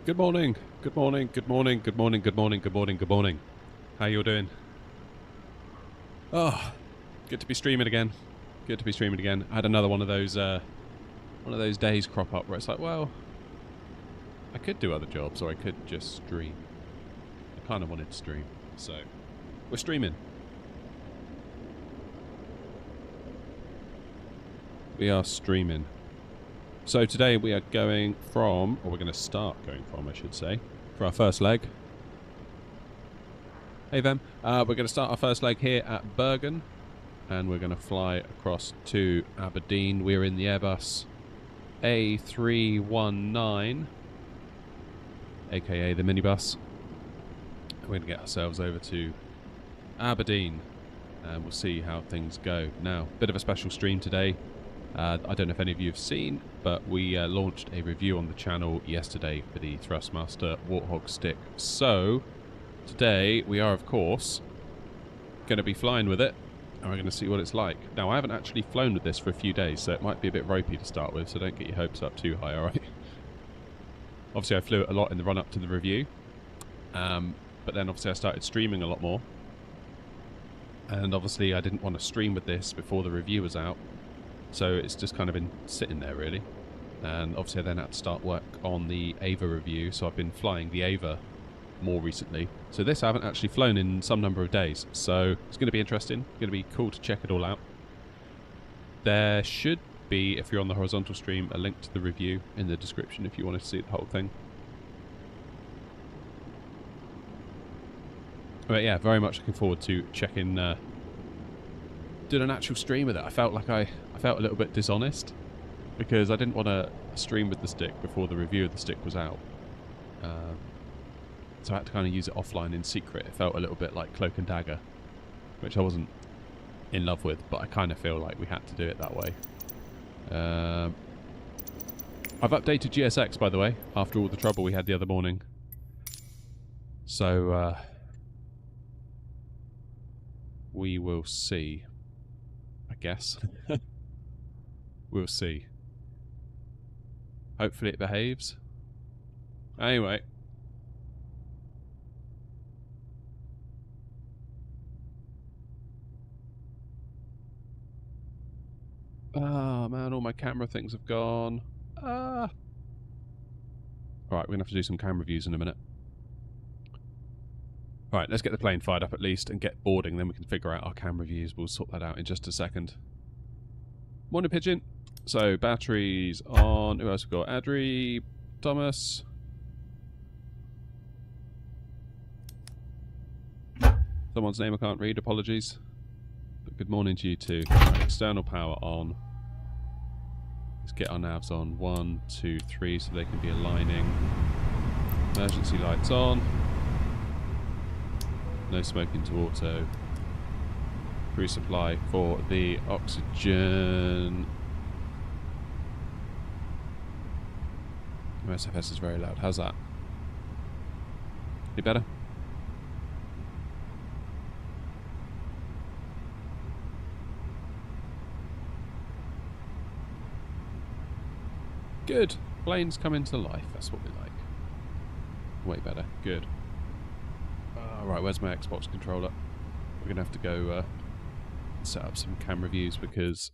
Good morning, good morning, good morning, good morning, good morning, good morning, good morning. How you all doing? Oh, good to be streaming again. Good to be streaming again. I had another one of those days crop up where it's like, well, I could do other jobs or I could just stream. I kind of wanted to stream, so we're streaming. We are streaming. So today we are going from, or we're going to start going from, I should say, for our first leg. Hey them. We're going to start our first leg here at Bergen, and we're going to fly across to Aberdeen. We're in the Airbus A319, aka the minibus. We're going to get ourselves over to Aberdeen, and we'll see how things go. Now, bit of a special stream today. I don't know if any of you have seen, but we launched a review on the channel yesterday for the Thrustmaster Warthog stick. So, today we are, of course, going to be flying with it, and we're going to see what it's like. Now, I haven't actually flown with this for a few days, so it might be a bit ropey to start with, so don't get your hopes up too high, alright? Obviously, I flew it a lot in the run-up to the review, but then obviously I started streaming a lot more, and obviously I didn't want to stream with this before the review was out. So it's just kind of been sitting there, really. And obviously I then had to start work on the Ava review, so I've been flying the Ava more recently. So this I haven't actually flown in some number of days, so it's going to be interesting. It's going to be cool to check it all out. There should be, if you're on the horizontal stream, a link to the review in the description if you wanted to see the whole thing. But yeah, very much looking forward to checking, doing an actual stream with it. I felt like I felt a little bit dishonest because I didn't want to stream with the stick before the review of the stick was out. So I had to kind of use it offline in secret. It felt a little bit like Cloak and Dagger, which I wasn't in love with, but I kind of feel like we had to do it that way. I've updated GSX, by the way, after all the trouble we had the other morning. So we will see, I guess. We'll see. Hopefully it behaves. Anyway. Ah, man, all my camera things have gone. Ah. Alright, we're going to have to do some camera views in a minute. Alright, let's get the plane fired up at least and get boarding, then we can figure out our camera views. We'll sort that out in just a second. Morning, Pigeon. So, batteries on. Who else we got? Adri, Thomas. Someone's name I can't read, apologies. But good morning to you too. External power on. Let's get our navs on. 1, 2, 3, so they can be aligning. Emergency lights on. No smoking to auto. Crew supply for the oxygen. MSFS is very loud. How's that? Any better? Good. Planes come into life. That's what we like. Way better. Good. Right, where's my Xbox controller? We're going to have to go set up some camera views because,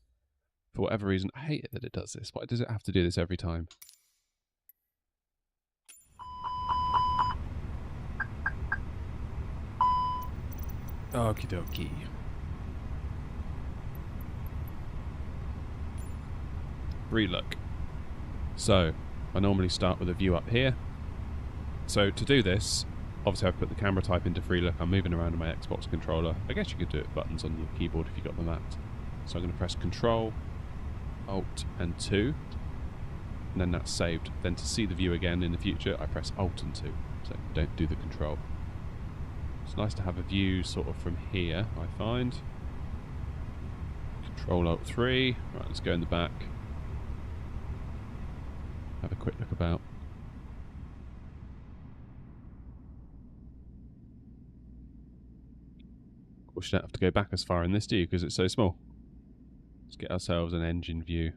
for whatever reason, I hate it that it does this. Why does it have to do this every time? Okie dokie. Relook. So, I normally start with a view up here. So, to do this, obviously I've put the camera type into free look. I'm moving around on my Xbox controller. I guess you could do it with buttons on your keyboard if you got the mapped. So I'm going to press Control, Alt and 2. And then that's saved. Then to see the view again in the future, I press Alt and 2. So don't do the Control. It's nice to have a view sort of from here, I find. Control Alt 3. Right, let's go in the back. Have a quick look about. Of course, you don't have to go back as far in this, do you? Because it's so small. Let's get ourselves an engine view.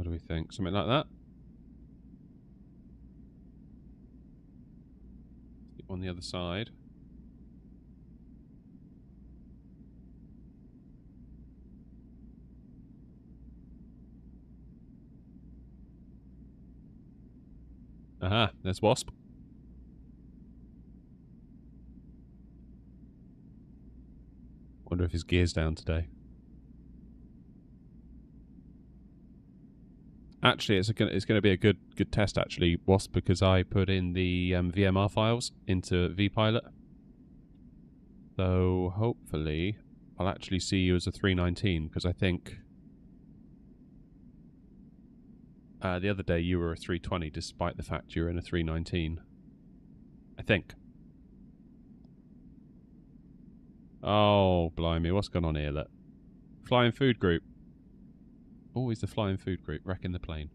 do we think? Something like that? On the other side. Aha, there's Wasp. Wonder if his gear's down today. Actually, it's going to be a good test, actually, Wasp, because I put in the VMR files into vPilot. So hopefully I'll actually see you as a 319, because I think the other day you were a 320, despite the fact you're in a 319. I think. Oh, blimey, what's going on here? Look. Flying food group. Always the flying food group, wrecking the plane.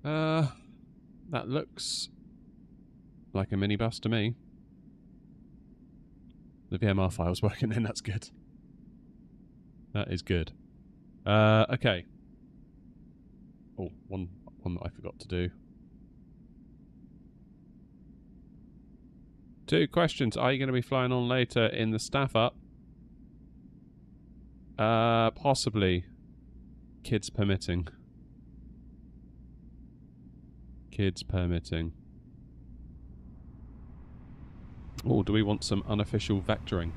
That looks like a minibus to me. The VMR file's working then, that's good. That is good. Okay. Oh, one that I forgot to do. 2 questions. Are you going to be flying on later in the staff up? Possibly. Kids permitting. Kids permitting. Oh, do we want some unofficial vectoring?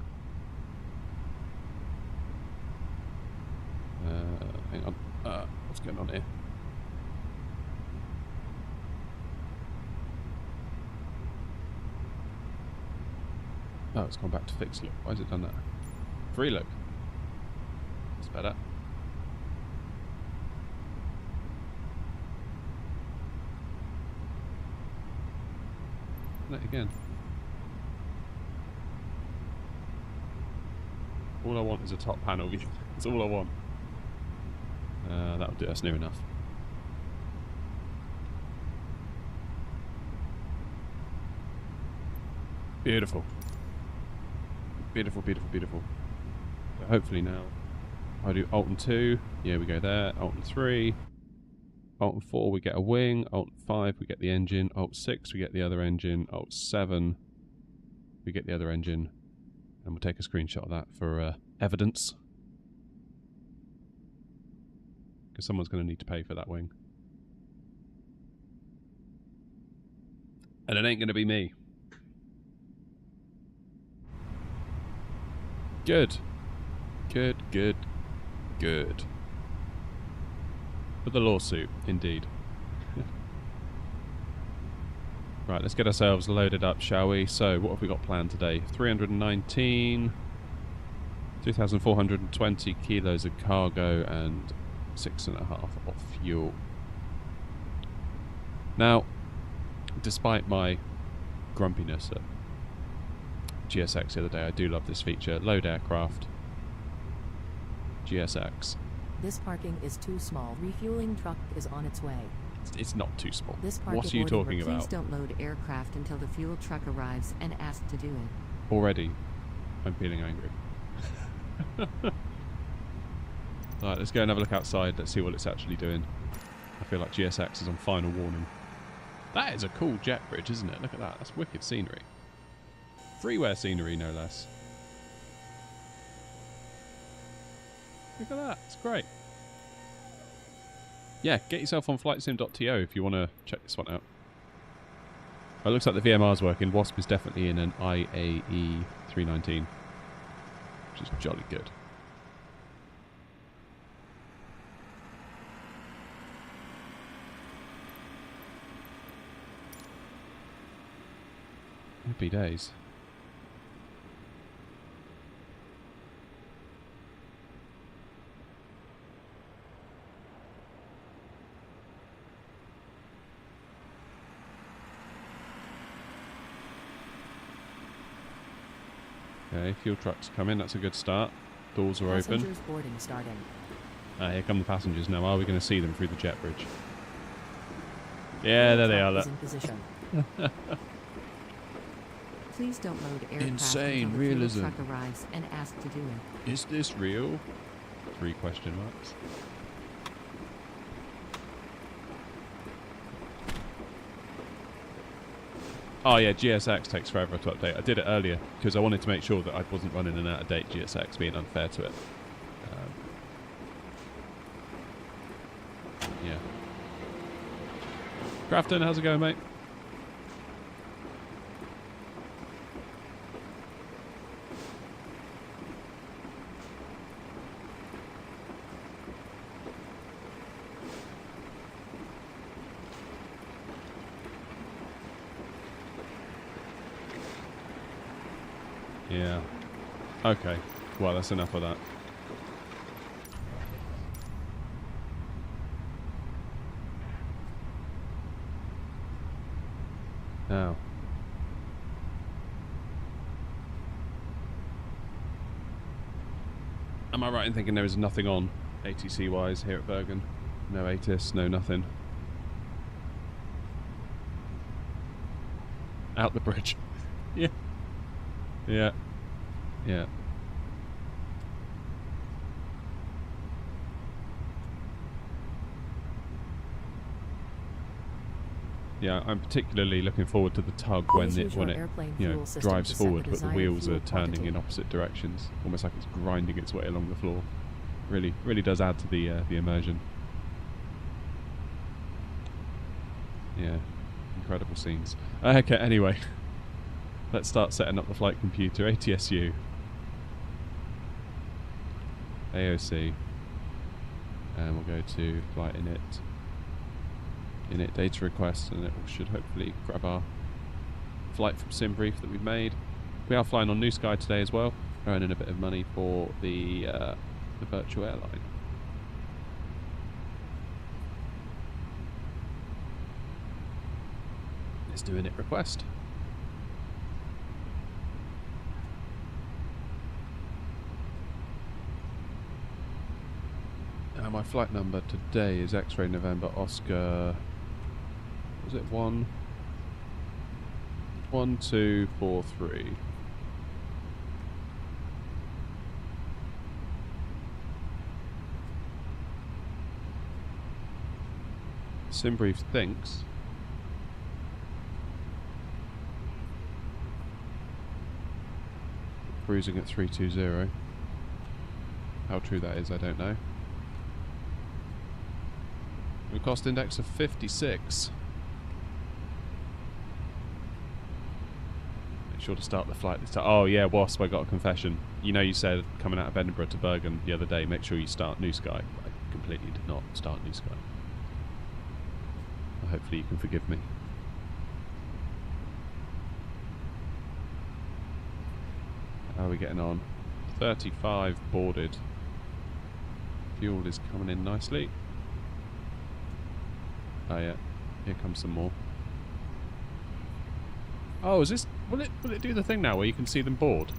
Hang on. What's going on here? Oh, it's gone back to fixed look. Why has it done that? Free look. That's better. That again. All I want is a top panel view. That's all I want. That'll do. That's near enough. Beautiful. Beautiful, beautiful, beautiful. So hopefully now I do Alt and 2. Yeah, we go there. Alt and 3. Alt and 4, we get a wing. Alt and 5, we get the engine. Alt 6, we get the other engine. Alt 7, we get the other engine. And we'll take a screenshot of that for evidence. Because someone's going to need to pay for that wing. And it ain't going to be me. Good. Good, good, good. For the lawsuit, indeed. Right, let's get ourselves loaded up, shall we? So, what have we got planned today? 319, 2,420 kilos of cargo, and 6.5 of fuel. Now, despite my grumpiness at GSX the other day, I do love this feature. Load aircraft. GSX. This parking is too small. Refueling truck is on its way. It's not too small. This what are you talking about? Please don't load aircraft until the fuel truck arrives and ask to do it. Already, I'm feeling angry. Alright, let's go and have a look outside. Let's see what it's actually doing. I feel like GSX is on final warning. That is a cool jet bridge, isn't it? Look at that. That's wicked scenery. Freeware scenery, no less. Look at that. It's great. Yeah, get yourself on flightsim.to if you want to check this one out. Oh, it looks like the VMR's working. Wasp is definitely in an IAE 319, which is jolly good. Happy days. Okay, fuel trucks coming. That's a good start. Doors are open. Passengers boarding starting. Here come the passengers now. Are we going to see them through the jet bridge? Yeah, there they are. Look. In position. Please don't load aircraft Insane until the realism. fuel truck arrives and ask to do it. Is this real? 3 question marks. Oh yeah, GSX takes forever to update. I did it earlier because I wanted to make sure that I wasn't running an out-of-date GSX, being unfair to it. Yeah. Crafton, how's it going, mate? Yeah. Okay. Well, that's enough of that. Now. Am I right in thinking there is nothing on ATC-wise here at Bergen? No ATIS, no nothing. Out the bridge. Yeah. Yeah. Yeah. Yeah, I'm particularly looking forward to the tug when it drives forward, but the wheels are turning in opposite directions, almost like it's grinding its way along the floor. Really does add to the immersion. Yeah, incredible scenes. Okay, anyway. Let's start setting up the flight computer. ATSU. AOC. And we'll go to flight init. Init data request, and it should hopefully grab our flight from SimBrief that we've made. We are flying on New Sky today as well, earning a bit of money for the virtual airline. Let's do init request. My flight number today is X-Ray November Oscar. Was it 1243? SimBrief thinks cruising at 320. How true that is, I don't know. A cost index of 56. Make sure to start the flight this time. Oh yeah, Wasp, I got a confession. You know, you said coming out of Edinburgh to Bergen the other day, make sure you start New Sky. I completely did not start New Sky. Well, hopefully you can forgive me. How are we getting on? 35 boarded. Fuel is coming in nicely. Oh yeah, here comes some more. Oh, is this? Will it do the thing now where you can see them board?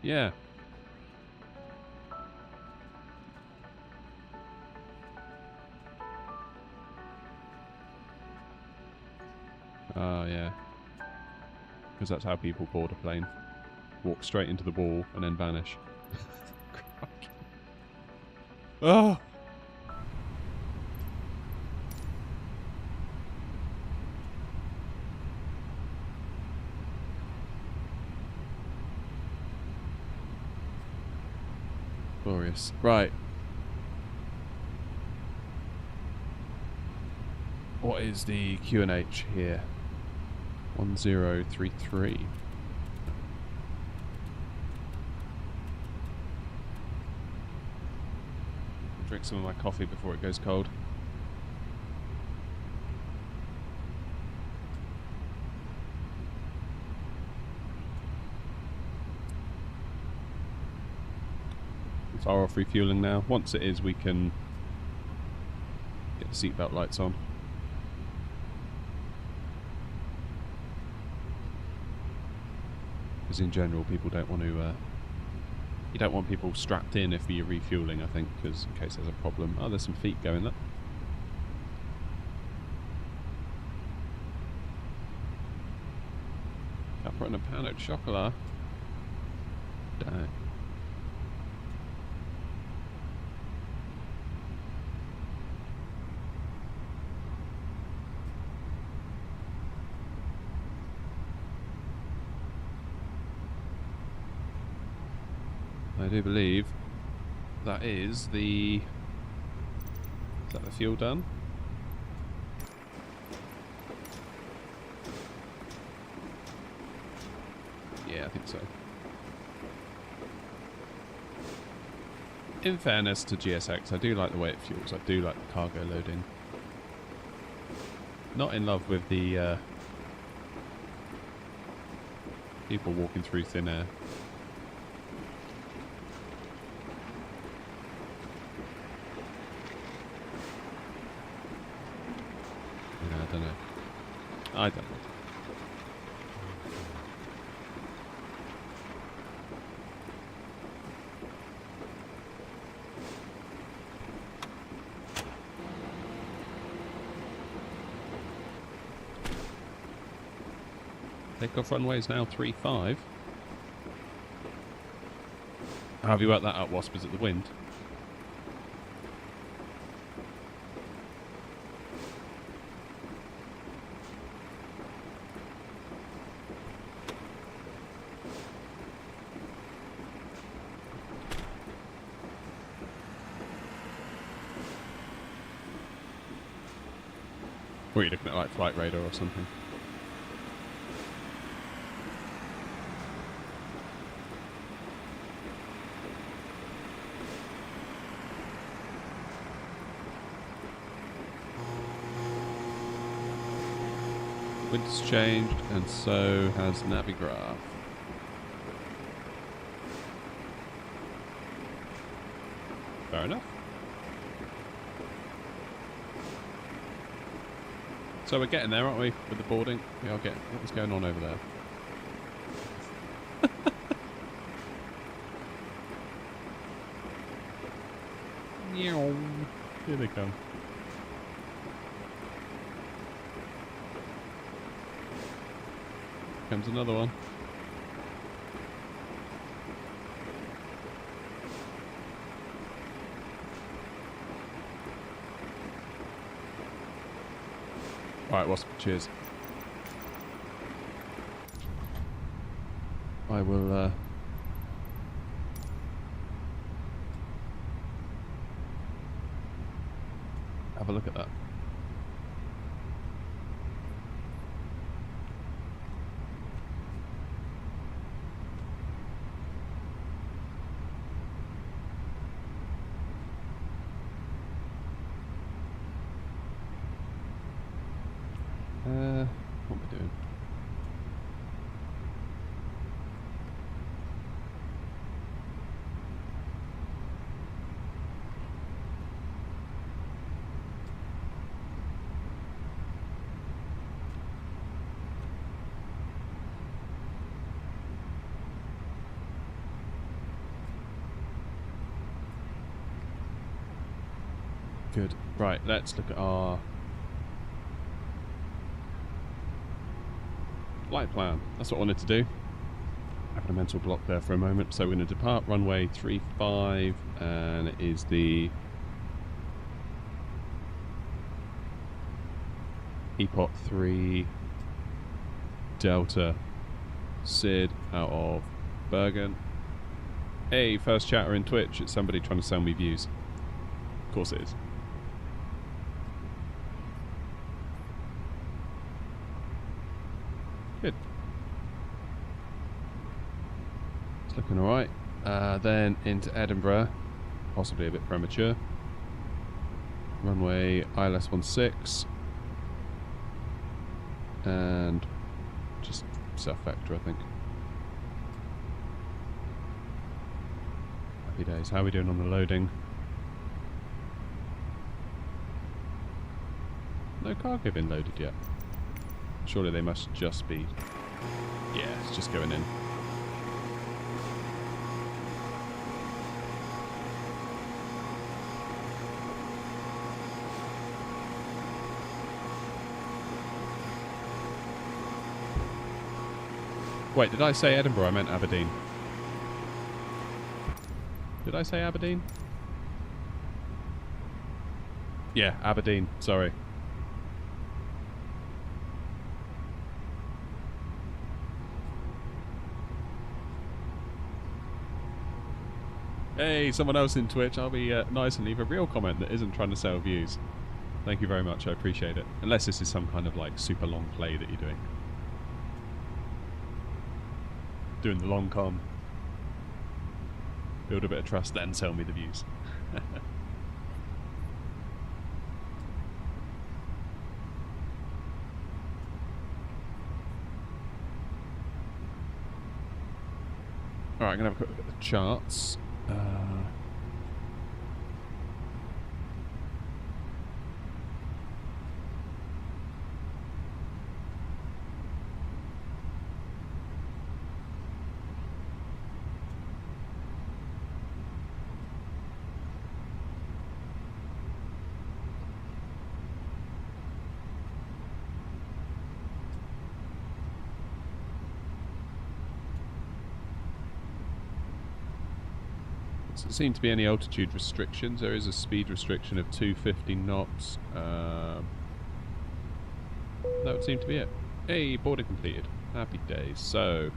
Yeah. Oh, yeah. Because that's how people board a plane. Walk straight into the wall and then vanish. Oh! Glorious. Right. What is the QNH here? 1033. Drink some of my coffee before it goes cold. Far off refueling now. Once it is, we can get the seatbelt lights on. Because in general, people don't want to You don't want people strapped in if you're refueling, I think, because in case there's a problem. Oh, there's some feet going up. Upper and a pan of chocolate. Dang. I do believe that is the... Is that the fuel done? Yeah, I think so. In fairness to GSX, I do like the way it fuels. I do like the cargo loading. Not in love with the people walking through thin air. I don't know. I don't know. Takeoff runway is now 3.5. How have you worked that out, Wasp? Is it the wind? Or are you looking at like Flight Radar or something? Wind's changed, and so has Navigraph. Fair enough. So we're getting there, aren't we, with the boarding? We are getting... What's going on over there? Here they come. Comes another one. Alright, Wasp, cheers. I will have a look at that. What are we doing? Good. Right, let's look at our flight plan. That's what I wanted to do. Having a mental block there for a moment. So we're going to depart runway 35, and it is the EPOT 3 Delta Sid out of Bergen. Hey, first chatter in Twitch. It's somebody trying to sell me views. Of course it is. Good. It's looking alright. Then into Edinburgh. Possibly a bit premature. Runway ILS 16. And just self-vector, I think. Happy days. How are we doing on the loading? No cargo been loaded yet. Surely they must just be... Yeah, it's just going in. Wait, did I say Edinburgh? I meant Aberdeen. Did I say Aberdeen? Yeah, Aberdeen. Sorry. Hey, someone else in Twitch. I'll be nice and leave a real comment that isn't trying to sell views. Thank you very much. I appreciate it. Unless this is some kind of like super long play that you're doing. Doing the long con. Build a bit of trust, then sell me the views. Alright, I'm going to have a quick look at the charts. Doesn't seem to be any altitude restrictions. There is a speed restriction of 250 knots. That would seem to be it. Hey, boarding completed. Happy days. So,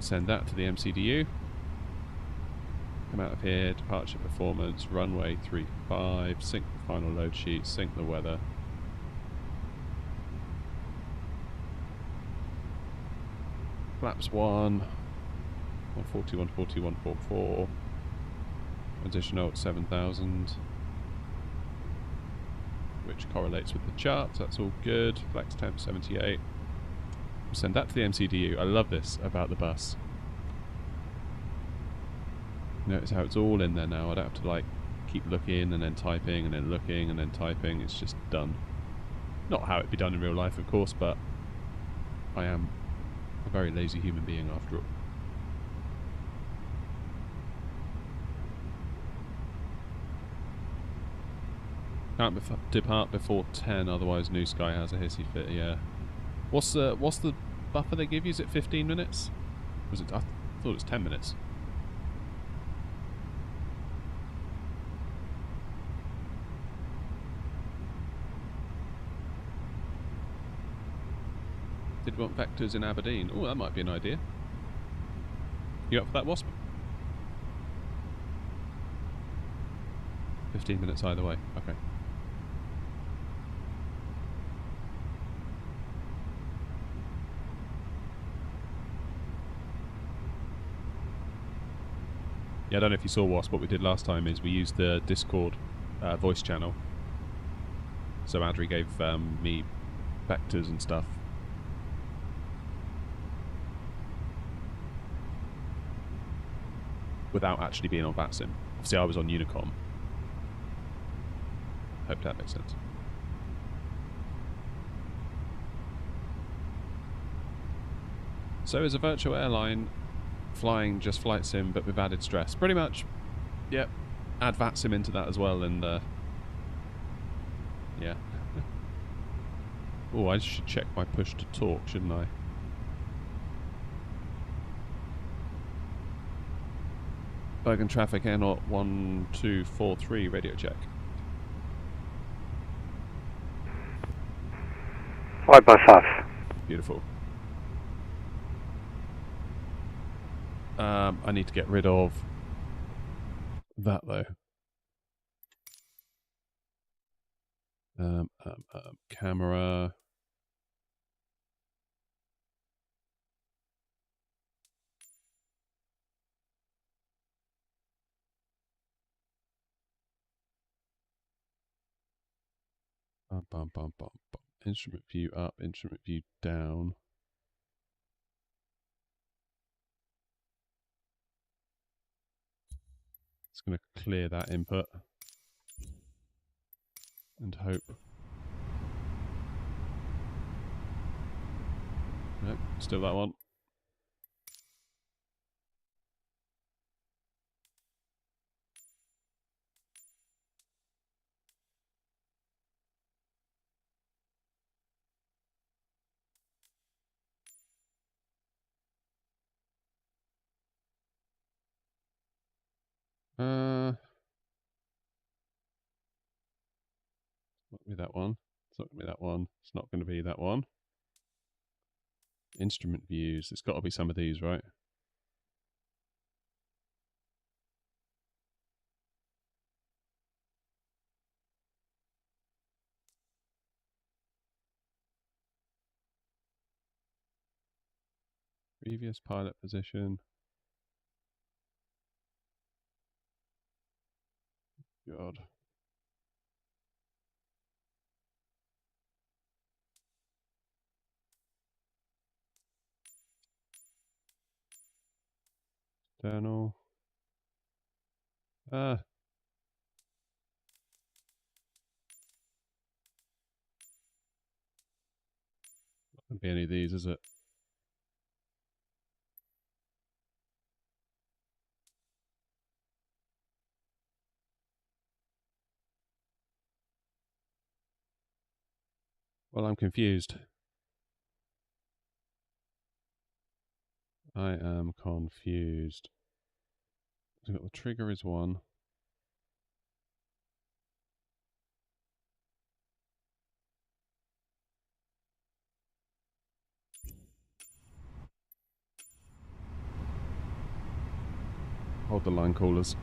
send that to the MCDU. Come out of here, departure performance, runway 35, sync the final load sheet, sync the weather. Flaps 1. 141, 41, 44. Transition out 7,000. Which correlates with the charts. That's all good. Flex temp 78. We'll send that to the MCDU. I love this about the bus. Notice how it's all in there now. I don't have to like keep looking and then typing and then looking and then typing. It's just done. Not how it'd be done in real life, of course, but I am a very lazy human being after all. Can't depart before 10, otherwise New Sky has a hissy fit. Yeah. What's the buffer they give you? Is it 15 minutes? Was it? I thought it was 10 minutes. Did want vectors in Aberdeen? Oh, that might be an idea. You up for that, Wasp? 15 minutes either way. Okay. Yeah, I don't know if you saw, Wasp. What we did last time is we used the Discord voice channel. So Adri gave me vectors and stuff. Without actually being on VATSIM. Obviously I was on Unicom. Hope that makes sense. So is a virtual airline flying just flight sim but with added stress? Pretty much. Yep. Add VATSIM into that as well and yeah. Oh, I should check my push to talk, shouldn't I? Bergen traffic air naught 1243 radio check. 5x5. Beautiful. I need to get rid of that though. Camera. Bum, bum, bum, bum, bum. Instrument view up, instrument view down. It's going to clear that input and hope. Nope, still that one. be that one. It's not going to be that one. It's not going to be that one. Instrument views. It's got to be some of these, right? Previous pilot position. God. External. Not going to be any of these, is it? Well, I'm confused. I am confused. So we've got the trigger is one. Hold the line callers.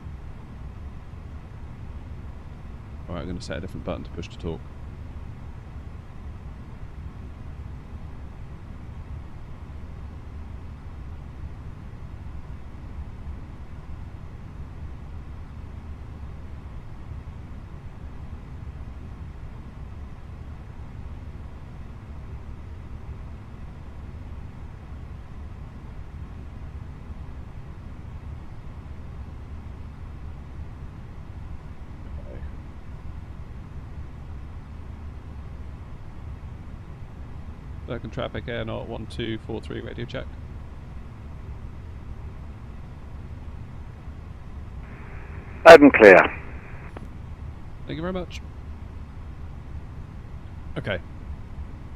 Alright, I'm going to set a different button to push to talk. Circle traffic air not 1243 radio check. Loud and clear. Thank you very much. Okay,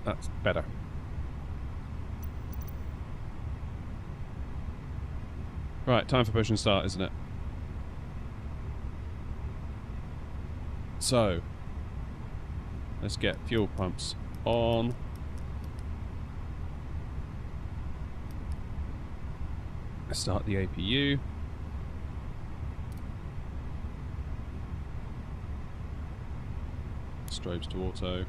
that's better. Right, time for push and start, isn't it? So, let's get fuel pumps on. Start the APU. Strobes to auto.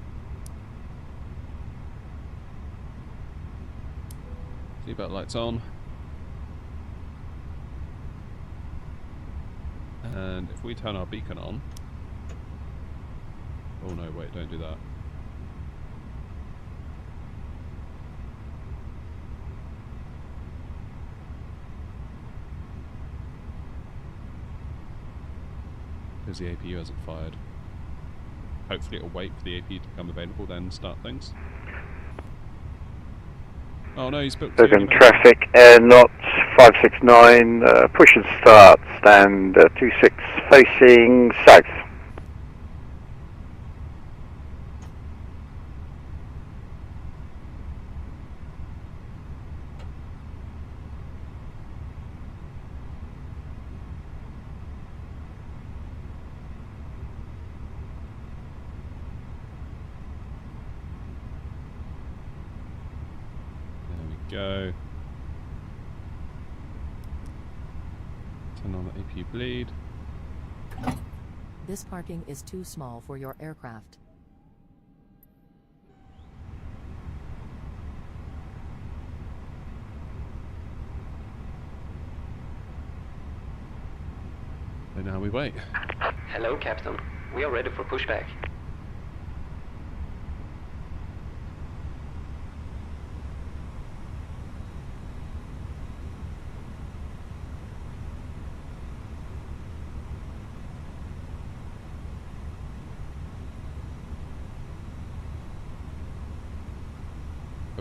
Seatbelt lights on. And if we turn our beacon on... Oh no, wait, don't do that. Because the APU hasn't fired. Hopefully it'll wait for the APU to become available, then start things. Oh no, he's booked. Bergen traffic, air knots 569, push and start, stand 26 facing south. Go. Turn on the APU bleed. This parking is too small for your aircraft. So now we wait. Hello, Captain. We are ready for pushback.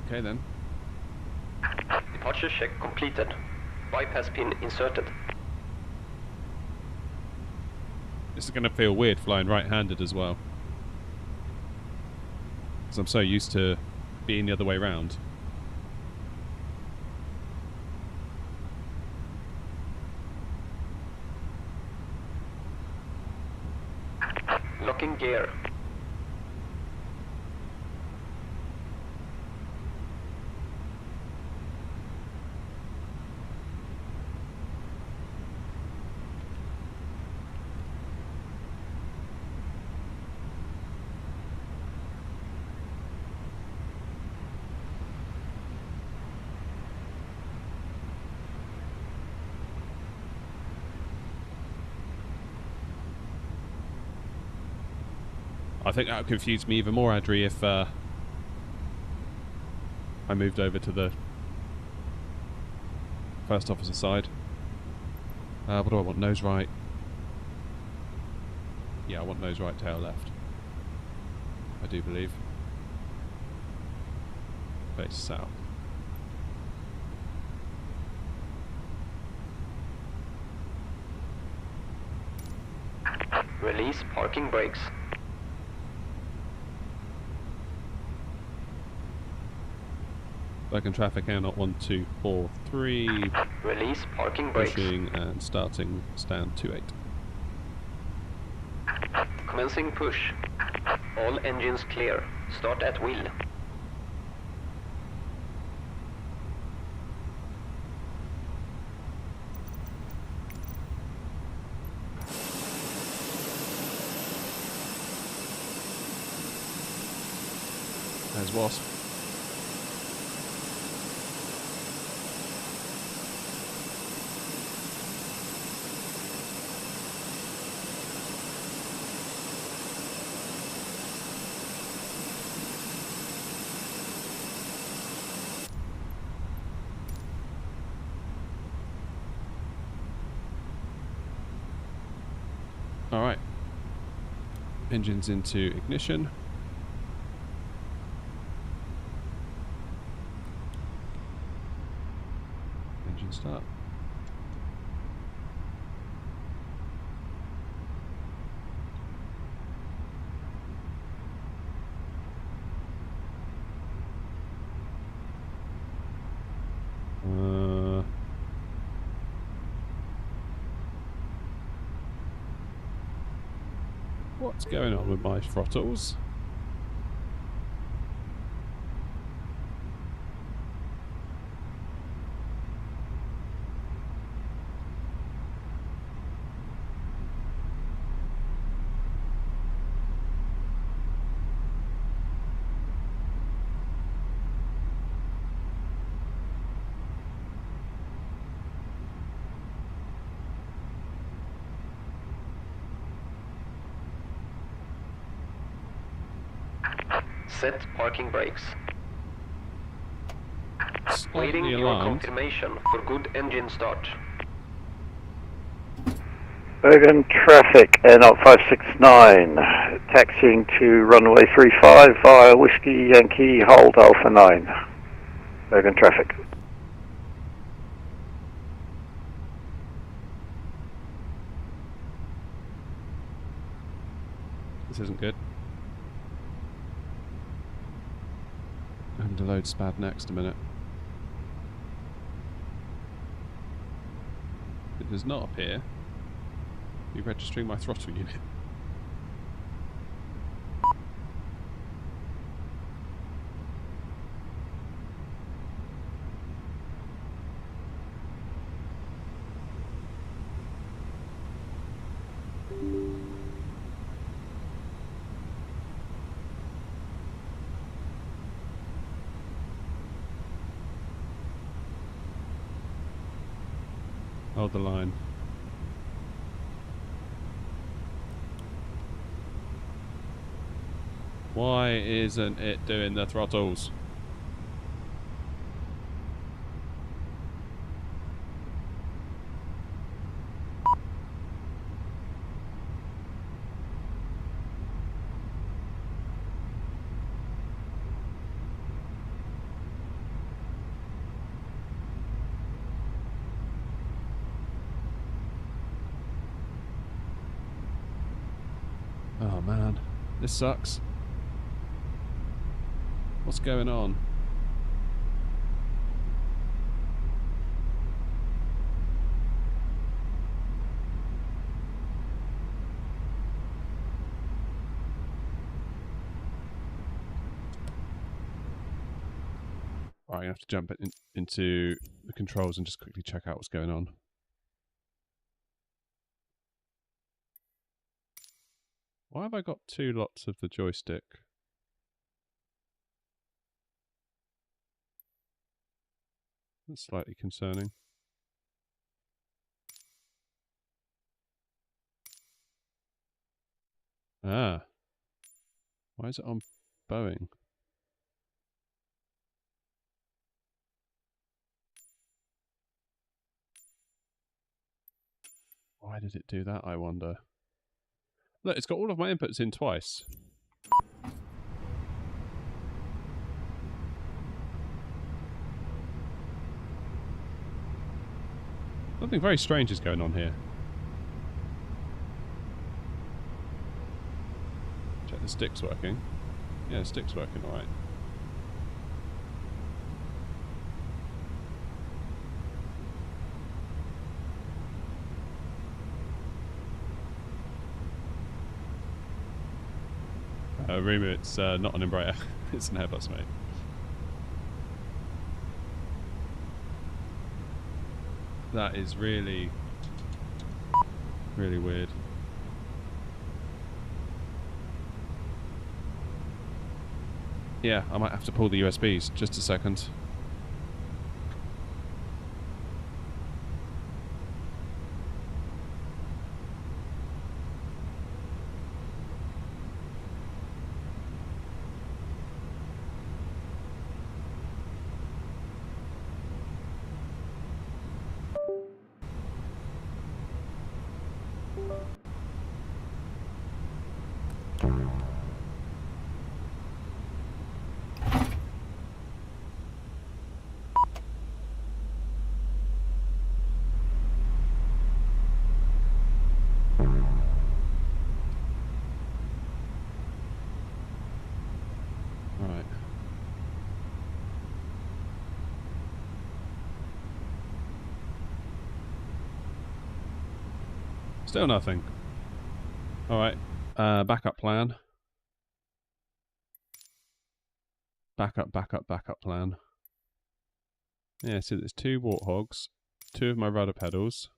Okay then. Departure check completed. Bypass pin inserted. This is going to feel weird flying right-handed as well. Because I'm so used to being the other way round. Locking gear. I think that would confuse me even more, Adri, if I moved over to the first officer side. What do I want? Nose right. Yeah, I want nose right, tail left. I do believe. Face south. Release parking brakes. Back in traffic, air not 1, 2, 4, 3. Release parking brakes. Pushing and starting stand 28. Commencing push. All engines clear. Start at wheel. There's Wasp. Alright. Engines into ignition. Engine start. What's going on with my throttles? Set parking brakes. Slightly Waiting your alarmed. confirmation for good engine start. Bergen traffic, air not 569, taxiing to runway 35 via Whiskey Yankee hold Alpha 9. Bergen traffic. This isn't good. I'm to load SPAD next a minute. It does not appear to be registering my throttle unit. Hold the line. Why isn't it doing the throttles? Oh man, this sucks. What's going on? Right, I have to jump into the controls and just quickly check out what's going on. Why have I got two lots of the joystick? That's slightly concerning. Ah. Why is it on Boeing? Why did it do that, I wonder? Look, it's got all of my inputs in twice. Something very strange is going on here. Check the stick's working. Yeah, the stick's working alright. Rumour, it's not an Embraer, it's an Airbus, mate. That is really, really weird. Yeah, I might have to pull the USBs. Just a second. Still nothing. Alright. Backup plan. Backup plan. Yeah, so there's 2 Warthogs, 2 of my rudder pedals.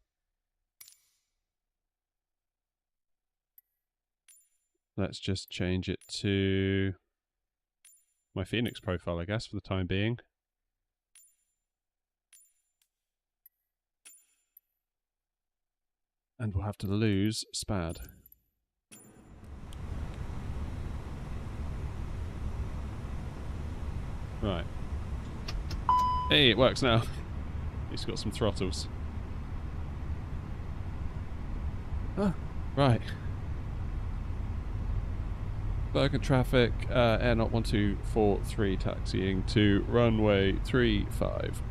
Let's just change it to my Phoenix profile, I guess, for the time being. And we'll have to lose SPAD. Right. Hey, it works now. It's got some throttles. Ah, right. Bergen traffic, air not 1243 taxiing to runway 35.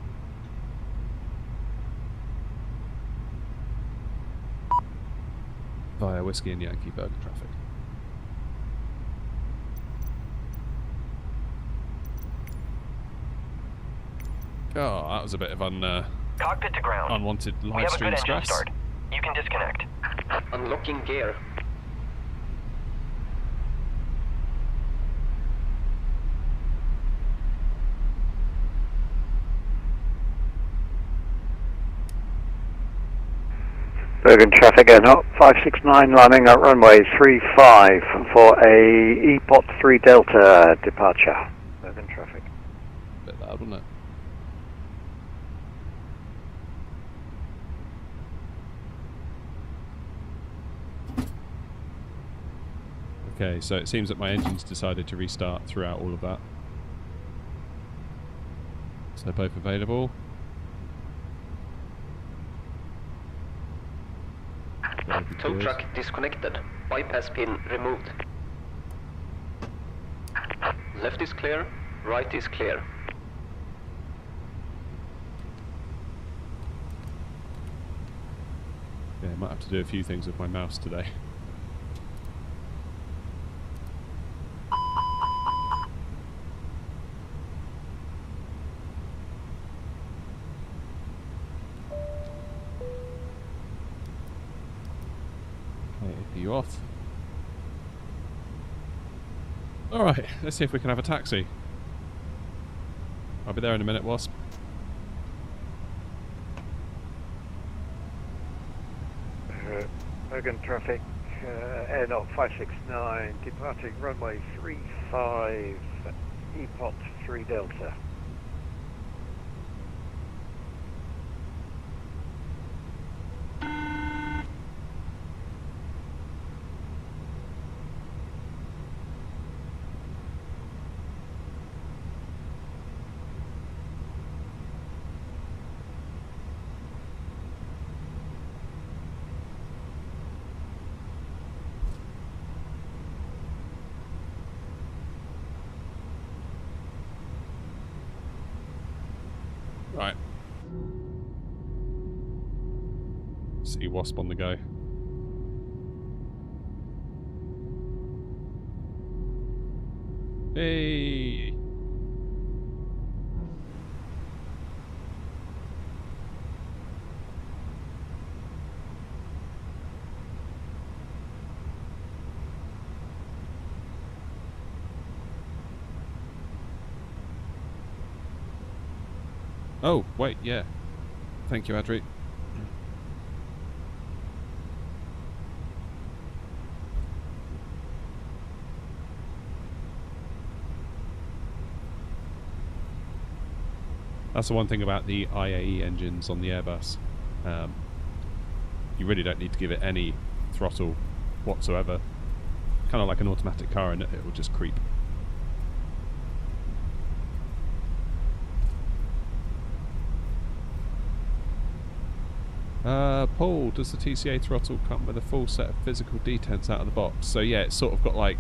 Via Whiskey and Yankee Bergen traffic. Oh, that was a bit of Cockpit to ground. unwanted We live have a stream good engine stress. start. You can disconnect. Unlocking gear. Bergen traffic air not 569 landing at runway 35 for a EPOT 3 Delta departure. Bergen traffic. Bit loud, wasn't it? Okay, so it seems that my engine's decided to restart throughout all of that. So they're both available. Tow truck disconnected. Bypass pin removed. Left is clear, right is clear. Yeah, I might have to do a few things with my mouse today. You off. Alright, let's see if we can have a taxi. I'll be there in a minute, Wasp. Bergen traffic, air not 569, departing runway 35, EPOT 3 Delta. Right. Sea Wasp on the go. Hey! Oh, wait, yeah. Thank you, Adri. That's the one thing about the IAE engines on the Airbus. You really don't need to give it any throttle whatsoever. Kind of like an automatic car, and it will just creep. Paul, does the TCA throttle come with a full set of physical detents out of the box? So yeah, it's sort of got like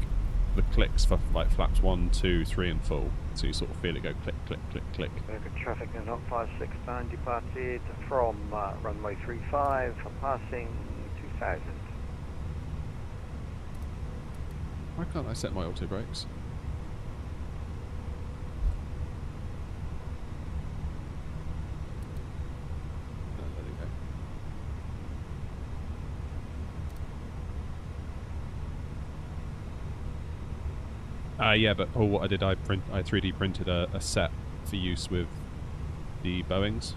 the clicks for like flaps 1, 2, 3 and full. So you sort of feel it go click, click, click, click. Good traffic in 569 departed from runway 35, passing 2000. Why can't I set my auto brakes? Oh, there we go. Yeah, but Paul, what I did, I 3D printed a set for use with the Boeings.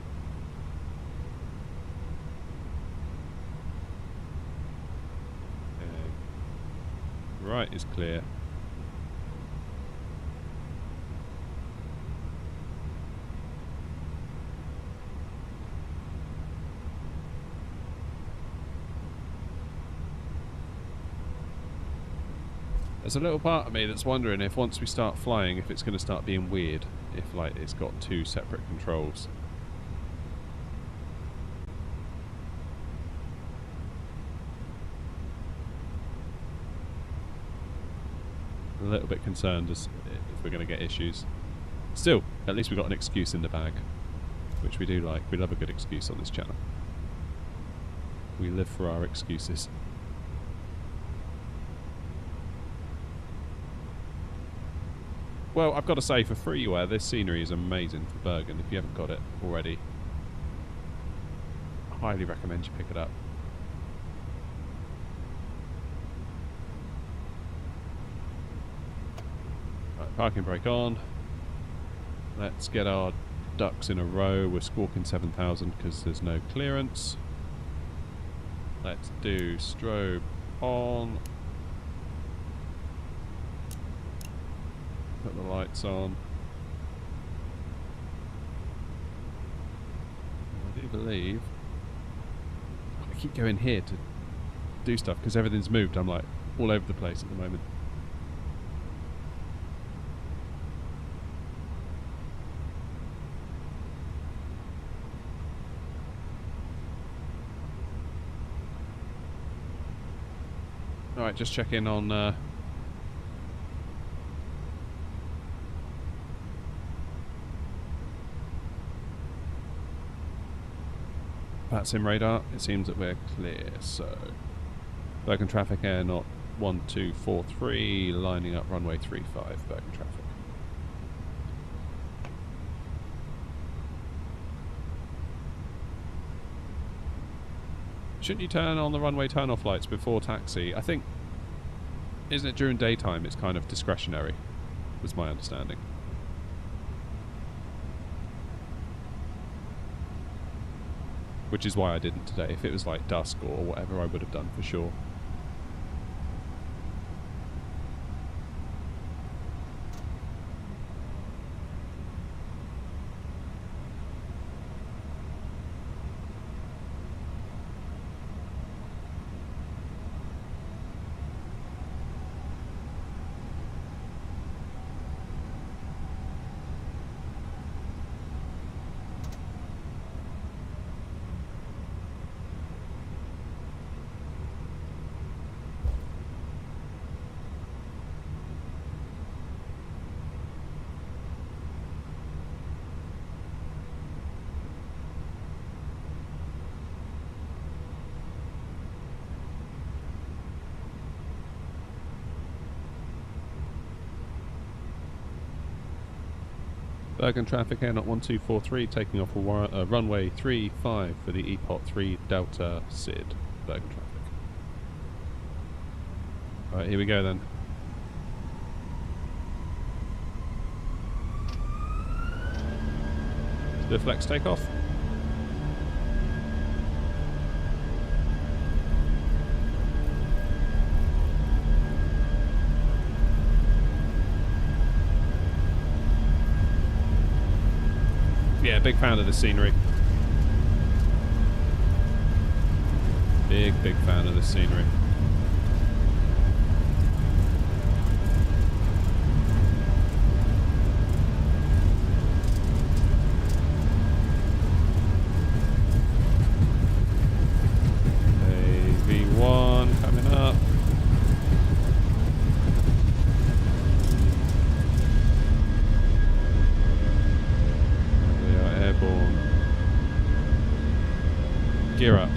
Right is clear. There's a little part of me that's wondering if once we start flying, if it's going to start being weird, if like it's got 2 separate controls. A little bit concerned as if we're going to get issues. Still, at least we've got an excuse in the bag, which we do like. We love a good excuse on this channel. We live for our excuses. Well, I've got to say, for freeware, this scenery is amazing for Bergen. If you haven't got it already, I highly recommend you pick it up. Right, parking brake on. Let's get our ducks in a row. We're squawking 7,000 because there's no clearance. Let's do strobe on. Put the lights on. I do believe I keep going here to do stuff because everything's moved. I'm like all over the place at the moment. Alright, just check in on Sim radar. It seems that we're clear, so Bergen traffic air not 1243, lining up runway 35, Bergen traffic. Shouldn't you turn on the runway turn-off lights before taxi? I think, isn't it during daytime it's kind of discretionary, was my understanding. Which is why I didn't today. If it was like dusk or whatever, I would have done for sure. Bergen traffic, air not 1243, taking off a runway 35 for the EPOT 3 Delta SID. Bergen traffic. Alright, here we go then. Let's do a flex takeoff. Yeah, big fan of the scenery. Big fan of the scenery. AV1 coming up. Airborne. Gear up.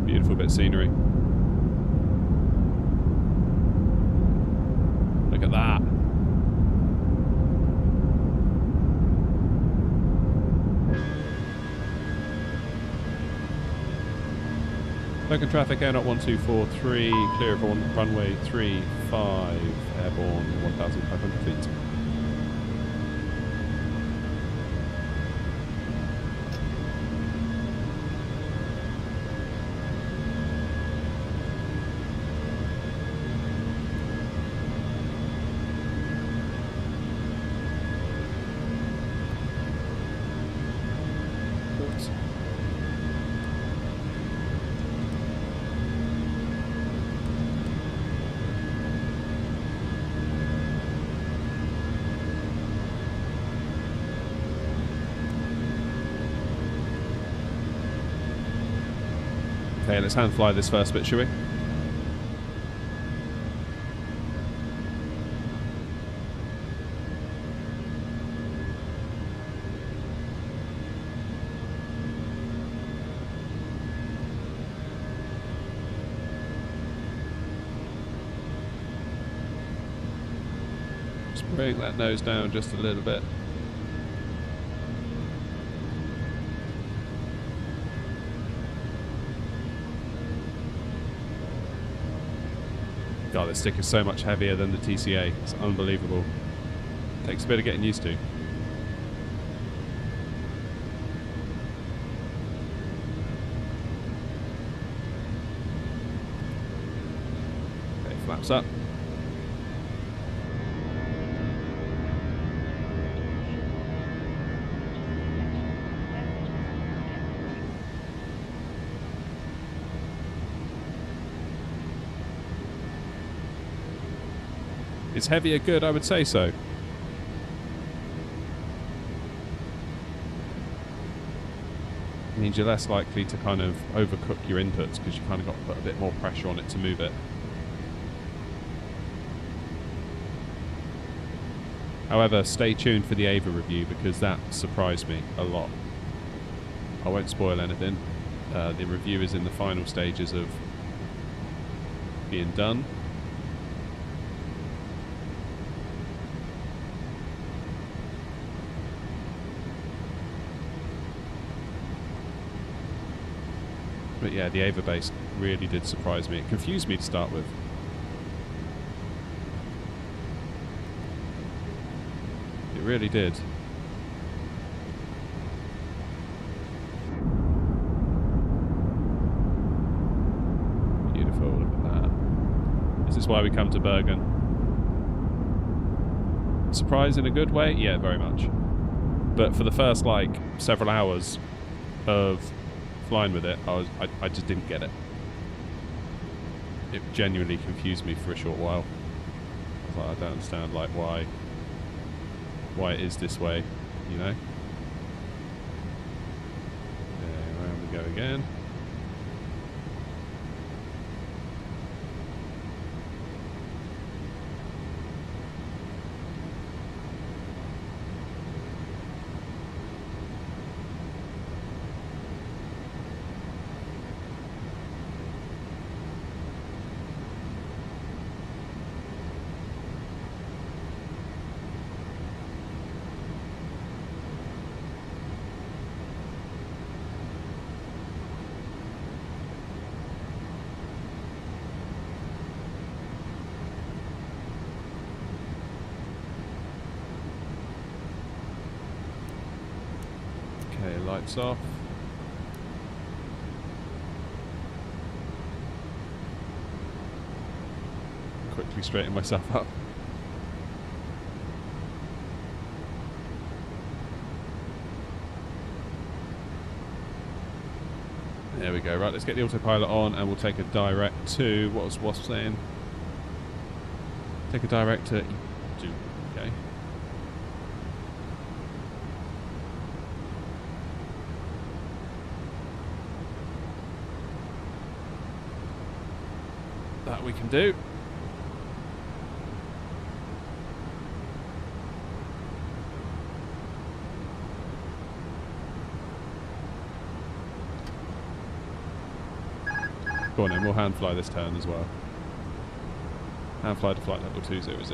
Beautiful bit of scenery. Look at that. Local traffic, air not 1243, clear of runway 35, airborne 1,500 feet. Oops. Okay, let's hand fly this first bit, shall we? Just bring that nose down just a little bit. God, this stick is so much heavier than the TCA. It's unbelievable. Takes a bit of getting used to. Okay, flaps up. Is heavier good? I would say so. It means you're less likely to kind of overcook your inputs because you kind of got to put a bit more pressure on it to move it. However, stay tuned for the Ava review because that surprised me a lot. I won't spoil anything. The review is in the final stages of being done. But yeah, the Ava base really did surprise me. It confused me to start with. It really did. Beautiful, look at that. This is why we come to Bergen. Surprise in a good way? Yeah, very much. But for the first, like, several hours of flying with it, I just didn't get it. It genuinely confused me for a short while. I was like, I don't understand, like, why it is this way, you know? Okay, around we go again. lights off. Quickly straighten myself up. There we go. Right, let's get the autopilot on and we'll take a direct to, what was Wasp saying? Take a direct to E2. Okay. That we can do. Go on then, we'll hand fly this turn as well. Hand fly to flight level 200.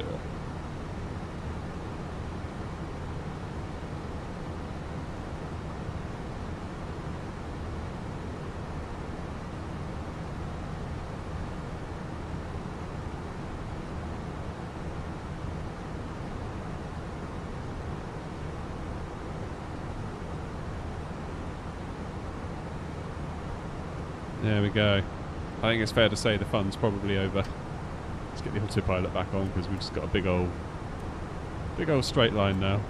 There we go. I think it's fair to say the fun's probably over. Let's get the autopilot back on because we've just got a big old straight line now.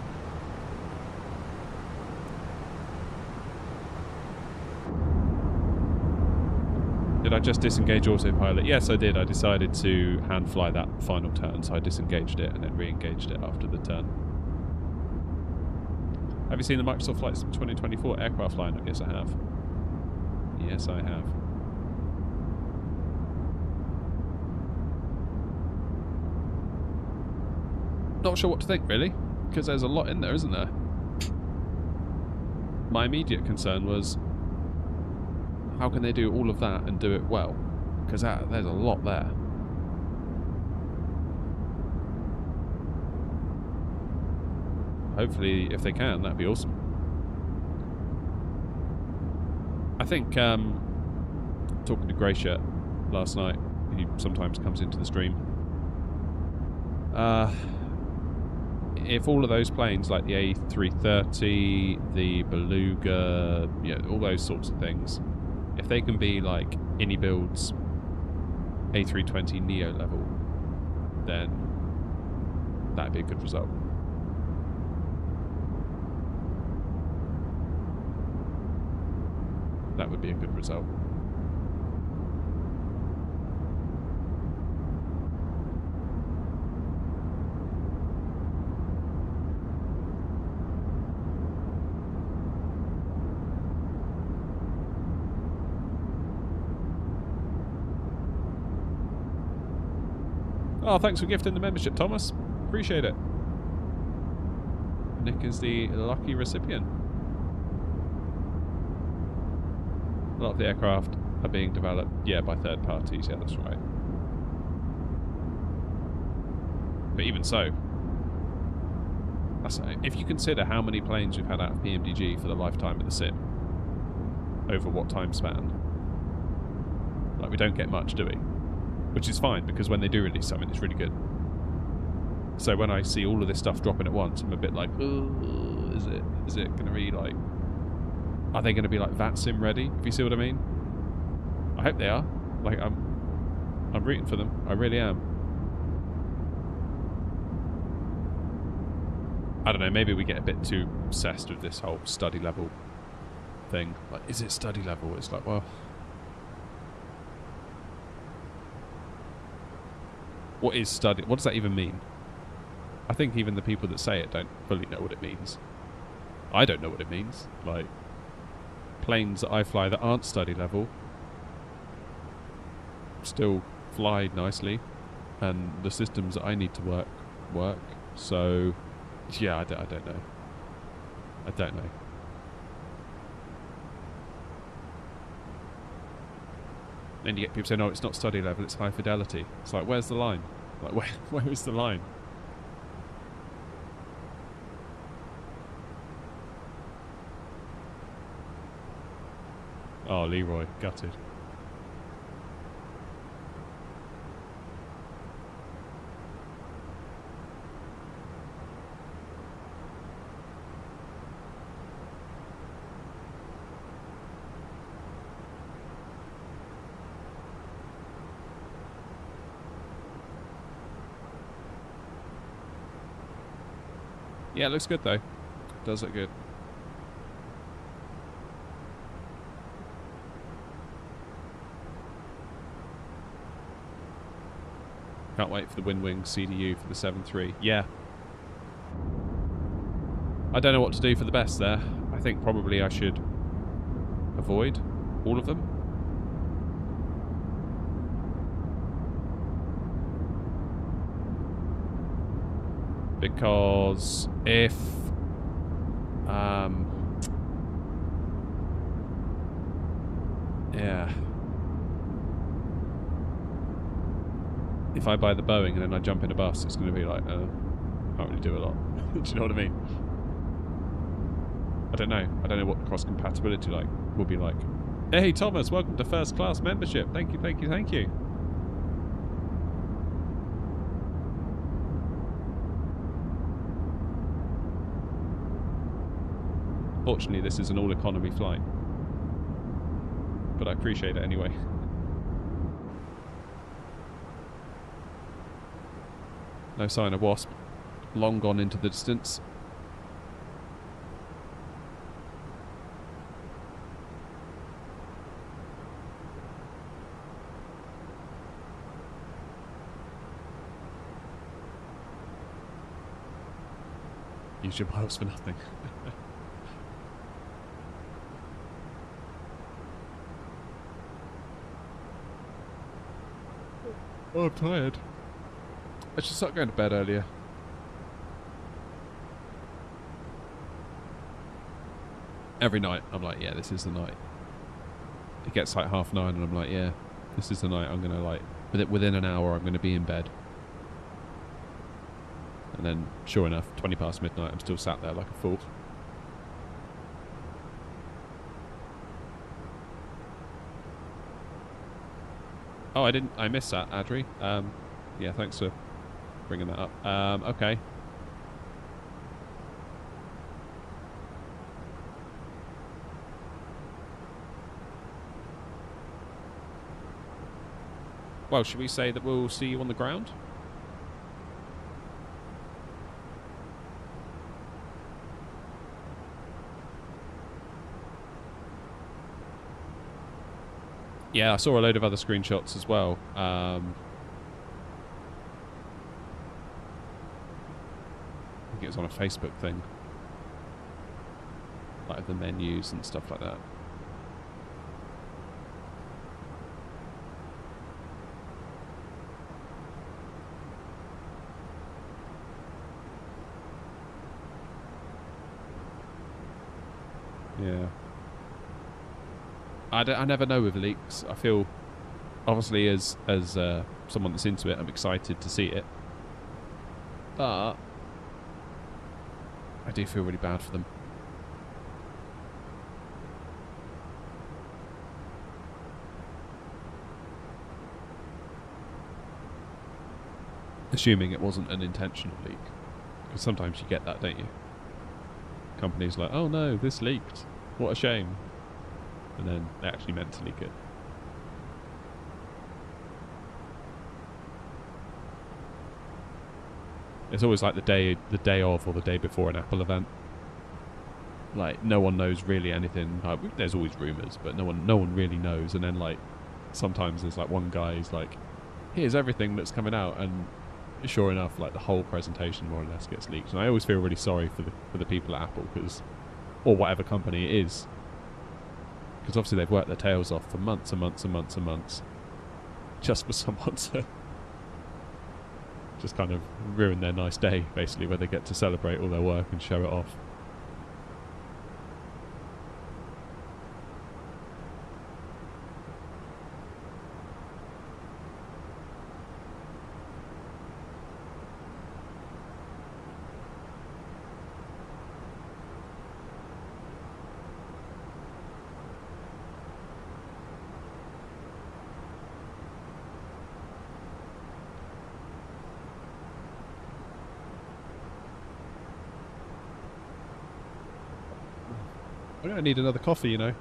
Did I just disengage autopilot? Yes, I did. I decided to hand fly that final turn, so I disengaged it and then re-engaged it after the turn. Have you seen the Microsoft Flight 2024 aircraft lineup? Yes, I have. Yes, I have. Not sure what to think, really, because there's a lot in there, isn't there? My immediate concern was, how can they do all of that and do it well? Because there's a lot there. Hopefully, if they can, that'd be awesome. I think, talking to Grayshirt last night, he sometimes comes into the stream. If all of those planes, like the A330, the Beluga, yeah, all those sorts of things, if they can be like IndyBuild's A320 Neo level, then that'd be a good result. That would be a good result. Oh, thanks for gifting the membership, Thomas. Appreciate it. Nick is the lucky recipient. A lot of the aircraft are being developed, yeah, by third parties. Yeah, that's right. But even so, if you consider how many planes we've had out of PMDG for the lifetime of the sim, over what time span, like, we don't get much, do we? Which is fine, because when they do release something, it's really good. So when I see all of this stuff dropping at once, I'm a bit like, oh, is it going to be like, are they going to be like VATSIM ready? If you see what I mean? I hope they are. Like, I'm rooting for them. I really am. I don't know, maybe we get a bit too obsessed with this whole study level thing. Like, is it study level? It's like, well, what is study? What does that even mean? I think even the people that say it don't fully know what it means. I don't know what it means. Like, planes that I fly that aren't study level still fly nicely, and the systems that I need to work. So, yeah, I don't know. I don't know. Then you get people saying, "Oh, it's not study level; it's high fidelity." It's like, where's the line? Like, where is the line? Oh, Leroy, gutted. Yeah, it looks good though. It does look good. Can't wait for the Windwing CDU for the 7.3. Yeah. I don't know what to do for the best there. I think probably I should avoid all of them. Because if yeah, if I buy the Boeing and then I jump in a bus, it's going to be like can't really do a lot. Do you know what I mean? I don't know what the cross compatibility will be like. Hey Thomas, welcome to first class membership. Thank you. Fortunately, this is an all-economy flight, but I appreciate it anyway. No sign of Wasp. Long gone into the distance. Use your miles for nothing. Oh, I'm tired. I should start going to bed earlier. Every night, I'm like, yeah, this is the night. It gets like 9:30 and I'm like, yeah, this is the night. I'm going to like, within an hour, I'm going to be in bed. And then, sure enough, 20 past midnight, I'm still sat there like a fool. Oh, I missed that, Adri. Yeah, thanks for bringing that up. Okay. Well, should we say that we'll see you on the ground? Yeah, I saw a load of other screenshots as well. I think it was on a Facebook thing. Like the menus and stuff like that. Yeah. I never know with leaks. I feel, obviously, as someone that's into it, I'm excited to see it. But I do feel really bad for them. Assuming it wasn't an intentional leak. Because sometimes you get that, don't you? Companies like, oh no, this leaked. What a shame. And then they actually meant to leak it. It's always like the day of or the day before an Apple event. Like no one knows really anything. There's always rumours, but no one really knows. And then like sometimes there's like one guy who's like, here's everything that's coming out, and sure enough, like the whole presentation more or less gets leaked. And I always feel really sorry for the people at Apple, or whatever company it is. Because obviously they've worked their tails off for months and months and months and months just for someone to just kind of ruin their nice day, basically, where they get to celebrate all their work and show it off. I'm going to need another coffee, you know.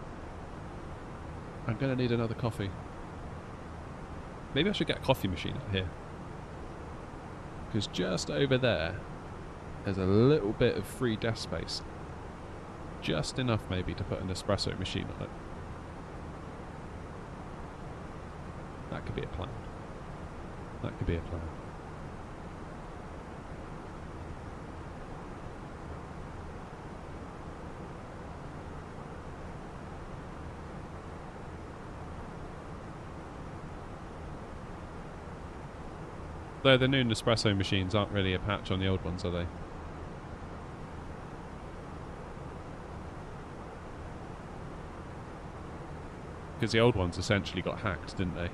I'm going to need another coffee. Maybe I should get a coffee machine out here. Because just over there, there's a little bit of free desk space. Just enough maybe to put an espresso machine on it. That could be a plan. That could be a plan. Though the new Nespresso machines aren't really a patch on the old ones, are they? Because the old ones essentially got hacked, didn't they?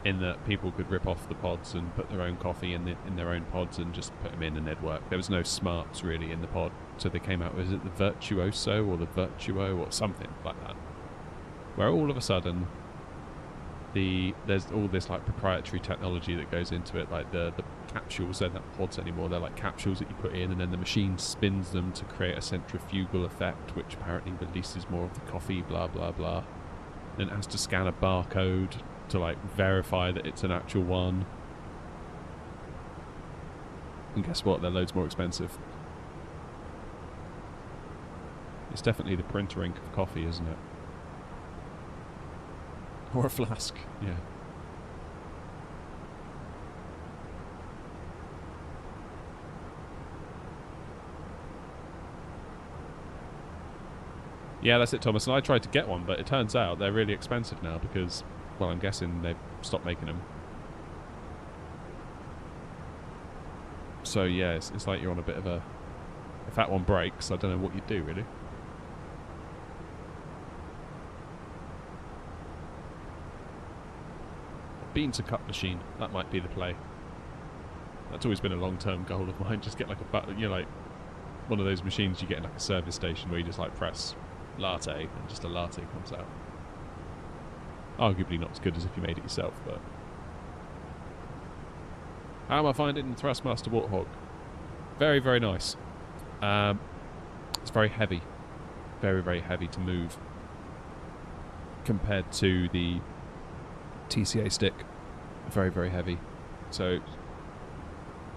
In that people could rip off the pods and put their own coffee in their own pods and just put them in and they'd work. There was no smarts really in the pod, so they came out with, is it the Virtuoso or the Virtuo or something like that? Where all of a sudden there's all this like proprietary technology that goes into it, like the capsules. They're not pods anymore, they're like capsules that you put in and then the machine spins them to create a centrifugal effect which apparently releases more of the coffee, blah blah blah. Then it has to scan a barcode to like verify that it's an actual one. And guess what, they're loads more expensive. It's definitely the printer ink of coffee, isn't it? Or a flask, yeah. Yeah, that's it, Thomas. And I tried to get one, but it turns out they're really expensive now because, well, I'm guessing they've stopped making them. So yeah, it's like you're on a bit of a... If that one breaks, I don't know what you'd do, really. Bean to cup machine, that might be the play. That's always been a long-term goal of mine. Just get like a, you know, like one of those machines you get in like a service station where you just like press latte and just a latte comes out. Arguably not as good as if you made it yourself, but how am I finding Thrustmaster Warthog? Very, very nice. It's very heavy, very, very heavy to move compared to the TCA stick. Very, very heavy. So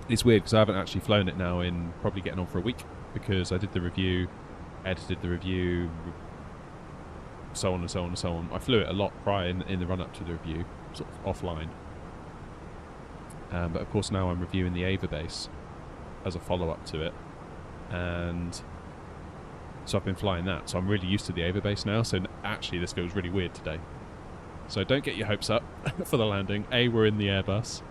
it's weird because I haven't actually flown it now in probably getting on for a week because I did the review, edited the review, so on and so on and so on. I flew it a lot prior in the run-up to the review, sort of offline. But of course now I'm reviewing the Ava base as a follow-up to it, and so I've been flying that. So I'm really used to the Ava base now, so actually this feels really weird today. So don't get your hopes up for the landing. A, we're in the Airbus.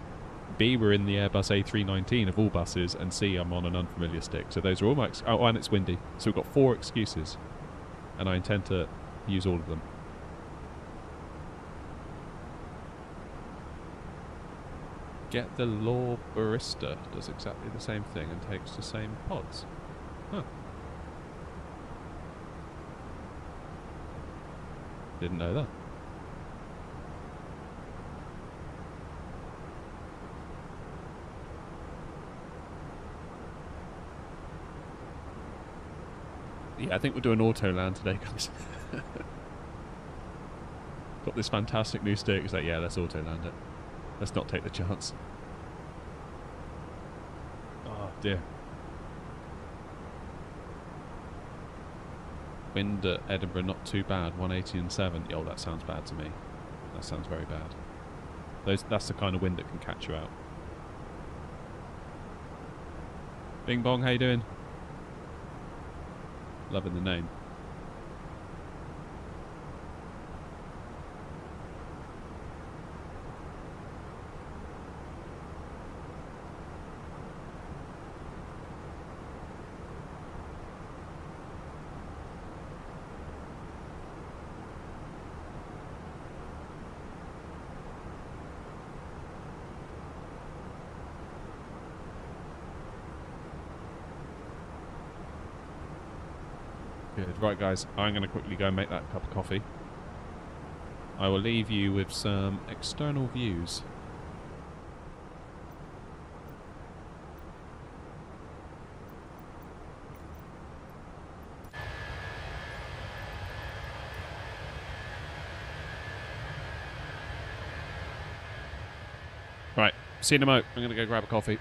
B, we're in the Airbus A319 of all buses. And C, I'm on an unfamiliar stick. So those are all my... Oh, and it's windy. So we've got 4 excuses. And I intend to use all of them. Get the Law Barista. Does exactly the same thing and takes the same pods. Huh. Didn't know that. Yeah, I think we're doing auto land today, guys. Got this fantastic new stick. It's like, yeah, let's auto land it. Let's not take the chance. Oh dear. Wind at Edinburgh not too bad. 180 and 7. Oh, that sounds bad to me. That sounds very bad. That's the kind of wind that can catch you out. Bing Bong, how you doing? Loving the name. Good. Right, guys, I'm going to quickly go and make that cup of coffee. I will leave you with some external views. Right, see you in a mo. I'm going to go grab a coffee.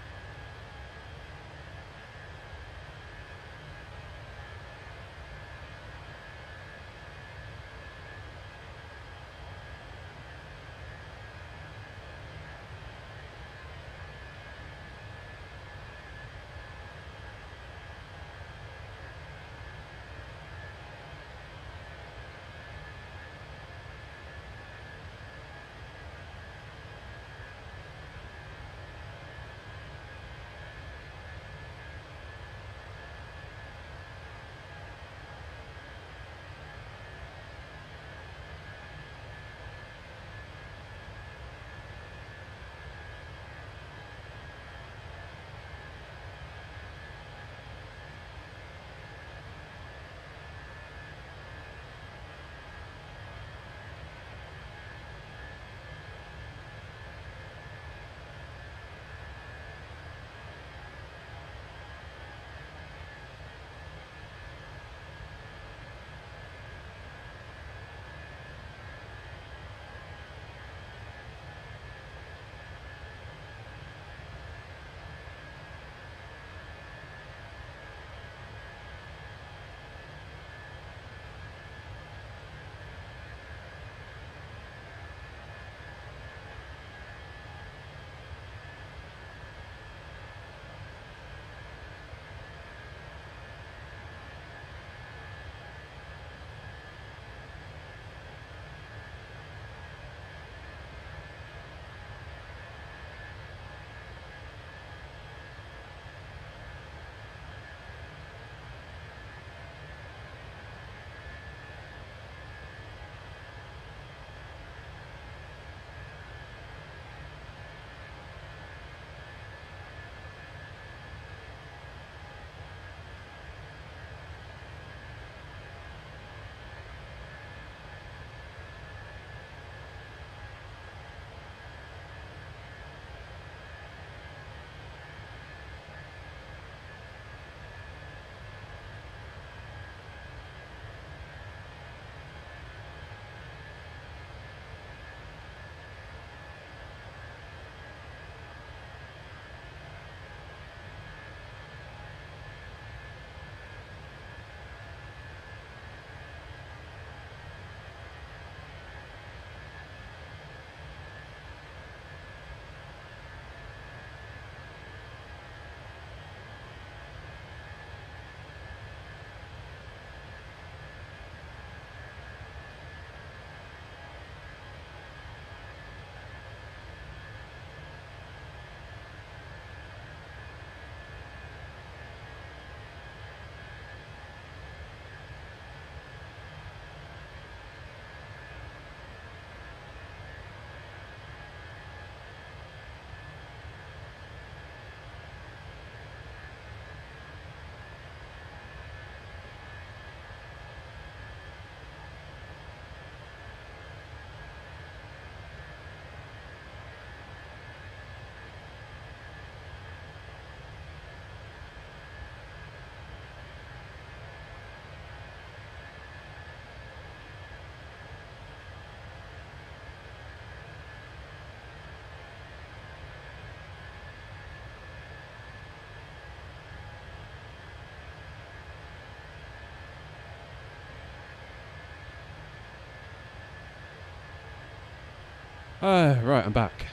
Right, I'm back.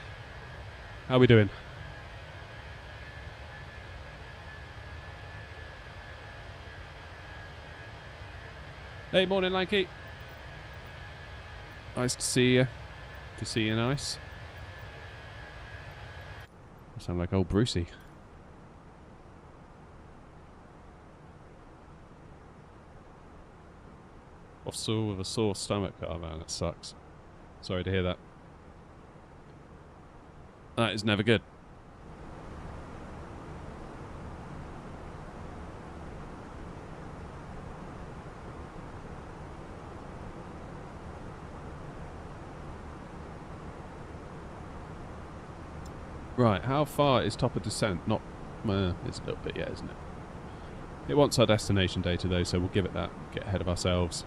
How we doing? Hey, morning, Lanky. Nice to see you. To see you, nice. You sound like old Brucey. Officer with a sore stomach. Oh man, that sucks. Sorry to hear that. That is never good. Right, how far is top of descent? Not, it's a little bit, yeah, isn't it? It wants our destination data though, so we'll give it that. Get ahead of ourselves.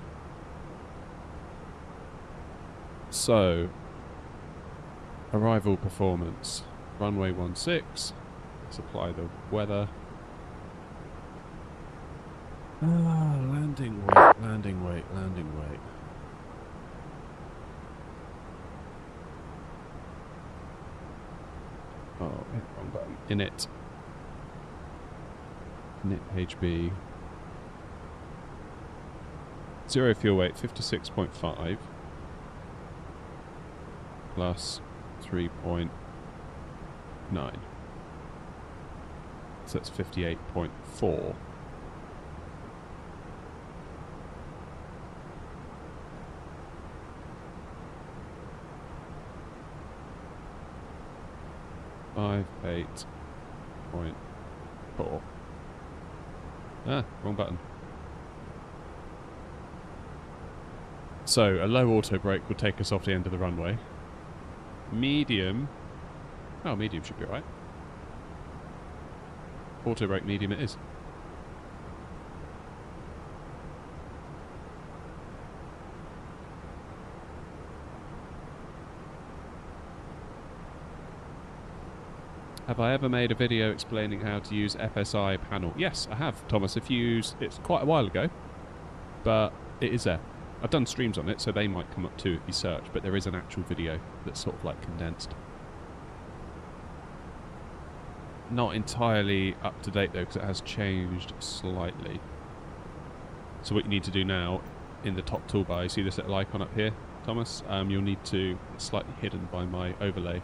So, arrival performance. Runway 16. Let's apply the weather. Landing weight, landing weight, landing weight. Oh, wrong button. Init. Init HB. 0 fuel weight, 56.5. Plus 3.9. So that's 58.4. Five, 8.4. Ah, wrong button. So, a low auto brake will take us off the end of the runway. Medium. Oh, medium should be right. Auto brake medium it is. Have I ever made a video explaining how to use FSI panel? Yes, I have, Thomas. If you use, it's quite a while ago, but it is there. I've done streams on it, so they might come up too if you search, but there is an actual video that's sort of like condensed. Not entirely up to date though, because it has changed slightly. So what you need to do now, in the top toolbar, you see this little icon up here, Thomas? You'll need to, it's slightly hidden by my overlay.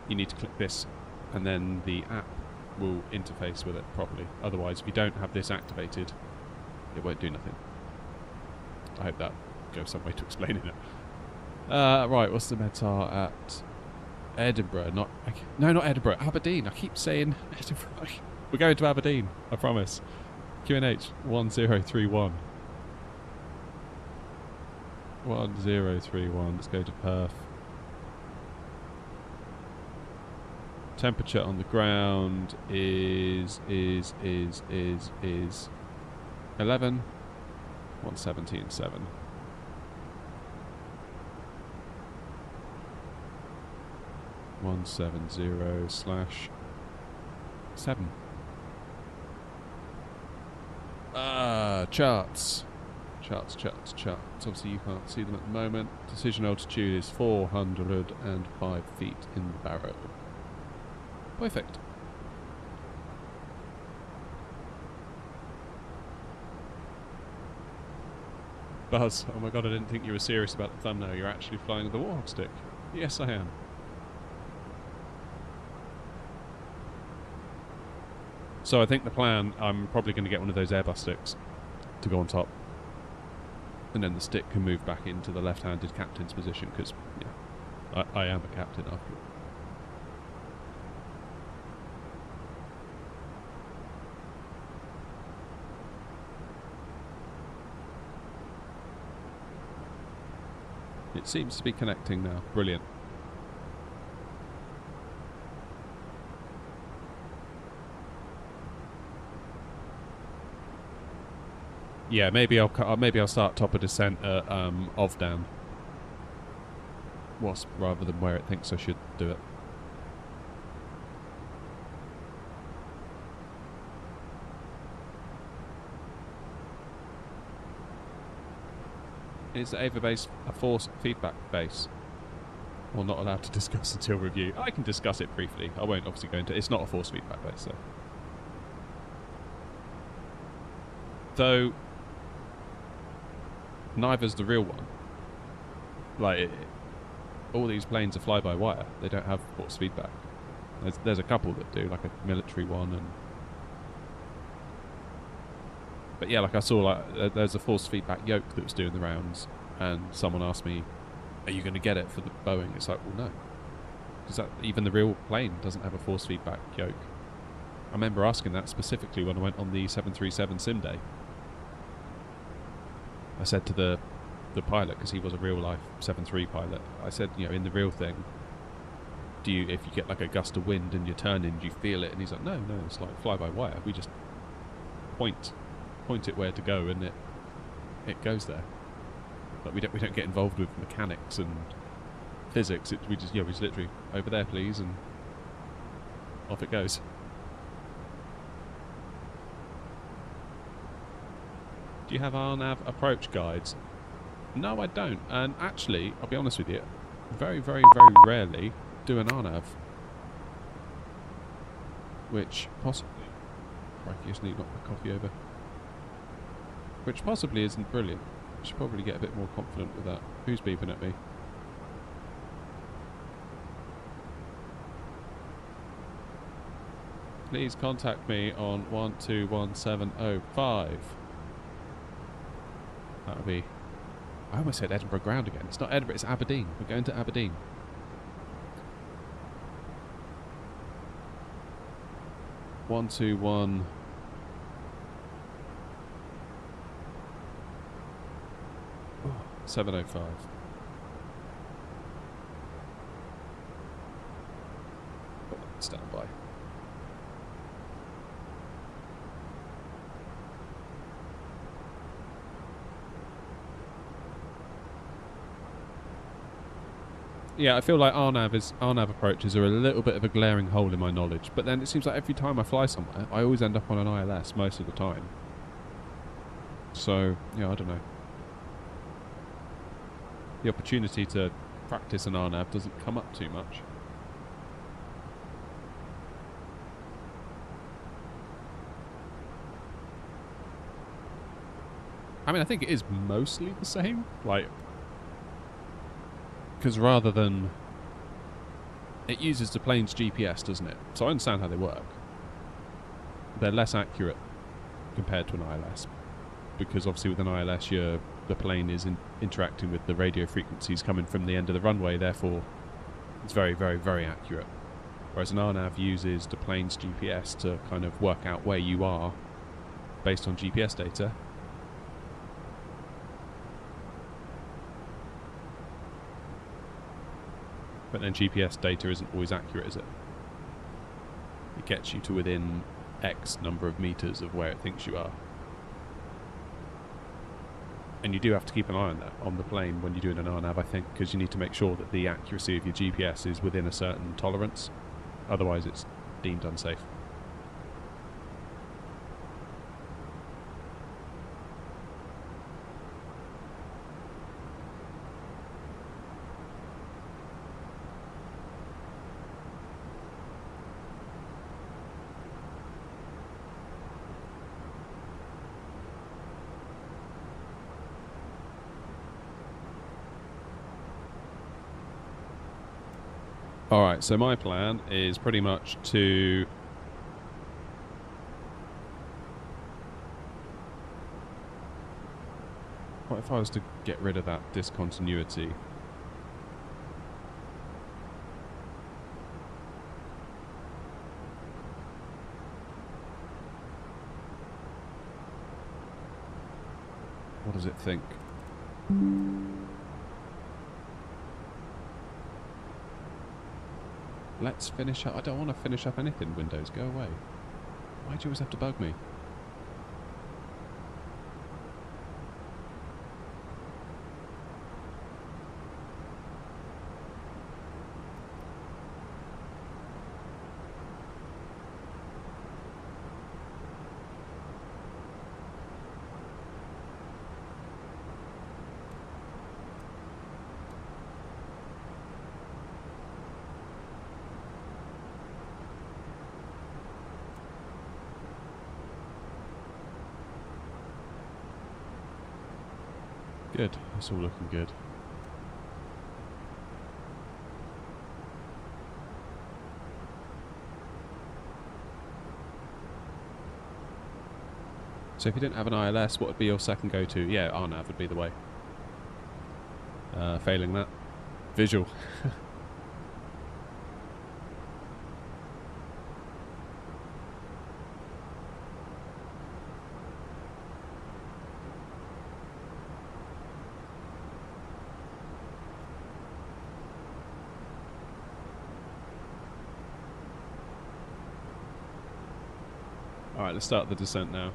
You need to click this, and then the app will interface with it properly. Otherwise, if you don't have this activated, it won't do nothing. I hope that goes some way to explaining it. Right, what's the METAR at Edinburgh? No, not Edinburgh. Aberdeen. I keep saying Edinburgh. We're going to Aberdeen. I promise. QNH 1031. 1031. Let's go to Perth. Temperature on the ground is 11. 117.7. /7. Charts. Charts. Obviously you can't see them at the moment. Decision altitude is 405 feet in the barrow. Perfect. Buzz, oh my god, I didn't think you were serious about the thumbnail. You're actually flying with the Warthog stick. Yes, I am. So I think the plan, I'm probably going to get one of those Airbus sticks to go on top. And then the stick can move back into the left-handed captain's position, because yeah, I am a captain after all. It seems to be connecting now. Brilliant. Yeah, maybe I'll start top of descent at Ovdan, rather than where it thinks I should do it. Is the AVA base a force feedback base? Or not allowed to discuss until review? I can discuss it briefly. I won't obviously go into it. It's not a force feedback base, so. Though, neither's the real one. Like, all these planes are fly-by-wire. They don't have force feedback. There's a couple that do, like a military one, and... But yeah, like I saw, like there's a force feedback yoke that was doing the rounds, and someone asked me, are you going to get it for the Boeing? It's like, well, no. Because even the real plane doesn't have a force feedback yoke. I remember asking that specifically when I went on the 737 sim day. I said to the pilot, because he was a real-life 737 pilot, I said, you know, in the real thing, if you get like a gust of wind and you're turning, do you feel it? And he's like, no, it's like fly-by-wire. We just point it where to go, and it goes there. Like we don't get involved with mechanics and physics. We just literally over there, please, and off it goes. Do you have RNAV approach guides? No, I don't. And actually, I'll be honest with you, very, very, very rarely do an RNAV. Which possibly... Crikey, I just need to knock my coffee over. Which possibly isn't brilliant. I should probably get a bit more confident with that. Who's beeping at me? Please contact me on 121705. That'll be... I almost said Edinburgh Ground again. It's not Edinburgh, it's Aberdeen. We're going to Aberdeen. One, two, one. Oh, 705. Stand by. Yeah, I feel like RNAV approaches are a little bit of a glaring hole in my knowledge, but then it seems like every time I fly somewhere, I always end up on an ILS most of the time. So, yeah, I don't know. The opportunity to practice an RNAV doesn't come up too much. I mean, I think it is mostly the same, like... Because rather than... It uses the plane's GPS, doesn't it? So I understand how they work. They're less accurate compared to an ILS. Because obviously with an ILS, the plane is interacting with the radio frequencies coming from the end of the runway, therefore it's very, very, very accurate. Whereas an RNAV uses the plane's GPS to kind of work out where you are based on GPS data. But then GPS data isn't always accurate, is it? It gets you to within X number of meters of where it thinks you are. And you do have to keep an eye on that on the plane when you're doing an RNAV, I think, because you need to make sure that the accuracy of your GPS is within a certain tolerance. Otherwise it's deemed unsafe. Alright, so my plan is pretty much to... What if I was to get rid of that discontinuity? What does it think? Let's finish up. I don't want to finish up anything, Windows. Go away. Why do you always have to bug me? Good. That's all looking good. So if you didn't have an ILS, what would be your second go-to? Yeah, RNAV would be the way. Failing that, visual. Alright, let's start the descent now.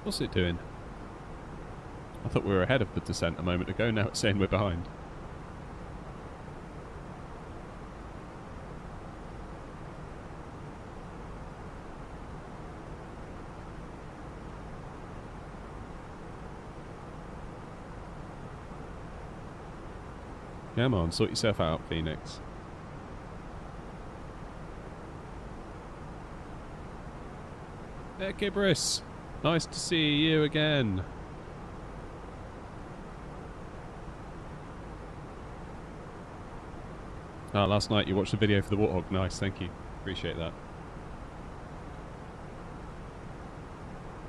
What's it doing? I thought we were ahead of the descent a moment ago, now it's saying we're behind. Come on, sort yourself out, Phoenix. Hey, Kibris! Nice to see you again. Ah, last night you watched the video for the Warthog. Nice, thank you. Appreciate that.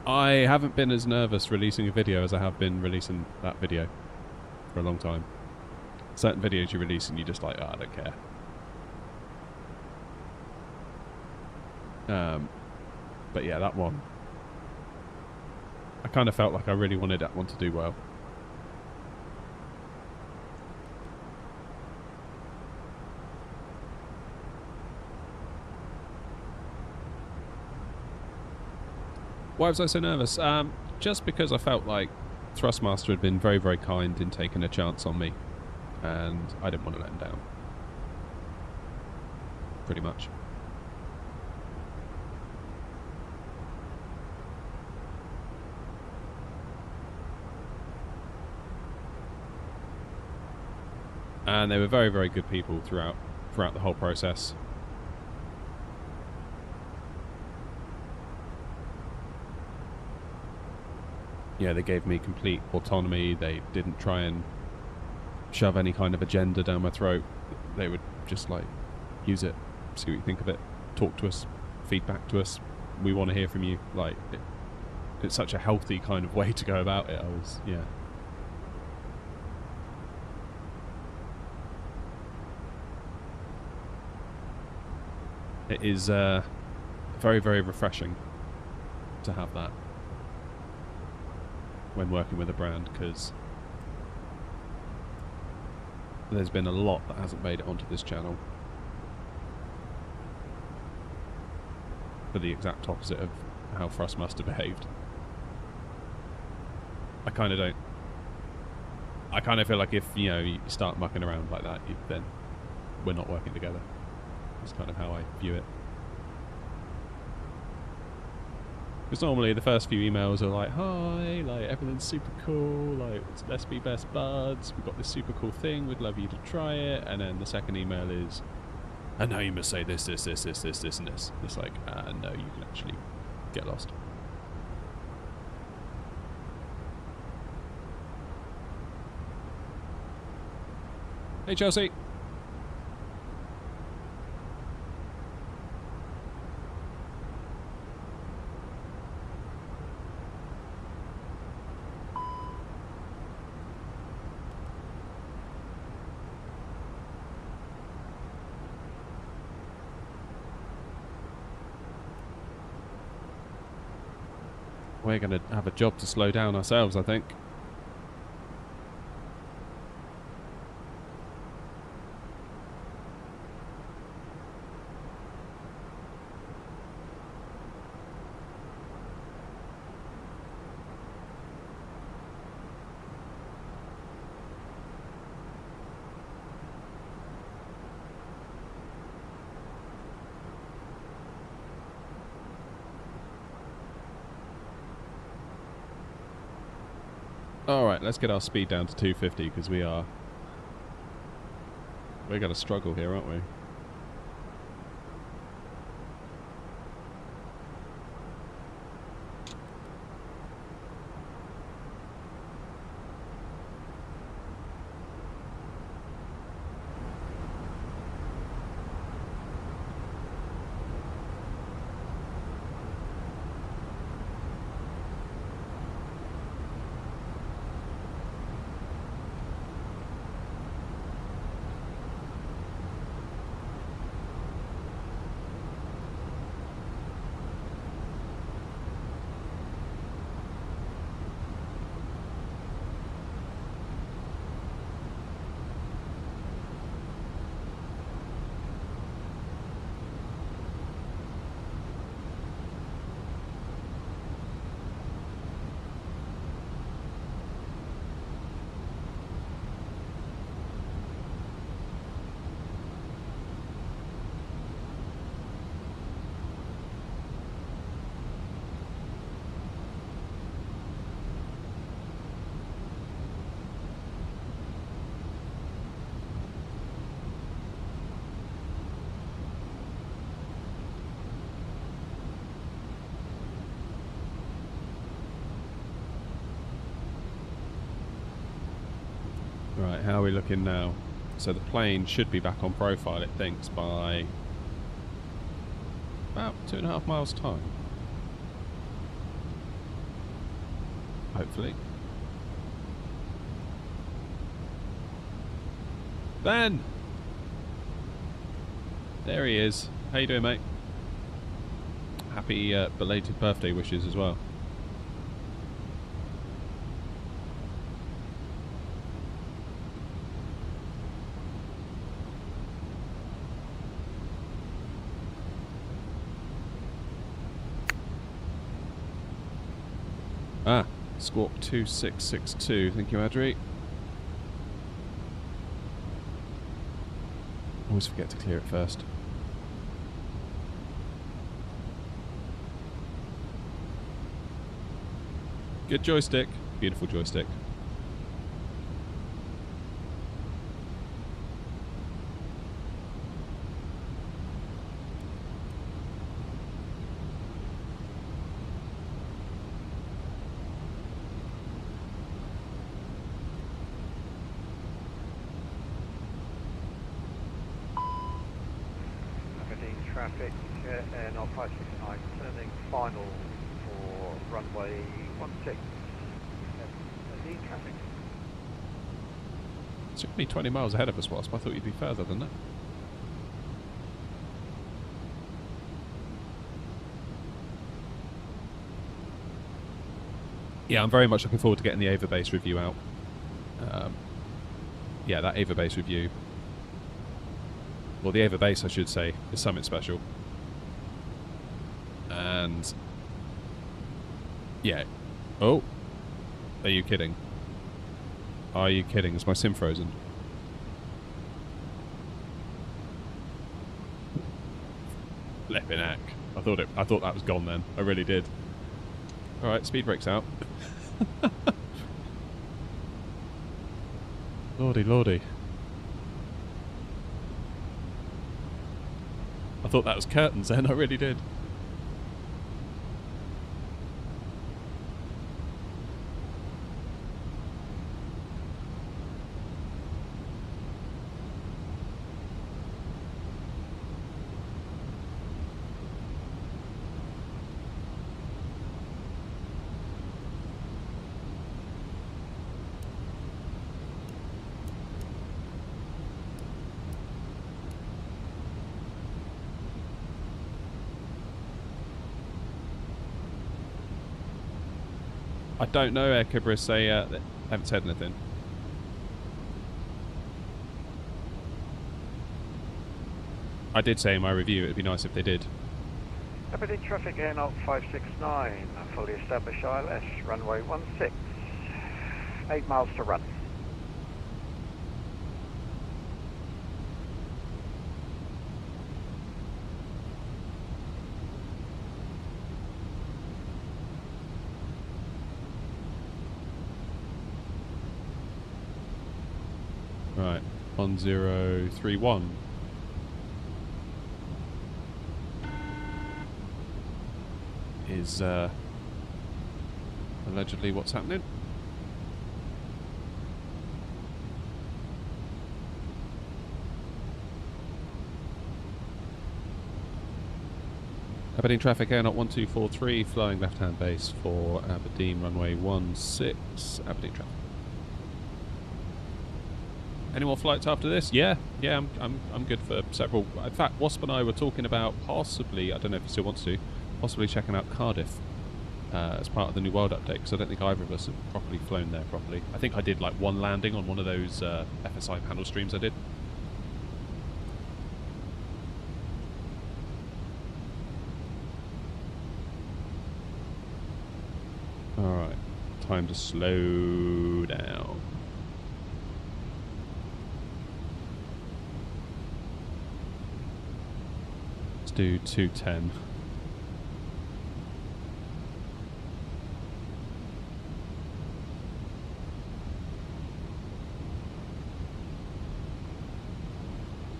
I haven't been as nervous releasing a video as I have been releasing that video for a long time. Certain videos you release and you're just like, oh, I don't care. But yeah, that one. I kind of felt like I really wanted that one to do well. Why was I so nervous? Just because I felt like Thrustmaster had been very, very kind in taking a chance on me. And I didn't want to let him down. Pretty much. And they were very, very good people throughout the whole process. Yeah, they gave me complete autonomy. They didn't try and shove any kind of agenda down my throat. They would just like use it, see what you think of it, talk to us, feedback to us. We want to hear from you. Like it's such a healthy kind of way to go about it. Yeah. It is very, very refreshing to have that when working with a brand, because there's been a lot that hasn't made it onto this channel for the exact opposite of how Thrustmaster behaved. I kind of feel like if, you know, you start mucking around like that, then we're not working together. That's kind of how I view it. Because normally the first few emails are like, hi, like everything's super cool, like let's be best buds, we've got this super cool thing, we'd love you to try it. And then the second email is, and now you must say this, this, this, this, this, this, and this. It's like, no, you can actually get lost. Hey Chelsea. We're going to have a job to slow down ourselves, I think. Alright, let's get our speed down to 250 because we're going to struggle here, aren't we? Right, how are we looking now? So the plane should be back on profile, it thinks, by about 2.5 miles time. Hopefully. Ben! There he is. How you doing, mate? Happy belated birthday wishes as well. Ah, Squawk 2662. Thank you, Adri. Always forget to clear it first. Good joystick. Beautiful joystick. Traffic, Air 0569, turning final for runway 16. Lead traffic. It took me 20 miles ahead of us, Wasp. I thought you'd be further than that. Yeah, I'm very much looking forward to getting the Ava Base review out. Yeah, that Ava Base review. Well, the Ava Base, I should say, is something special. And... yeah. Oh! Are you kidding? Are you kidding? Is my sim frozen? Flipping heck. I thought that was gone then. I really did. Alright, speed brake's out. Lordy, lordy. I thought that was curtains then, I really did. I don't know, Air Kibris, they haven't said anything. I did say in my review it'd be nice if they did. Aberdeen traffic, Air 0569, fully established ILS, runway 16, 8 miles to run. 1031 is allegedly what's happening. Aberdeen traffic, Air Not 1243, flying left-hand base for Aberdeen runway 16, Aberdeen traffic. Any more flights after this? Yeah, I'm good for several. In fact, Wasp and I were talking about possibly, I don't know if he still wants to, possibly checking out Cardiff as part of the New World update, because I don't think either of us have properly flown there properly. I think I did like one landing on one of those FSI panel streams I did. Alright, time to slow down. Let's do 210.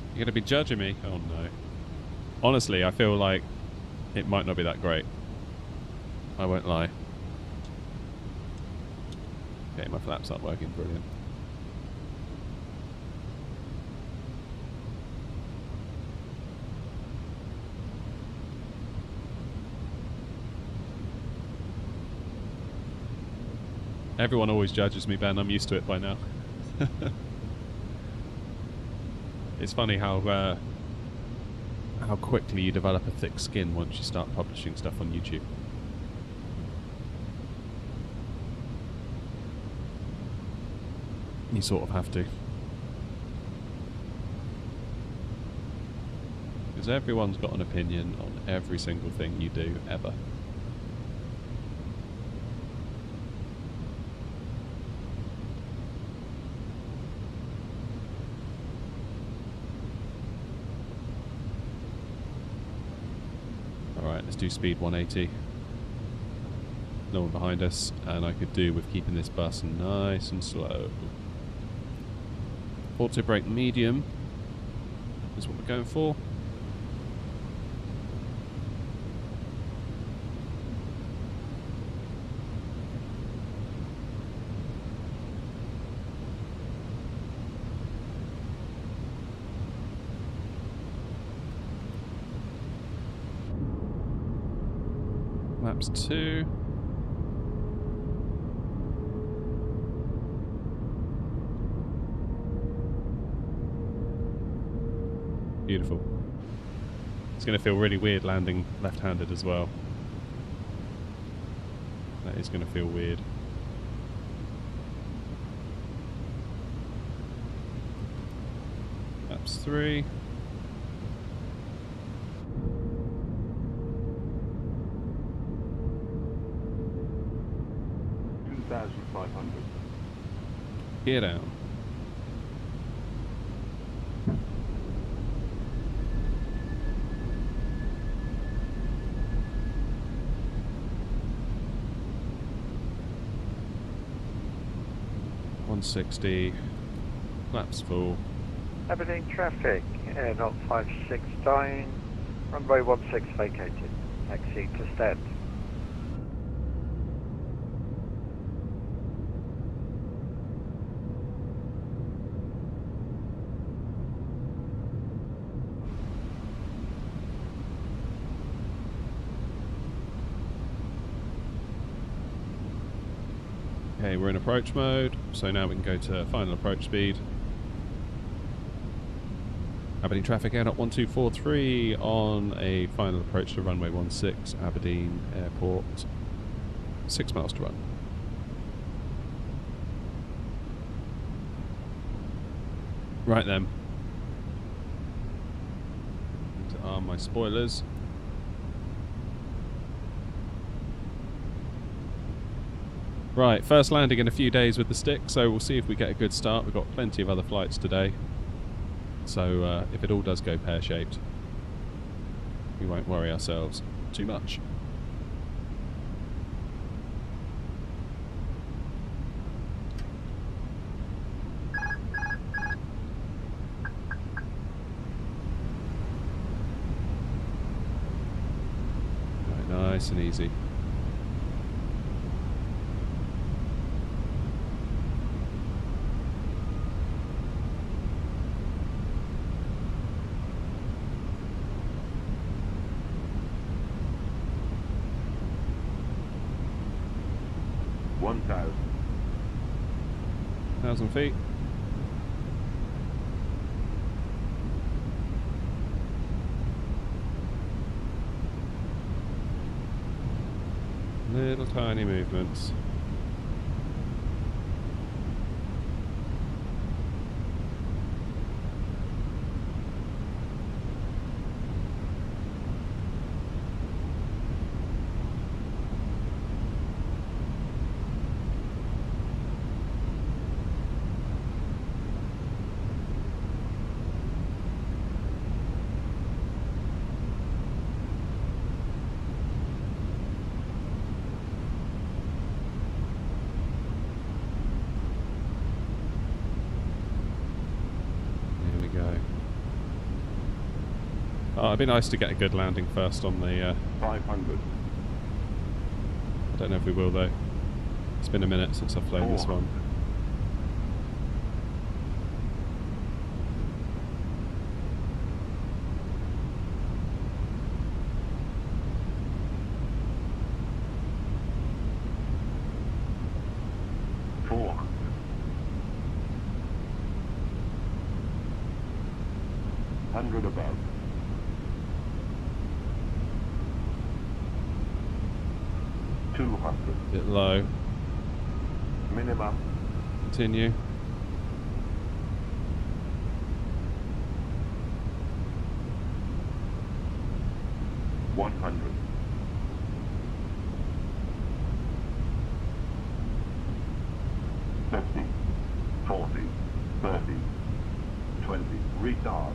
You're going to be judging me? Oh no. Honestly, I feel like it might not be that great. I won't lie. Okay, my flaps aren't working. Brilliant. Everyone always judges me, Ben. I'm used to it by now. It's funny how quickly you develop a thick skin once you start publishing stuff on YouTube. You sort of have to. Because everyone's got an opinion on every single thing you do, ever. Alright, let's do speed 180. No one behind us, and I could do with keeping this bus nice and slow. Auto brake medium is what we're going for. Laps 2. Beautiful. It's going to feel really weird landing left-handed as well. That is going to feel weird. Laps 3. Gear down. .160, laps full. Aberdeen traffic, Air Not 569, runway 16 vacated, taxi to stand. Okay, we're in approach mode, so now we can go to final approach speed. Aberdeen traffic, Air Not 1243 on a final approach to runway 16, Aberdeen Airport. 6 miles to run. Right then. Need to arm my spoilers. Right, first landing in a few days with the stick, so we'll see if we get a good start. We've got plenty of other flights today, so if it all does go pear-shaped, we won't worry ourselves too much. Nice and easy. $1,000. 1,000 feet. Little tiny movements. Oh, it'd be nice to get a good landing first on the... 500. I don't know if we will though. It's been a minute since I've flown this one. 400. 100 above. 200. Bit low. Minimum. Continue. $100. 50, 40, 30, 20. Retard.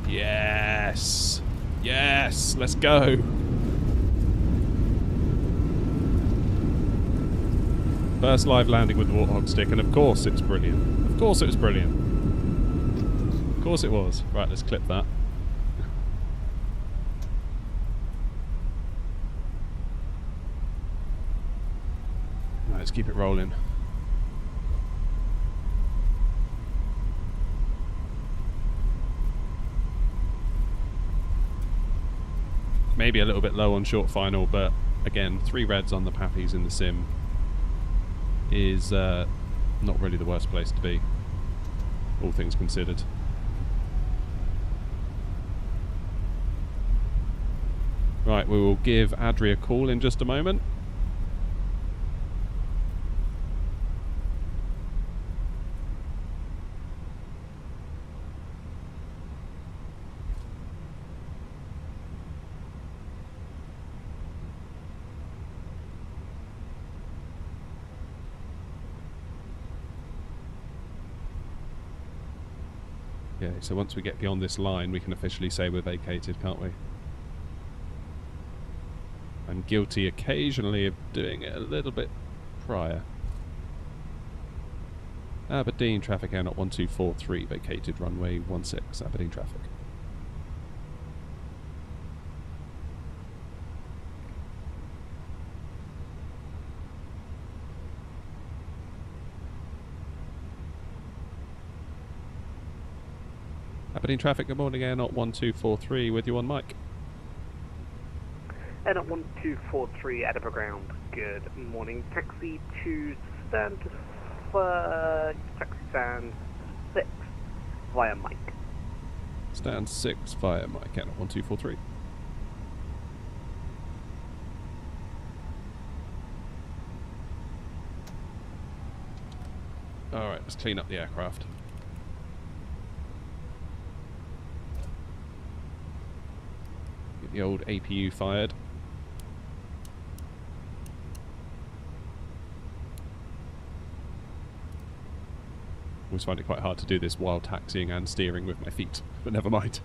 Yes! Yes! Let's go! First live landing with the Warthog stick, and of course it's brilliant. Of course it was brilliant. Of course it was. Right, let's clip that. Right, let's keep it rolling. Maybe a little bit low on short final, but again, 3 reds on the Pappies in the sim is not really the worst place to be, all things considered. Right, we will give Adri a call in just a moment. Okay, so once we get beyond this line, we can officially say we're vacated, can't we? I'm guilty occasionally of doing it a little bit prior. Aberdeen traffic air not 1243, vacated runway 16, Aberdeen traffic. Aberdeen traffic, good morning, air not 1243, with you on mic. Air not 1243, Edinburgh ground, good morning. Taxi to stand, taxi stand 6 via mic. Stand 6 via mic, air not 1243. Alright, let's clean up the aircraft. Get the old APU fired. Always find it quite hard to do this while taxiing and steering with my feet, but never mind.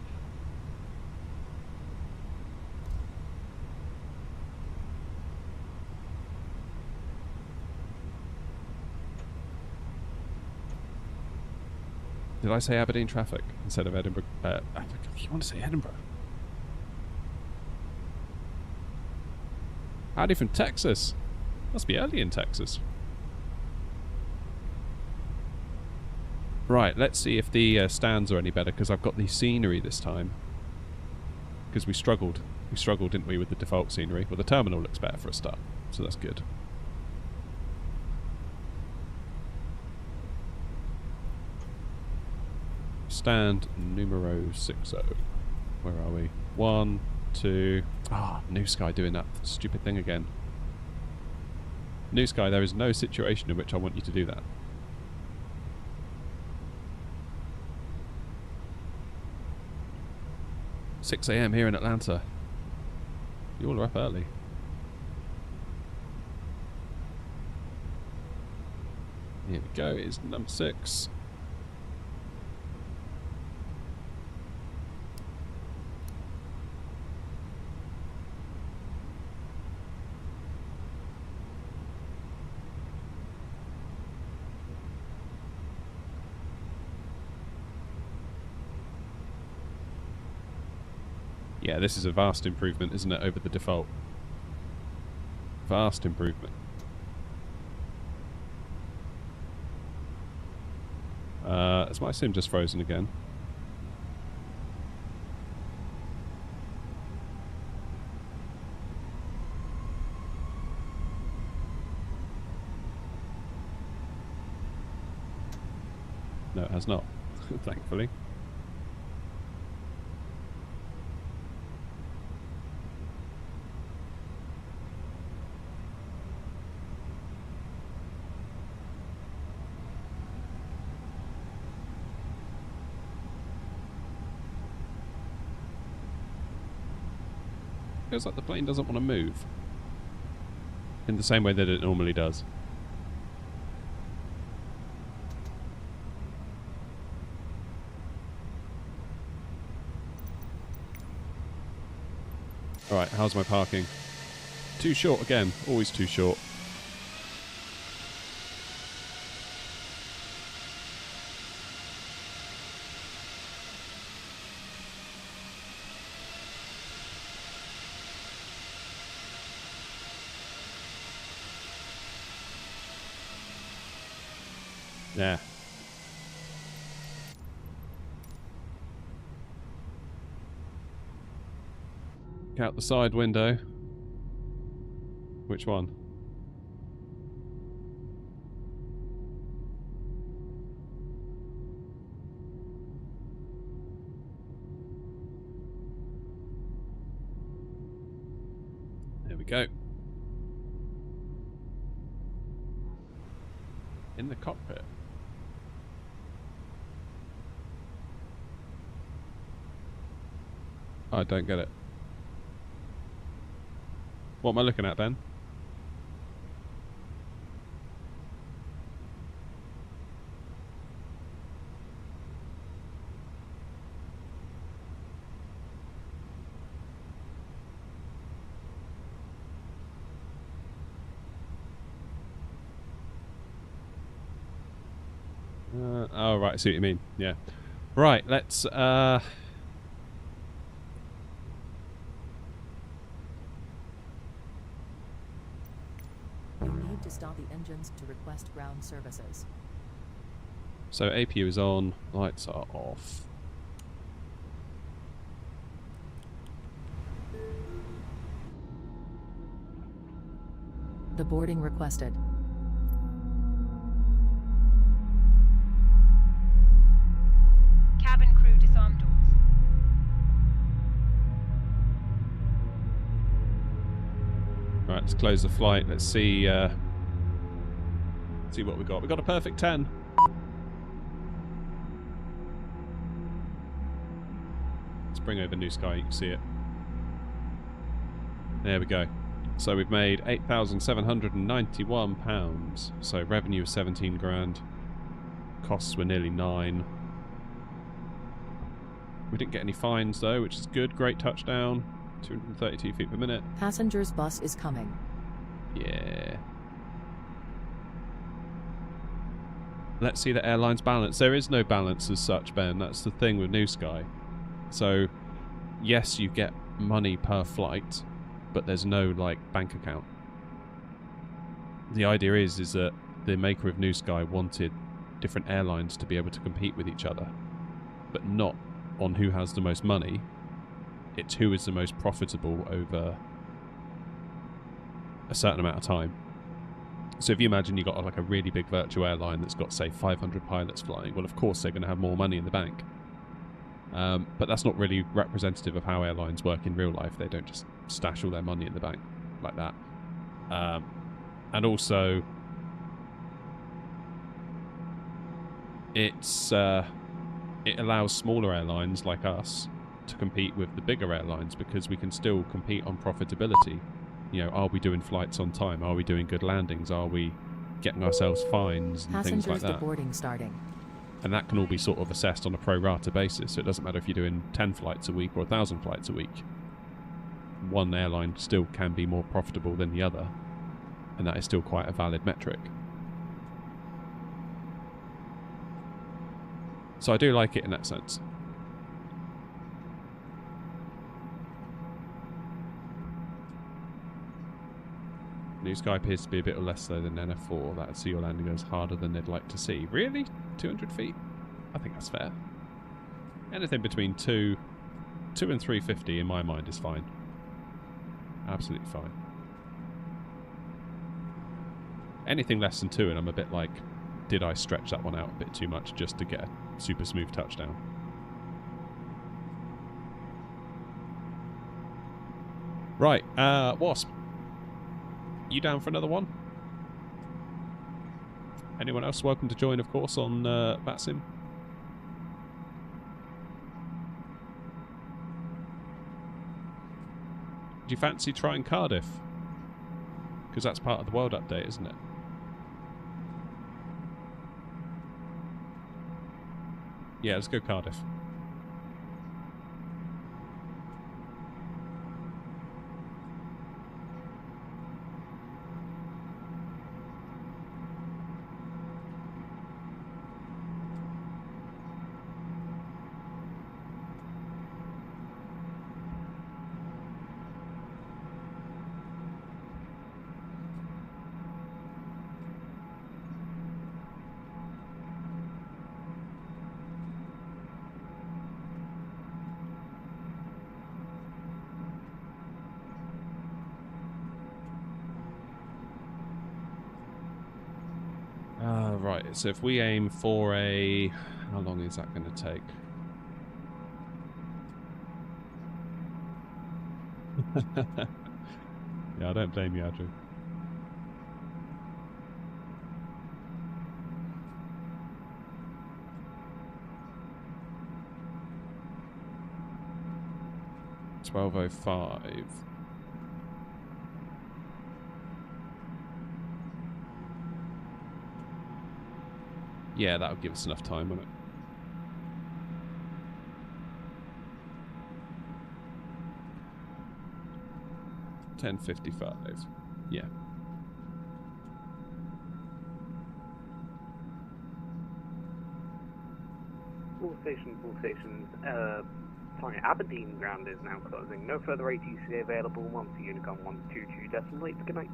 Did I say Aberdeen traffic instead of Edinburgh? You want to say Edinburgh? Howdy from Texas. Must be early in Texas. Right, let's see if the stands are any better, because I've got the scenery this time. Because we struggled. We struggled, didn't we, with the default scenery? Well, the terminal looks better for a start, so that's good. Stand numero 60. Where are we? 1, 2... Ah, New Sky doing that stupid thing again. New Sky, there is no situation in which I want you to do that. "6 AM here in Atlanta." You all are up early. Here we go, it's number 6. Yeah, this is a vast improvement, isn't it, over the default? Vast improvement. Is my sim just frozen again? No, it has not, thankfully. Feels like the plane doesn't want to move in the same way that it normally does. Alright, how's my parking? Too short again, always too short. Yeah. Look out the side window. Which one? There we go. In the cockpit. I don't get it. What am I looking at, Ben? Oh, right, I see what you mean. Yeah. Right, let's... Stop the engines to request ground services. So APU is on, lights are off. The boarding requested. Cabin crew disarm doors. Right, let's close the flight. Let's see see what we got. We got a perfect 10. Let's bring over New Sky, you can see it. There we go. So we've made £8,791. So revenue of 17 grand. Costs were nearly 9. We didn't get any fines though, which is good. Great touchdown. 232 feet per minute. Passengers bus is coming. Yeah. Let's see the airline's balance. There is no balance as such, Ben. That's the thing with New Sky. So, yes, you get money per flight, but there's no like bank account. The idea is that the maker of New Sky wanted different airlines to be able to compete with each other, but not on who has the most money. It's who is the most profitable over a certain amount of time. So if you imagine you've got like a really big virtual airline that's got, say, 500 pilots flying, well, of course they're going to have more money in the bank. But that's not really representative of how airlines work in real life. They don't just stash all their money in the bank like that. And also, it allows smaller airlines like us to compete with the bigger airlines, because we can still compete on profitability. You know, are we doing flights on time? Are we doing good landings? Are we getting ourselves fines and things like that? Boarding starting. And that can all be sort of assessed on a pro rata basis. So it doesn't matter if you're doing 10 flights a week or 1,000 flights a week. One airline still can be more profitable than the other, and that is still quite a valid metric. So I do like it in that sense. New Sky appears to be a bit less slow than NF4. That would see your landing goes harder than they'd like to see. Really? 200 feet? I think that's fair. Anything between 2 and 350 in my mind is fine. Absolutely fine. Anything less than 2 and I'm a bit like, did I stretch that one out a bit too much just to get a super smooth touchdown? Right, Wasp. You down for another one? Anyone else welcome to join, of course, on VATSIM. Do you fancy trying Cardiff? Because that's part of the world update, isn't it? Yeah, let's go Cardiff. Right, so if we aim for a... How long is that going to take? Yeah, I don't blame you, Andrew. $12:05. Yeah, that'll give us enough time, won't it? $10:55. Yeah. Full stations. Sorry, Aberdeen ground is now closing. No further ATC available. Once Unicom 122.8. Good night.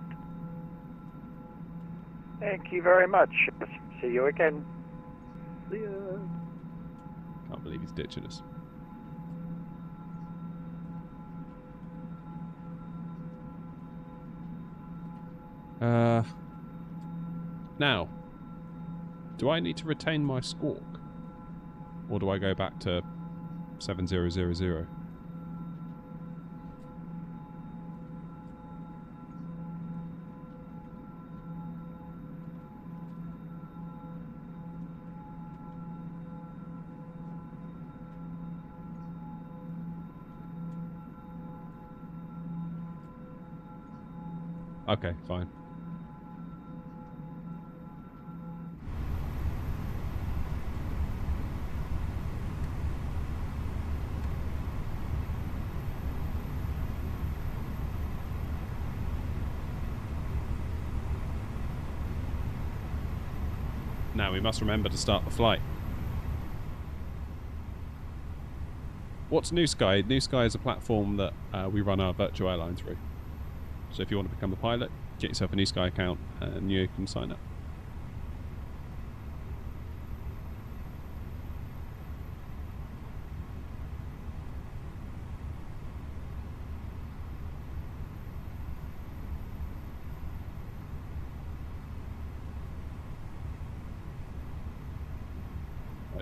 Thank you very much. See you again. See ya. Can't believe he's ditching us. Now, do I need to retain my squawk? Or do I go back to 7000? Okay, fine. Now we must remember to start the flight. What's New Sky? New Sky is a platform that we run our virtual airline through. So if you want to become a pilot, get yourself a New Sky account and you can sign up.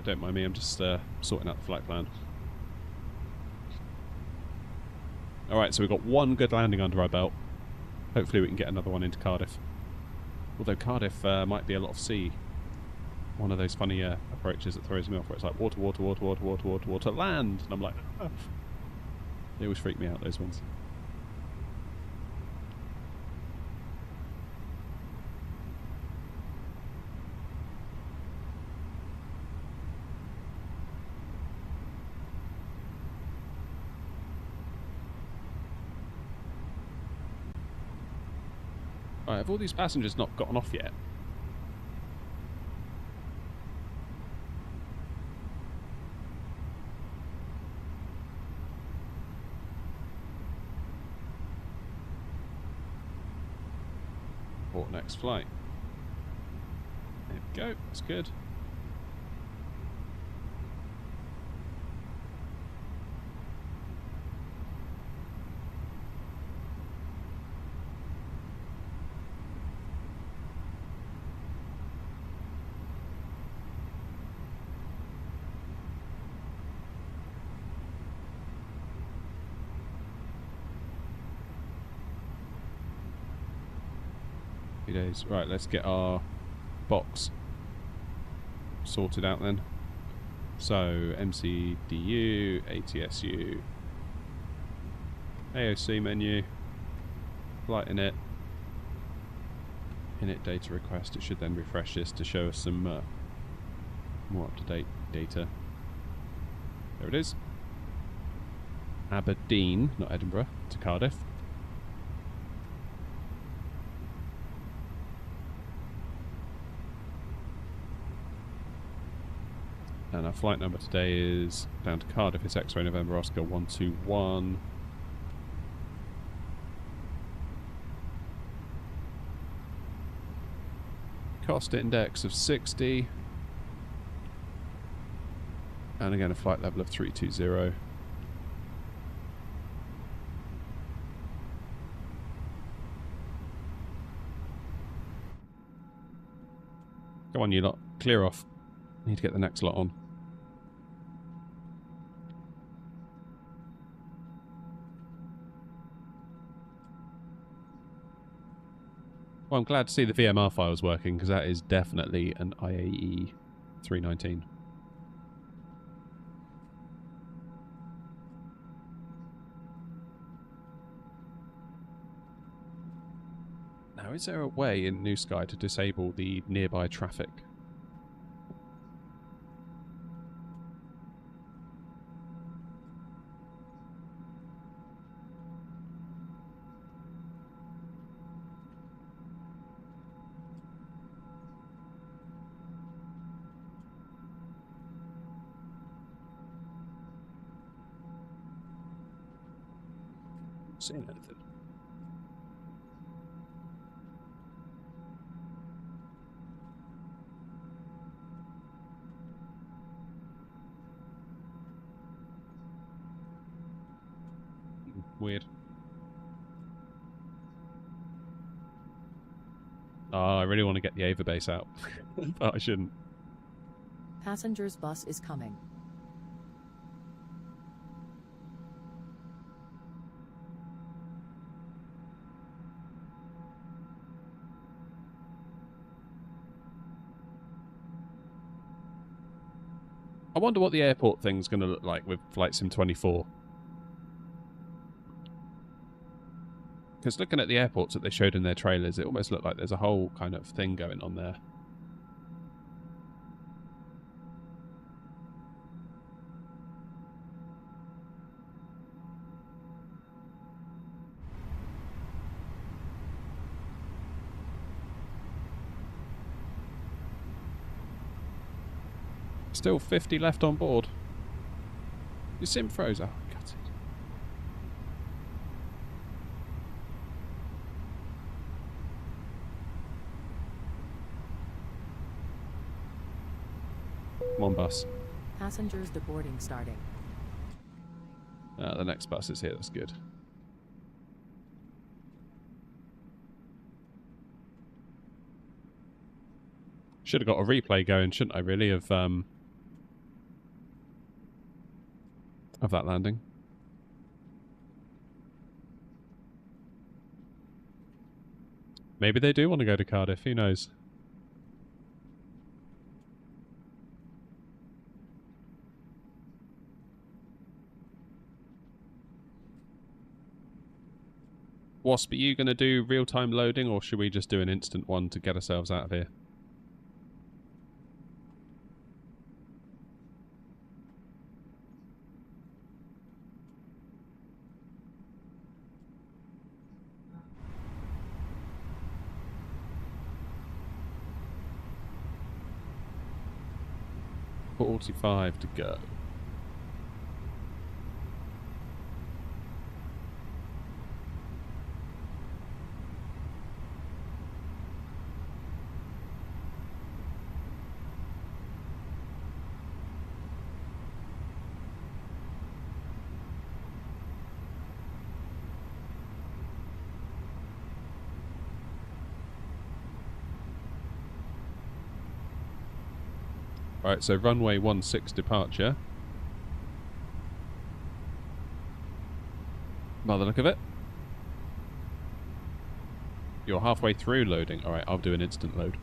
Don't mind me, I'm just sorting out the flight plan. Alright, so we've got one good landing under our belt. Hopefully we can get another one into Cardiff. Although Cardiff might be a lot of sea. One of those funny approaches that throws me off, where it's like water, water, water, water, water, water, water, land! And I'm like, oh. They always freak me out, those ones. Alright, have all these passengers not gotten off yet? Report next flight. There we go, that's good. Days. Right, let's get our box sorted out then. So MCDU, ATSU, AOC menu, flight init data request. It should then refresh this to show us some more up-to-date data. There it is. Aberdeen, not Edinburgh, to Cardiff. And our flight number today is down to Cardiff. It's X-Ray November Oscar 121. Cost index of 60. And again a flight level of 320. Come on you lot, clear off. Need to get the next lot on. Well, I'm glad to see the VMR files working, because that is definitely an IAE 319. Now, is there a way in New Sky to disable the nearby traffic? Seeing anything. Weird. Oh, I really want to get the Ava base out, but I shouldn't. Passengers bus is coming. I wonder what the airport thing's going to look like with Flight Sim 24. Because looking at the airports that they showed in their trailers, it almost looked like there's a whole kind of thing going on there. Still 50 left on board. Your sim froze. Oh, got it. Come on, bus. Passengers deboarding starting. The next bus is here, that's good. Should have got a replay going, shouldn't I, really, of that landing. Maybe they do want to go to Cardiff, who knows? Wasp, are you going to do real-time loading, or should we just do an instant one to get ourselves out of here? .45 to go. Right, so runway 16 departure. By the look of it. You're halfway through loading. Alright, I'll do an instant load.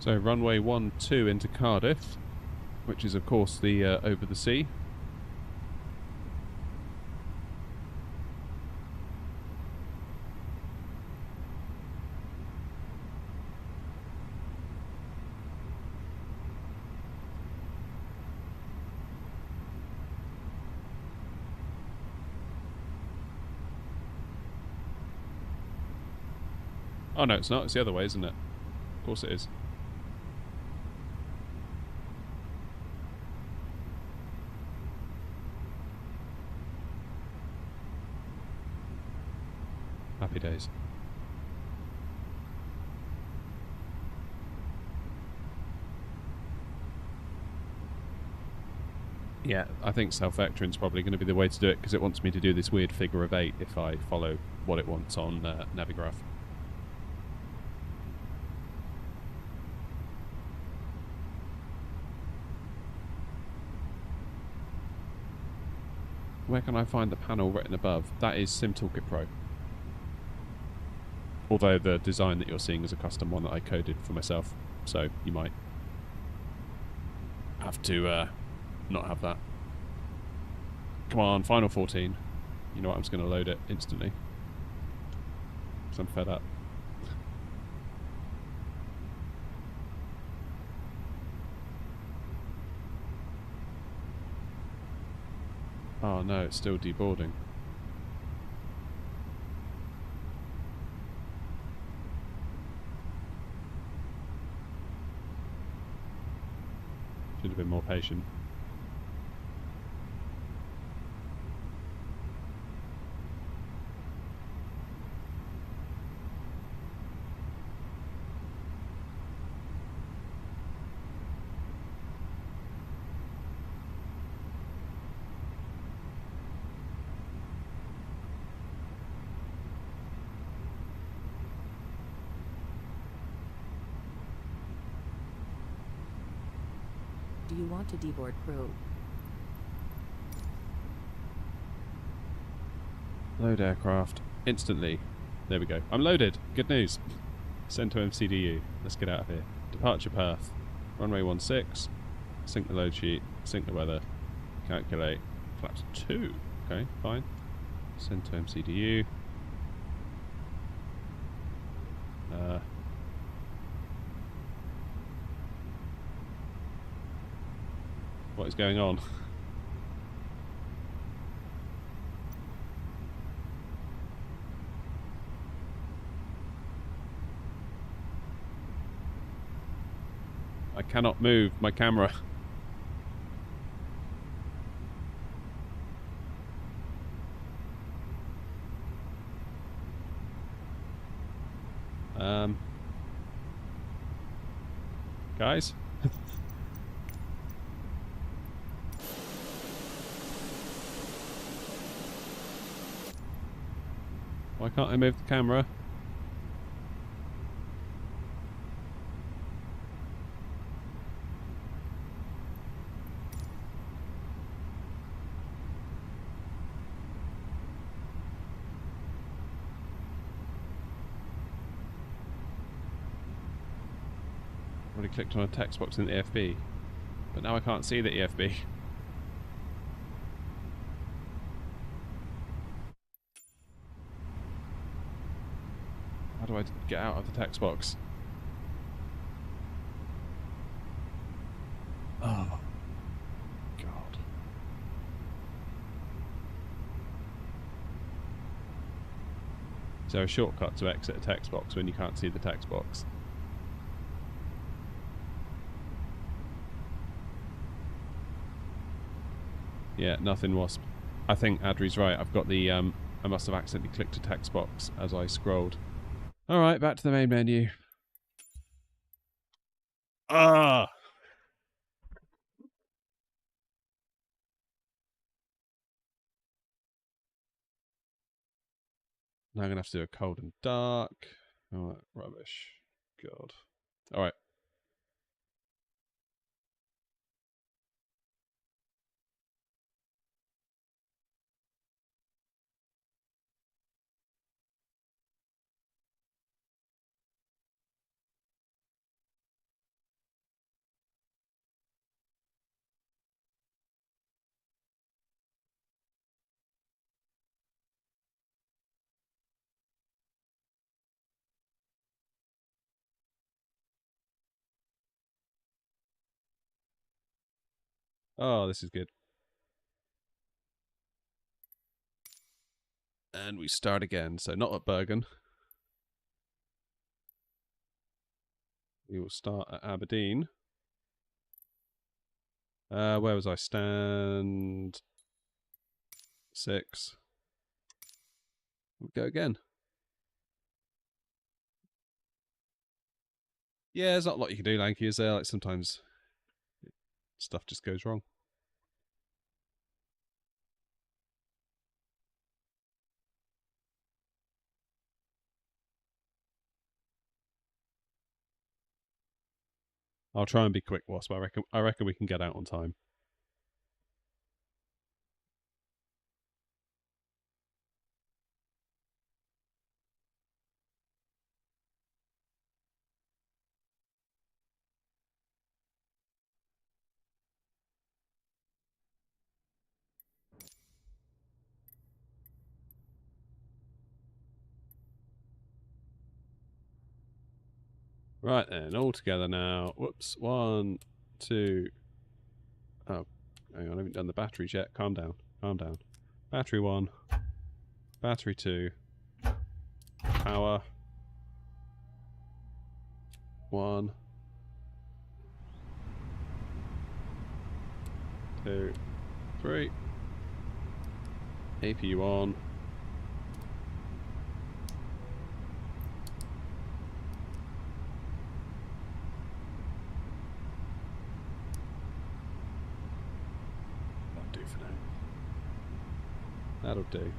So runway 12 into Cardiff, which is of course the over the sea. Oh no, it's not. It's the other way, isn't it? Of course it is. Happy days. Yeah, I think self-vectoring is probably going to be the way to do it, because it wants me to do this weird figure of 8 if I follow what it wants on Navigraph. Where can I find the panel written above? That is SimToolkit Pro. Although the design that you're seeing is a custom one that I coded for myself, so you might have to not have that. Come on, final 14. You know what, I'm just going to load it instantly. Because I'm fed up. Oh no, it's still deboarding. Should have been more patient. Do you want to deboard crew? Load aircraft. Instantly. There we go. I'm loaded. Good news. Send to MCDU. Let's get out of here. Departure path. Runway 16. Sync the load sheet. Sync the weather. Calculate. Flaps 2. Okay, fine. Send to MCDU. What is going on? I cannot move my camera. Guys? Why can't I move the camera? Already clicked on a text box in the EFB, but now I can't see the EFB. How do I get out of the text box? Oh, God. Is there a shortcut to exit a text box when you can't see the text box? Yeah, nothing, Wasp. I think Adri's right. I've got the, I must have accidentally clicked a text box as I scrolled. Alright, back to the main menu. Ah! Now I'm going to have to do a cold and dark. Oh, rubbish. God. Alright. Oh, this is good. And we start again. So not at Bergen. We will start at Aberdeen. Where was I? Stand 6. We'll go again. Yeah, there's not a lot you can do, Lanky, is there? Like sometimes stuff just goes wrong. I'll try and be quick, Wasp. I reckon we can get out on time. Right then, all together now. Whoops. 1, 2. Oh, hang on, I haven't done the batteries yet. Calm down. Calm down. Battery 1. Battery 2. Power. 1. 2. 3. APU on. That'll do for now. That'll do.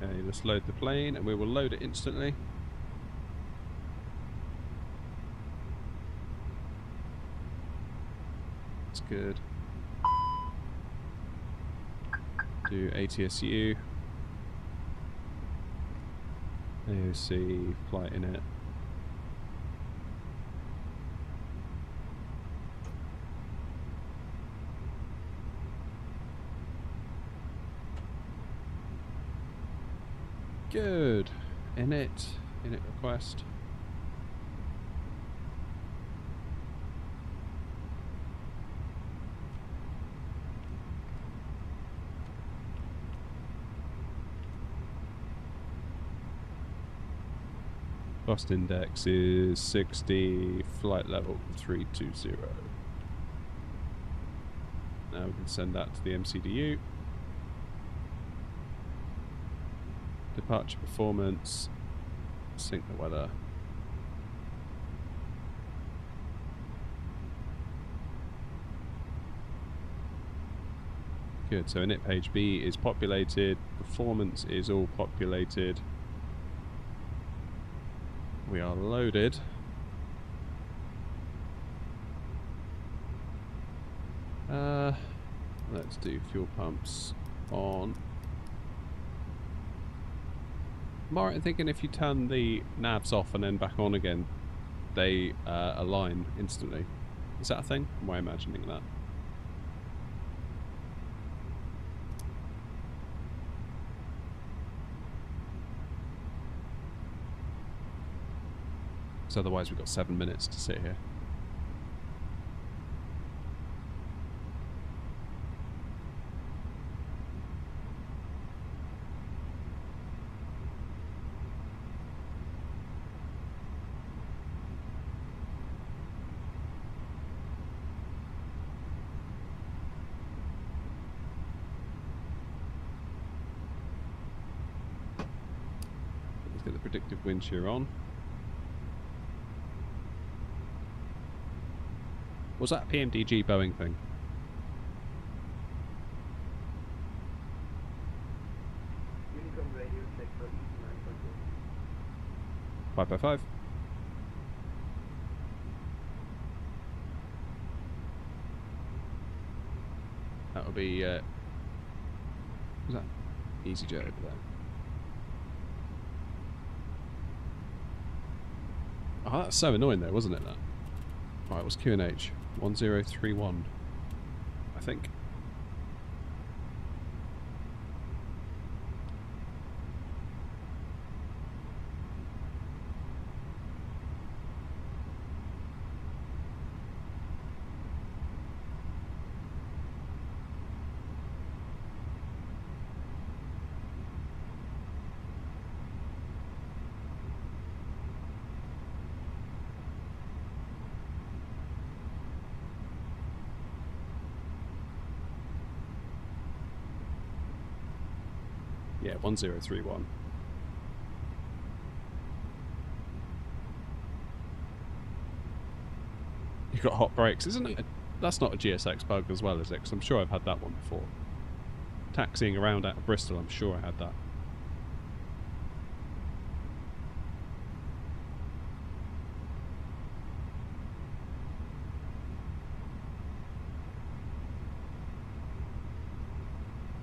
Okay, let's load the plane and we will load it instantly. That's good. Do ATSU. AOC, flight in it. Good. Init request. Cost index is 60, flight level 320. Now we can send that to the MCDU. Departure performance, sync the weather. Good, so init page B is populated, performance is all populated. We are loaded. Let's do fuel pumps on. I'm alright thinking if you turn the navs off and then back on again, they align instantly. Is that a thing? Am I imagining that? So otherwise we've got 7 minutes to sit here. Let's get the predictive wind shear on. Was that a PMDG Boeing thing? Unicom radio check for East 5 by 5. That would be was that EasyJet over there? Oh, that's so annoying though, wasn't it, that? Right, what's QNH? 1031, I think. Yeah, 1031. You've got hot brakes, isn't it? That's not a GSX bug as well, is it? Because I'm sure I've had that one before. Taxiing around out of Bristol, I'm sure I had that.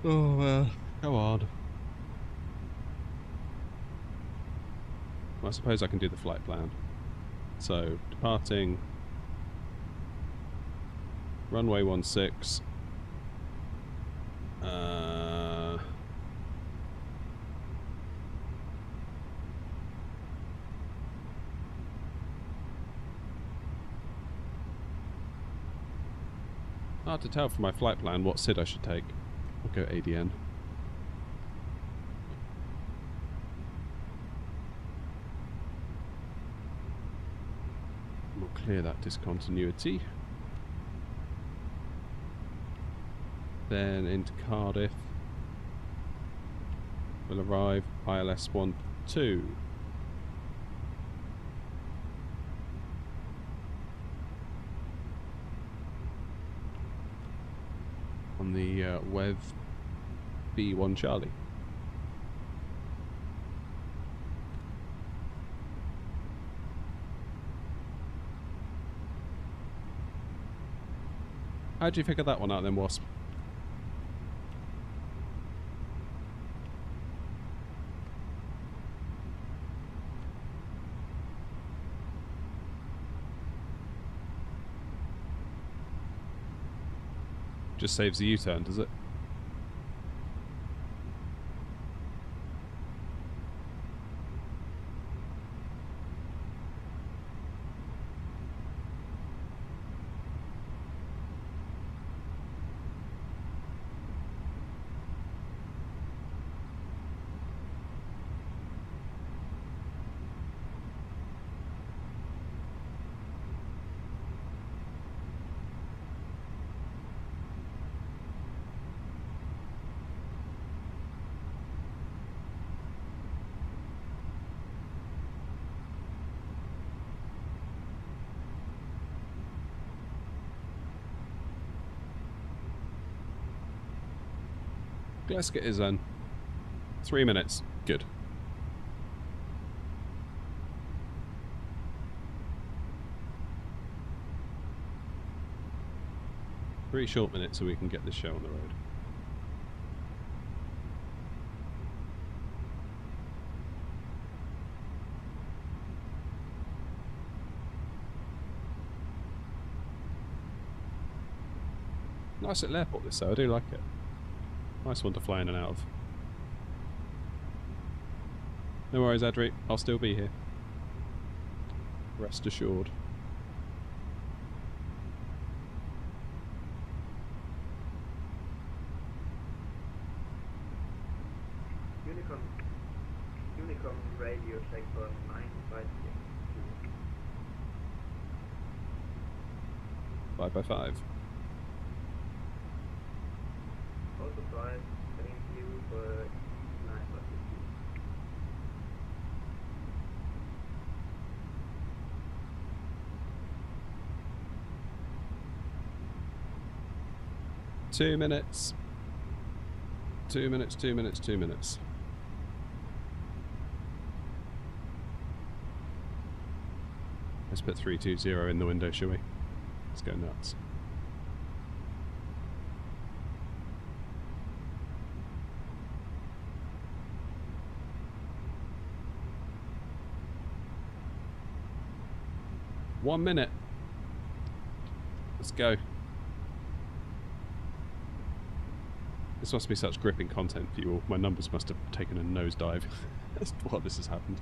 Oh, well, go on. I suppose I can do the flight plan. So, departing runway 16. Hard to tell from my flight plan what SID I should take. I'll go ADN. We'll clear that discontinuity. Then into Cardiff. We'll arrive ILS 12. On the WEV B1 Charlie. How'd you figure that one out then, Wasp? Just saves the U-turn, does it? Let's get his then. 3 minutes. Good. Pretty short minute so we can get this show on the road. Nice little airport this though, I do like it. Nice one to fly in and out of. No worries, Adri. I'll still be here. Rest assured. Unicom radio check for 956. 5x5. Also drive, thank you for 956. Two minutes. 2 minutes, 2 minutes, 2 minutes. Let's put 320 in the window, shall we? Let's go nuts. One minute. Let's go. This must be such gripping content for you all. My numbers must have taken a nosedive while this has happened.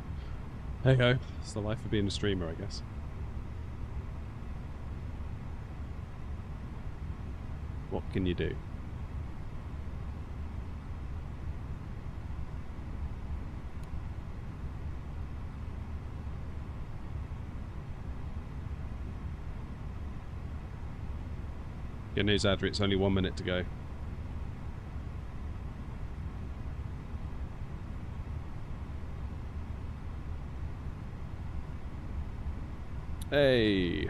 Hey ho, it's the life of being a streamer, I guess. What can you do? Good news, Adri, it's only 1 minute to go. Hey!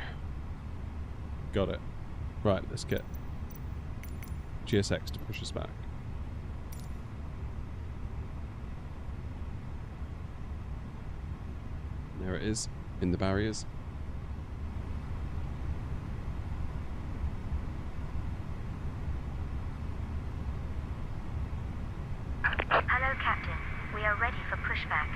Got it. Right, let's get GSX to push us back. There it is, in the barriers. Hello, Captain. We are ready for pushback.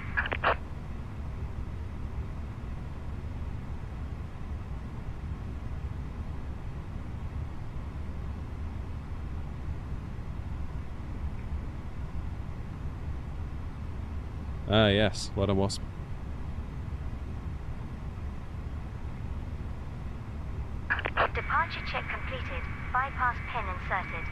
Ah, yes. Well done, Wasp. Departure check completed. Bypass pin inserted.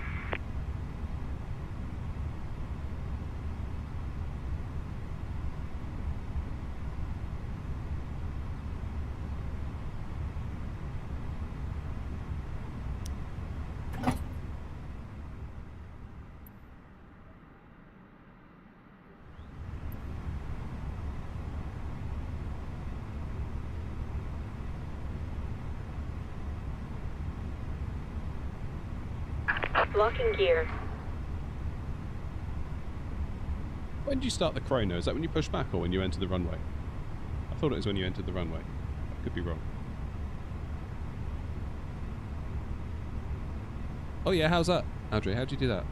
Locking gear. When do you start the chrono? Is that when you push back or when you enter the runway? I thought it was when you entered the runway. I could be wrong. Oh yeah, how's that? Adri, how'd you do that?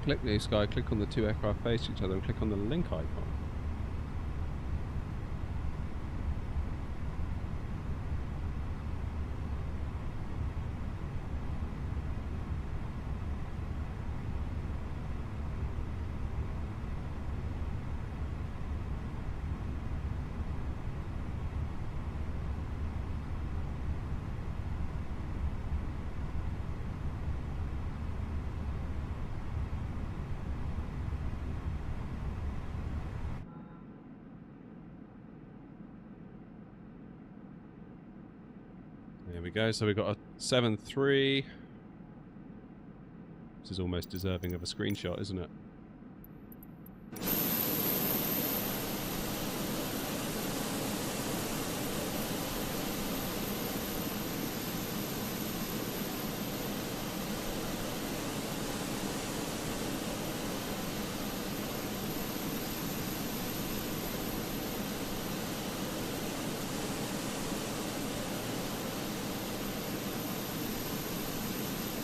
Click the sky, click on the two aircraft face each other and click on the link icon. There we go, so we've got a 7.3. This is almost deserving of a screenshot, isn't it?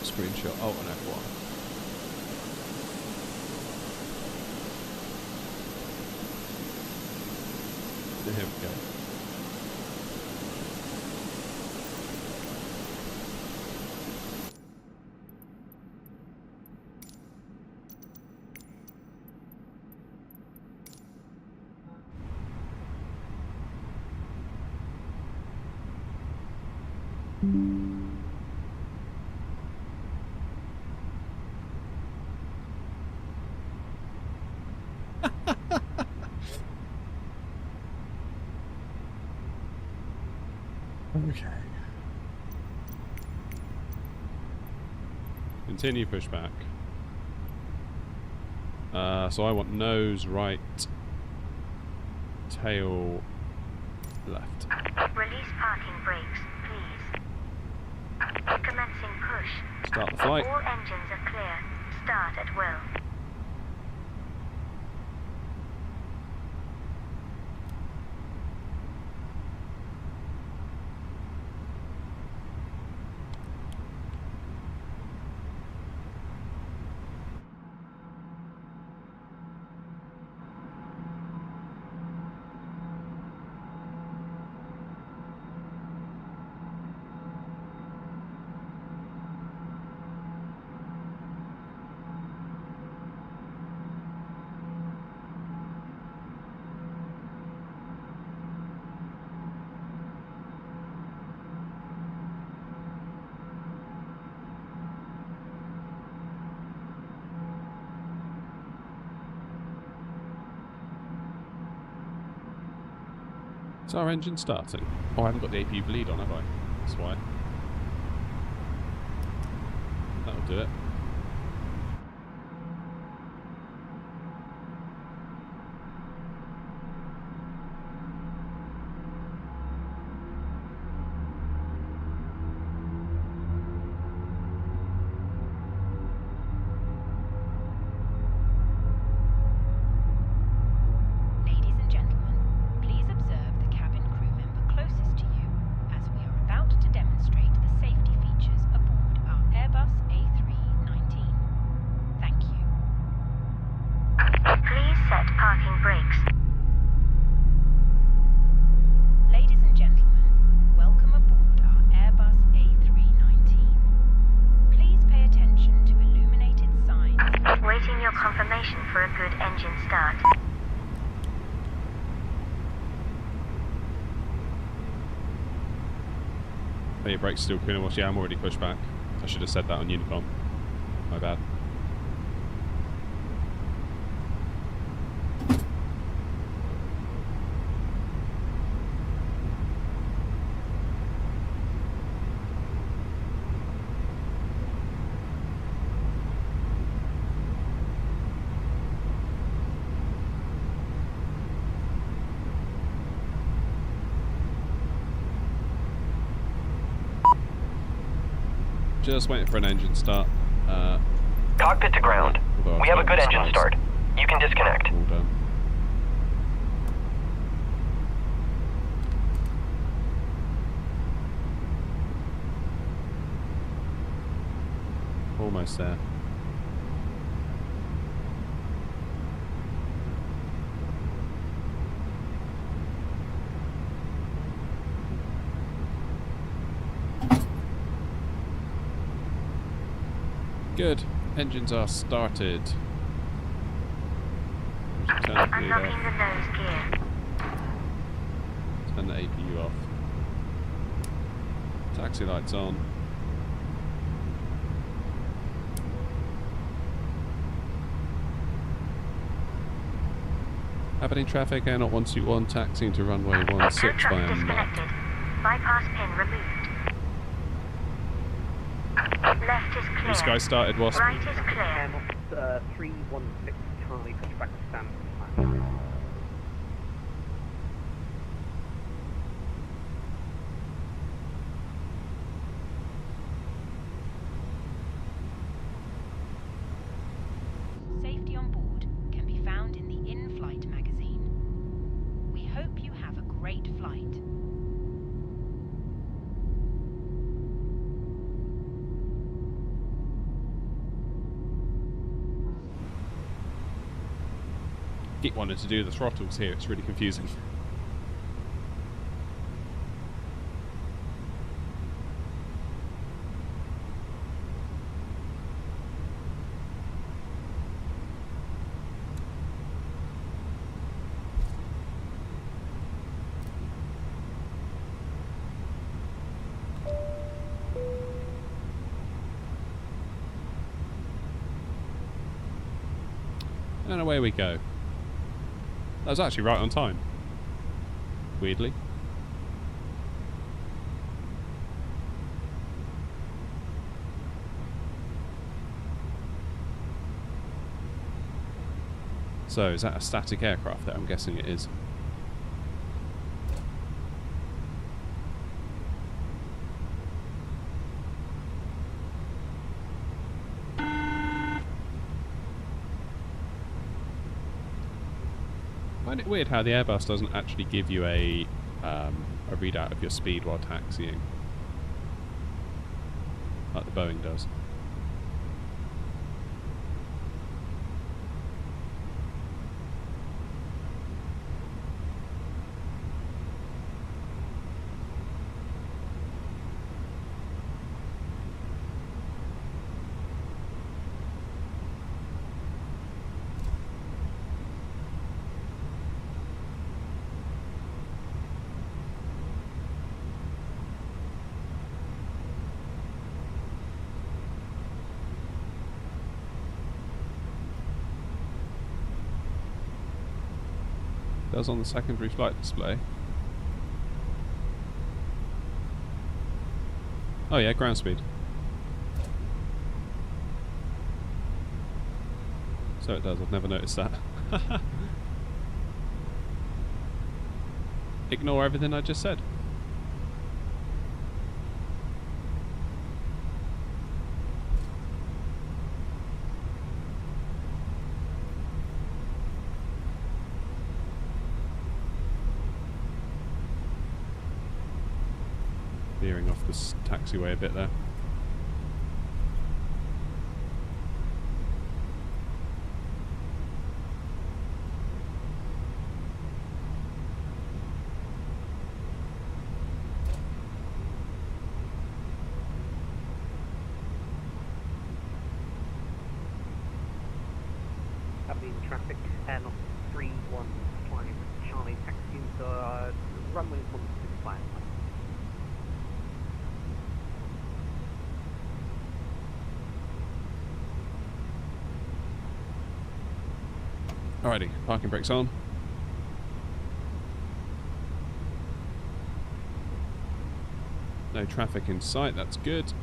Screenshot. Oh, an F1. There we go. Okay. Continue pushback. So I want nose right, tail left. Release parking brakes, please. Commencing push. Start the flight. All engines are clear. Start at will. Is our engine starting? Oh, I haven't got the APU bleed on, have I? That's why. That'll do it. Are your brakes still clean and wash? Yeah, I'm already pushed back. I should have said that on Unicom. My bad. Just waiting for an engine start. Cockpit to ground. We have a good engine start. You can disconnect. All done. Almost there. Good. Engines are started. Turn the bleed Unlocking off. the nose gear. Turn the APU off. Taxi lights on. Aberdeen traffic, Air 121, taxiing to runway 16 No by thrust a knot. disconnected. Bypass pin removed. Left is clear. Blue sky started, Wasp. Right is clear. Airbus 316 Charlie, pushback stand. Safety on board can be found in the in-flight magazine. We hope you have a great flight. Keep wanting to do the throttles here, it's really confusing. And away we go. That was actually right on time. Weirdly. So, is that a static aircraft there? I'm guessing it is. I find it weird how the Airbus doesn't actually give you a readout of your speed while taxiing, like the Boeing does. Does on the secondary flight display. Oh yeah, ground speed. So it does, I've never noticed that. Ignore everything I just said. Veering off this taxiway a bit there. Aberdeen traffic, Air 315 Charlie, taxiing to runway 165. Alrighty, parking brakes on. No traffic in sight, that's good.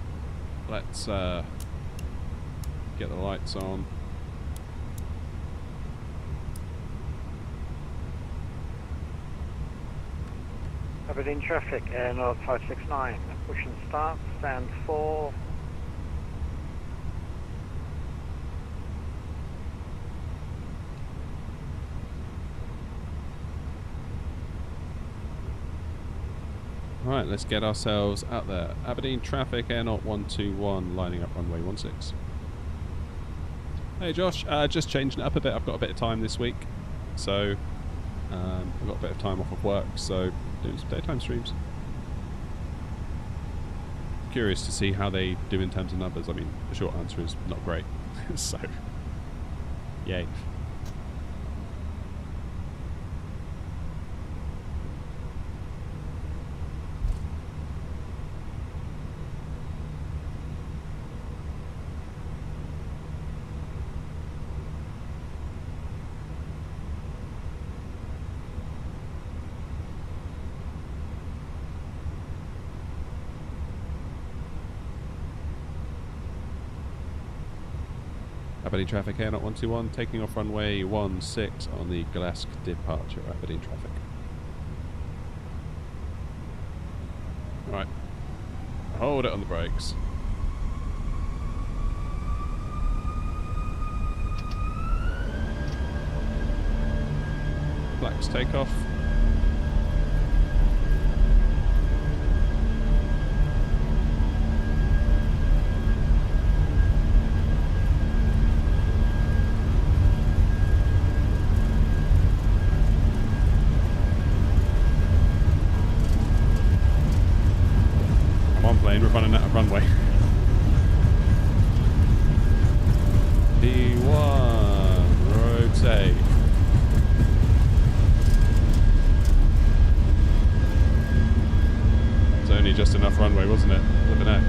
Let's get the lights on. Aberdeen traffic, Air 569, push and start, stand 4. Right, let's get ourselves out there. Aberdeen traffic, Air 121, lining up runway 16. Hey Josh, just changing it up a bit. I've got a bit of time this week, so I've got a bit of time off of work, so doing some daytime streams. curious to see how they do in terms of numbers. I mean, the short answer is not great. So, yay. Aberdeen traffic, Air 121, taking off runway 16 on the Glasgow departure, Aberdeen traffic. Alright, hold it on the brakes. Flaps takeoff. We're running out of runway. D1, rotate. It's only just enough runway, wasn't it? Flipping out.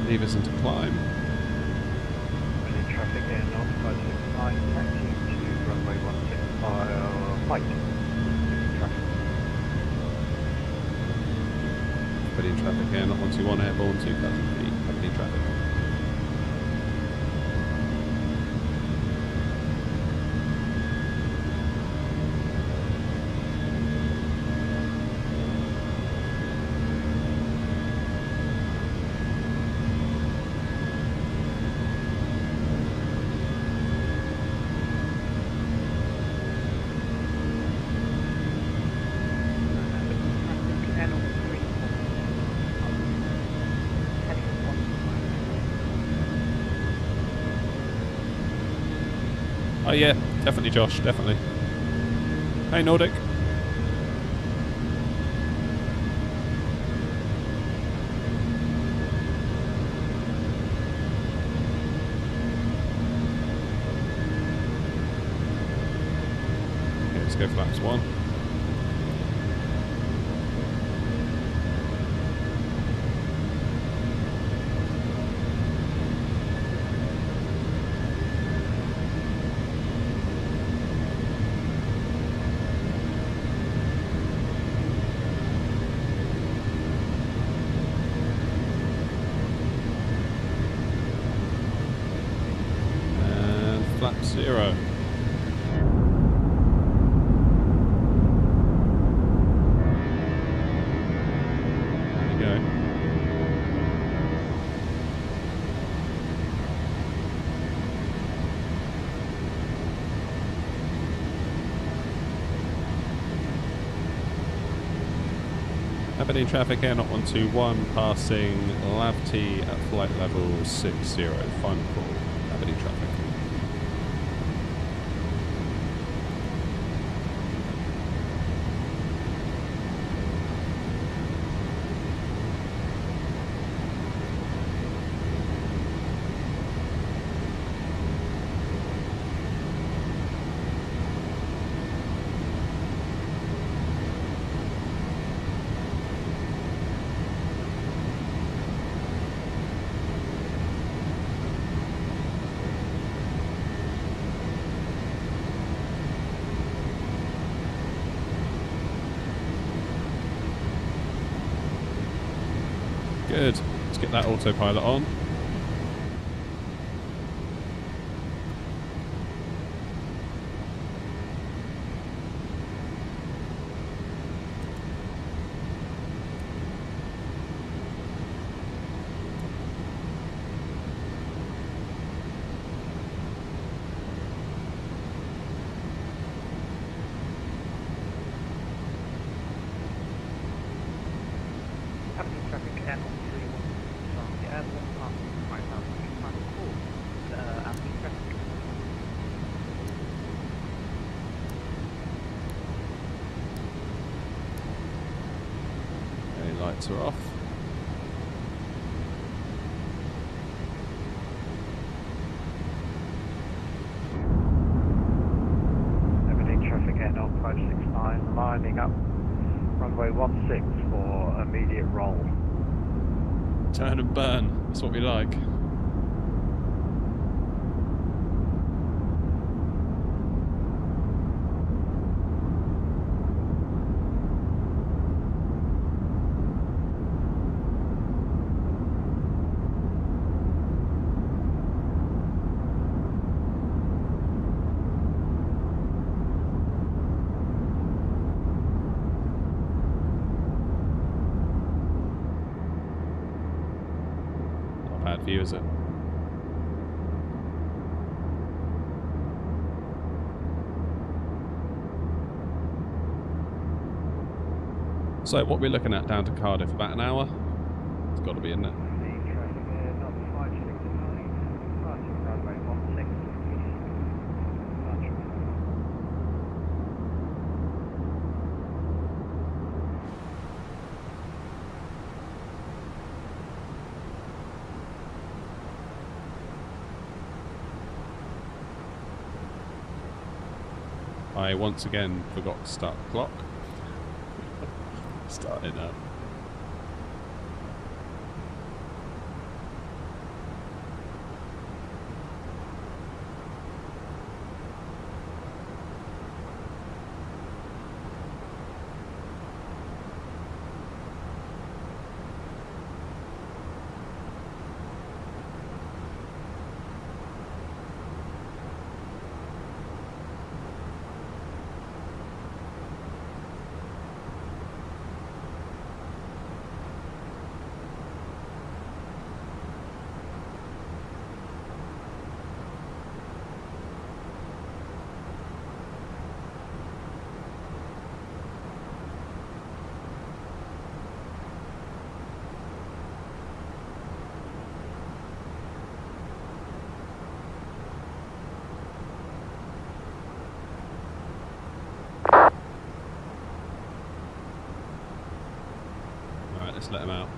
Levers into climb. Traffic Air 569, taxi to runway 16 flight. Traffic. Aberdeen traffic, Air 121, airborne 2000 feet. Aberdeen traffic. Oh yeah, definitely Josh, definitely. Hey Nordic. Okay, let's go flaps 1. Flap 0. There we go. Aberdeen traffic, Air 121, passing Lavty at flight level 60. Final call, Aberdeen traffic. Good. Let's get that autopilot on. lights are off. Aberdeen traffic Air 0569 lining up runway 16 for immediate roll. Turn and burn. That's what we like. View, is it? So what we're looking at down to Cardiff, about an hour? It's got to be, isn't it? Traffic Air 0569 departing runway 16. I once again forgot to start the clock. Start it up. Let's let him out.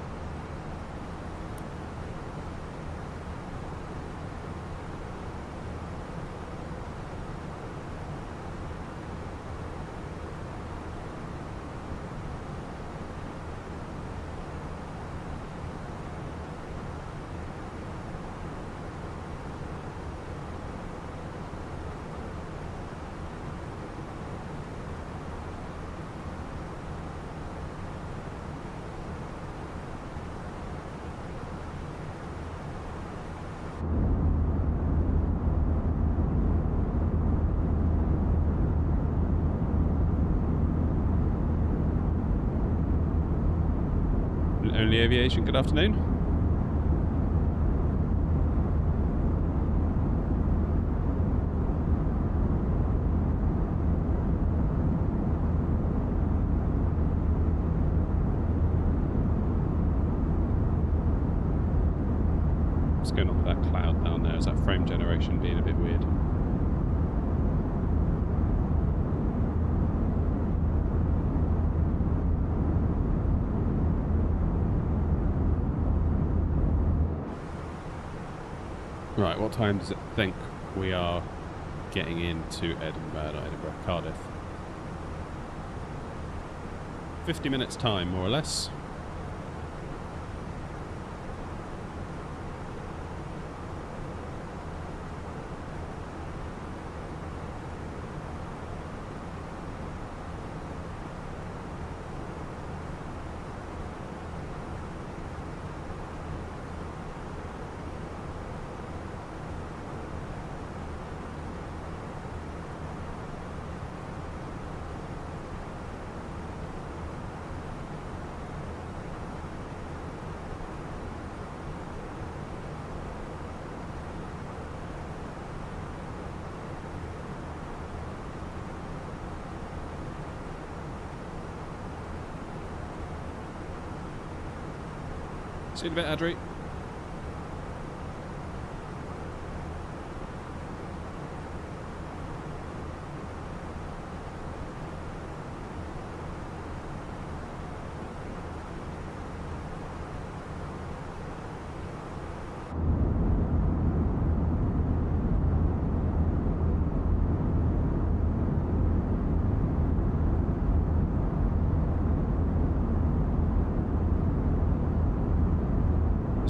Only Aviation, good afternoon. What's going on with that cloud down there? Is that frame generation being a bit weird? Right, what time does it think we are getting into Edinburgh, Cardiff? 50 minutes time, more or less. See you in a bit, Adri.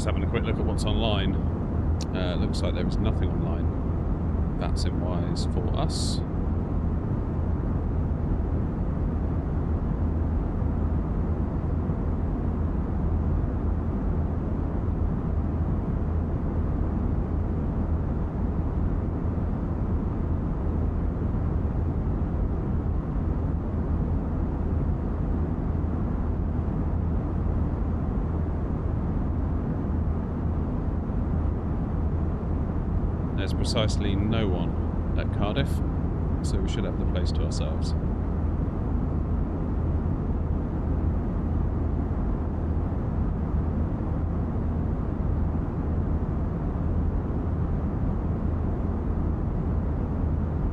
Just having a quick look at what's online. Looks like there is nothing online. That's in wise for us. There's precisely no one at Cardiff, so we should have the place to ourselves.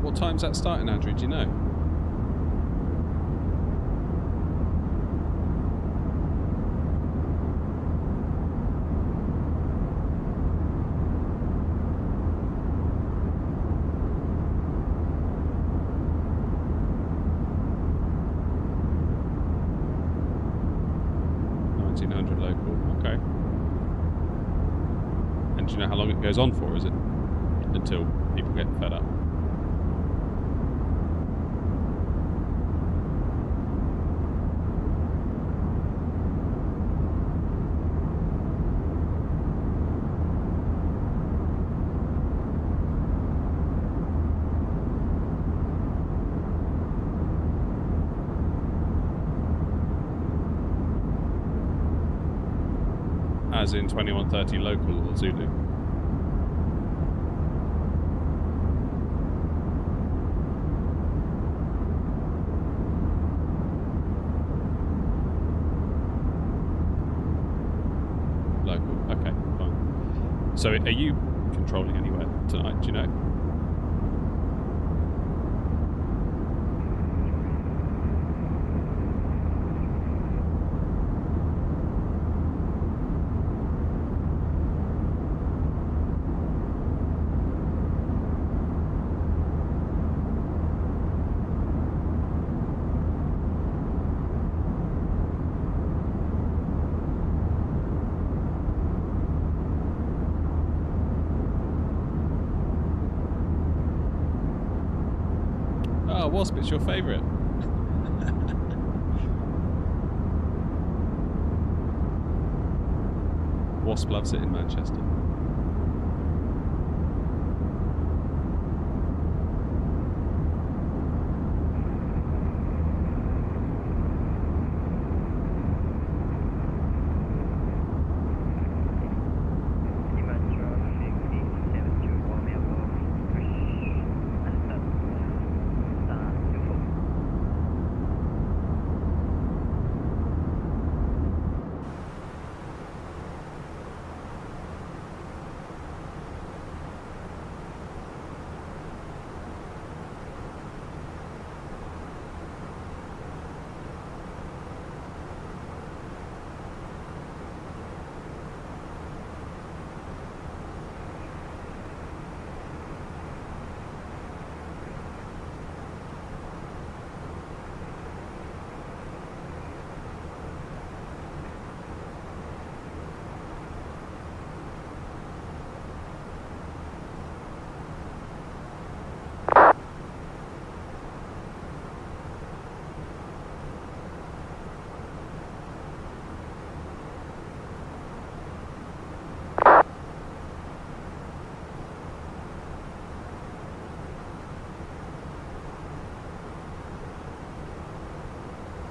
What time's that starting, Andrew? Do you know? Do you know how long it goes on for? Is it until people get fed up? As in 21:30 local or Zulu? Local, okay, fine. So are you controlling anywhere tonight, do you know? Wasp, it's your favourite. Wasp loves it in Manchester.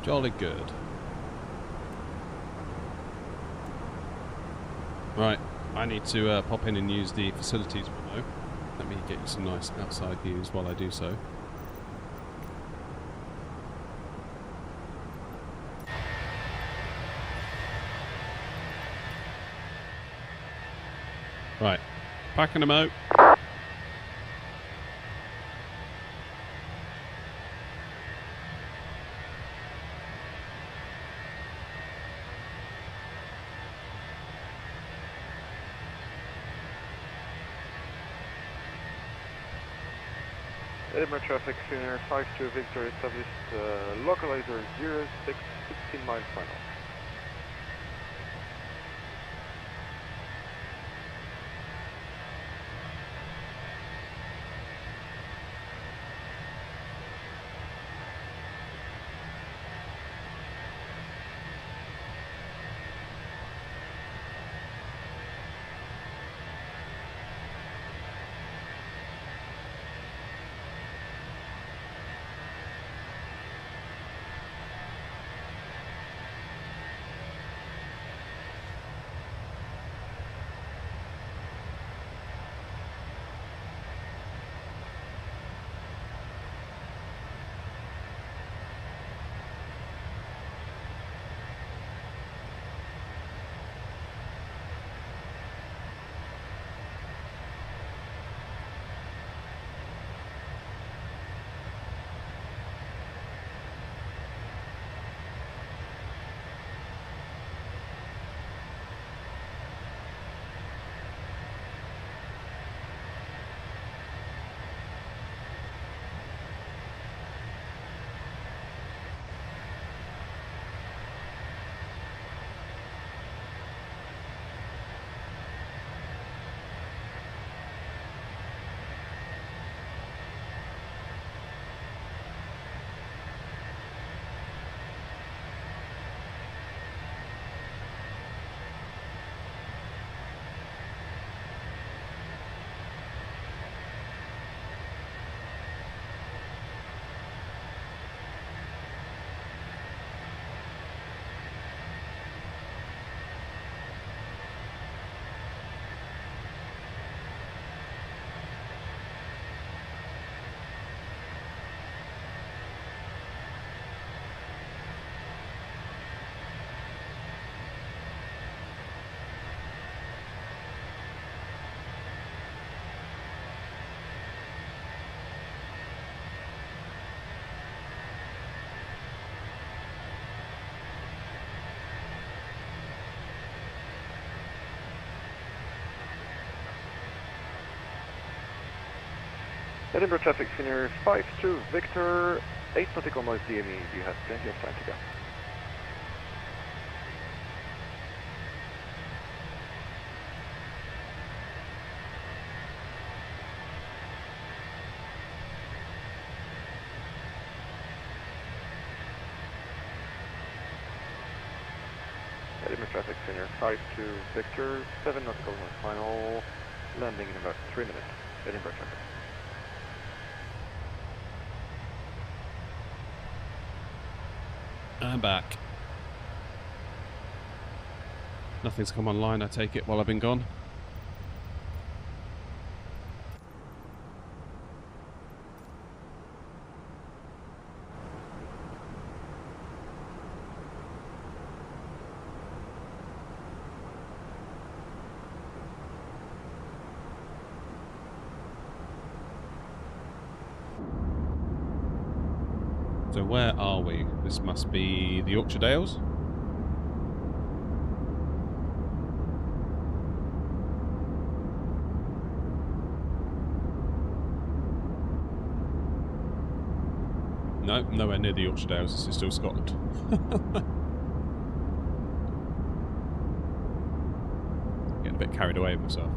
Jolly good. Right, I need to pop in and use the facilities remote. Let me get you some nice outside views while I do so. Right, packing them out. Edinburgh traffic center 52 Victor established localizer 06 16 miles final. Edinburgh traffic center 52 Victor, 8 nautical miles DME. You have plenty of time to go. Edinburgh traffic center 52 Victor, 7 nautical miles final, landing in about 3 minutes. Edinburgh traffic. I'm back. Nothing's come online, I take it, while I've been gone. So where are we? This must be the Yorkshire Dales? No, nowhere near the Yorkshire Dales. This is still Scotland. Getting a bit carried away with myself.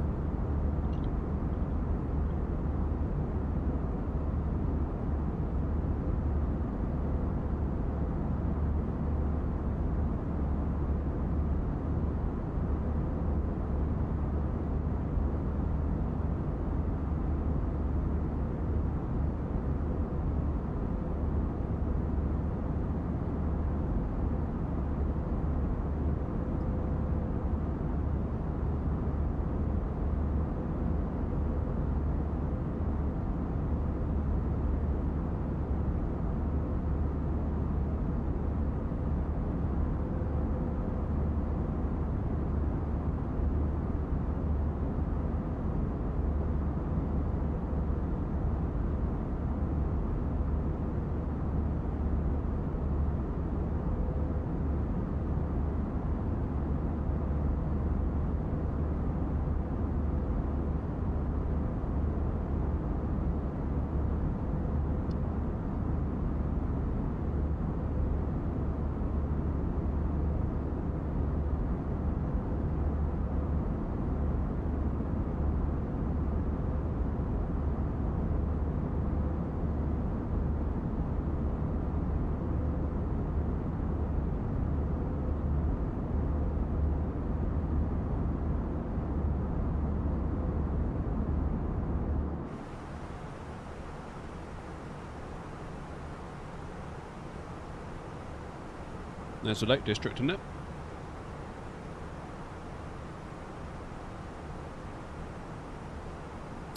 There's the Lake District, isn't it?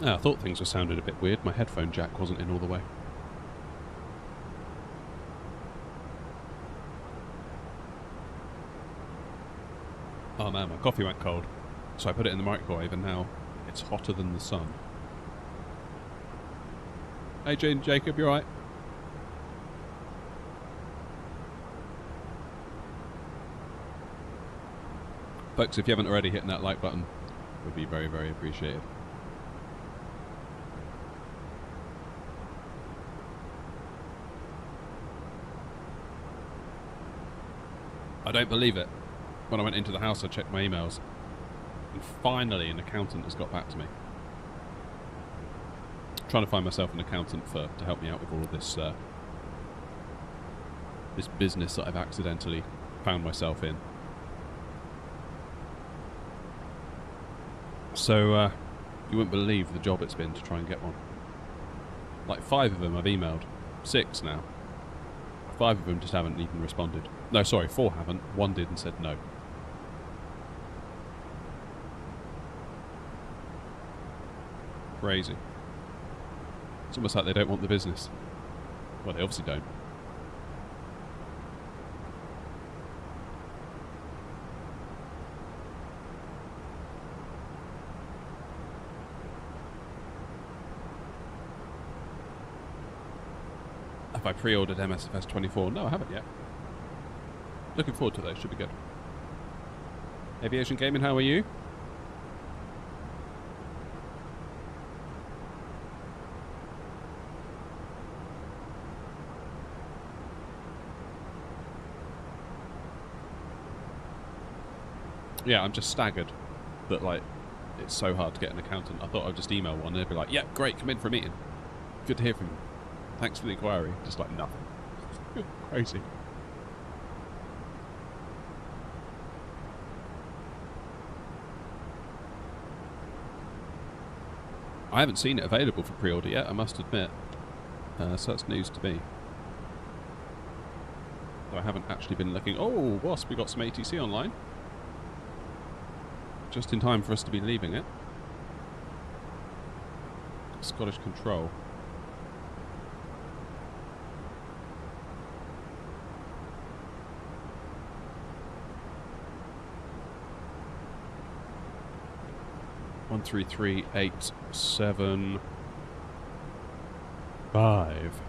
Oh, I thought things were sounding a bit weird. My headphone jack wasn't in all the way. Oh man, my coffee went cold. So I put it in the microwave and now it's hotter than the sun. Hey Jane, Jacob, you alright? Folks, if you haven't already, hitting that like button would be very, very appreciated. I don't believe it. When I went into the house, I checked my emails, and finally an accountant has got back to me. I'm trying to find myself an accountant to help me out with all of this this business that I've accidentally found myself in. So, you wouldn't believe the job it's been to try and get one. Like 5 of them I've emailed. 6 now. 5 of them just haven't even responded. No, sorry, 4 haven't. 1 did and said no. Crazy. It's almost like they don't want the business. Well, they obviously don't. Have I pre-ordered MSFS 24? No, I haven't yet. Looking forward to those, should be good. Aviation Gaming, how are you? Yeah, I'm just staggered that, like, it's so hard to get an accountant. I thought I'd just email one and they'd be like, "Yep, great, come in for a meeting. Good to hear from you. Thanks for the inquiry." Just like nothing. Crazy. I haven't seen it available for pre-order yet, I must admit. So that's news to me. Though I haven't actually been looking. Oh, Wasp, we got some ATC online. Just in time for us to be leaving it. Scottish Control. One, 3, 3, 8, 7, 5.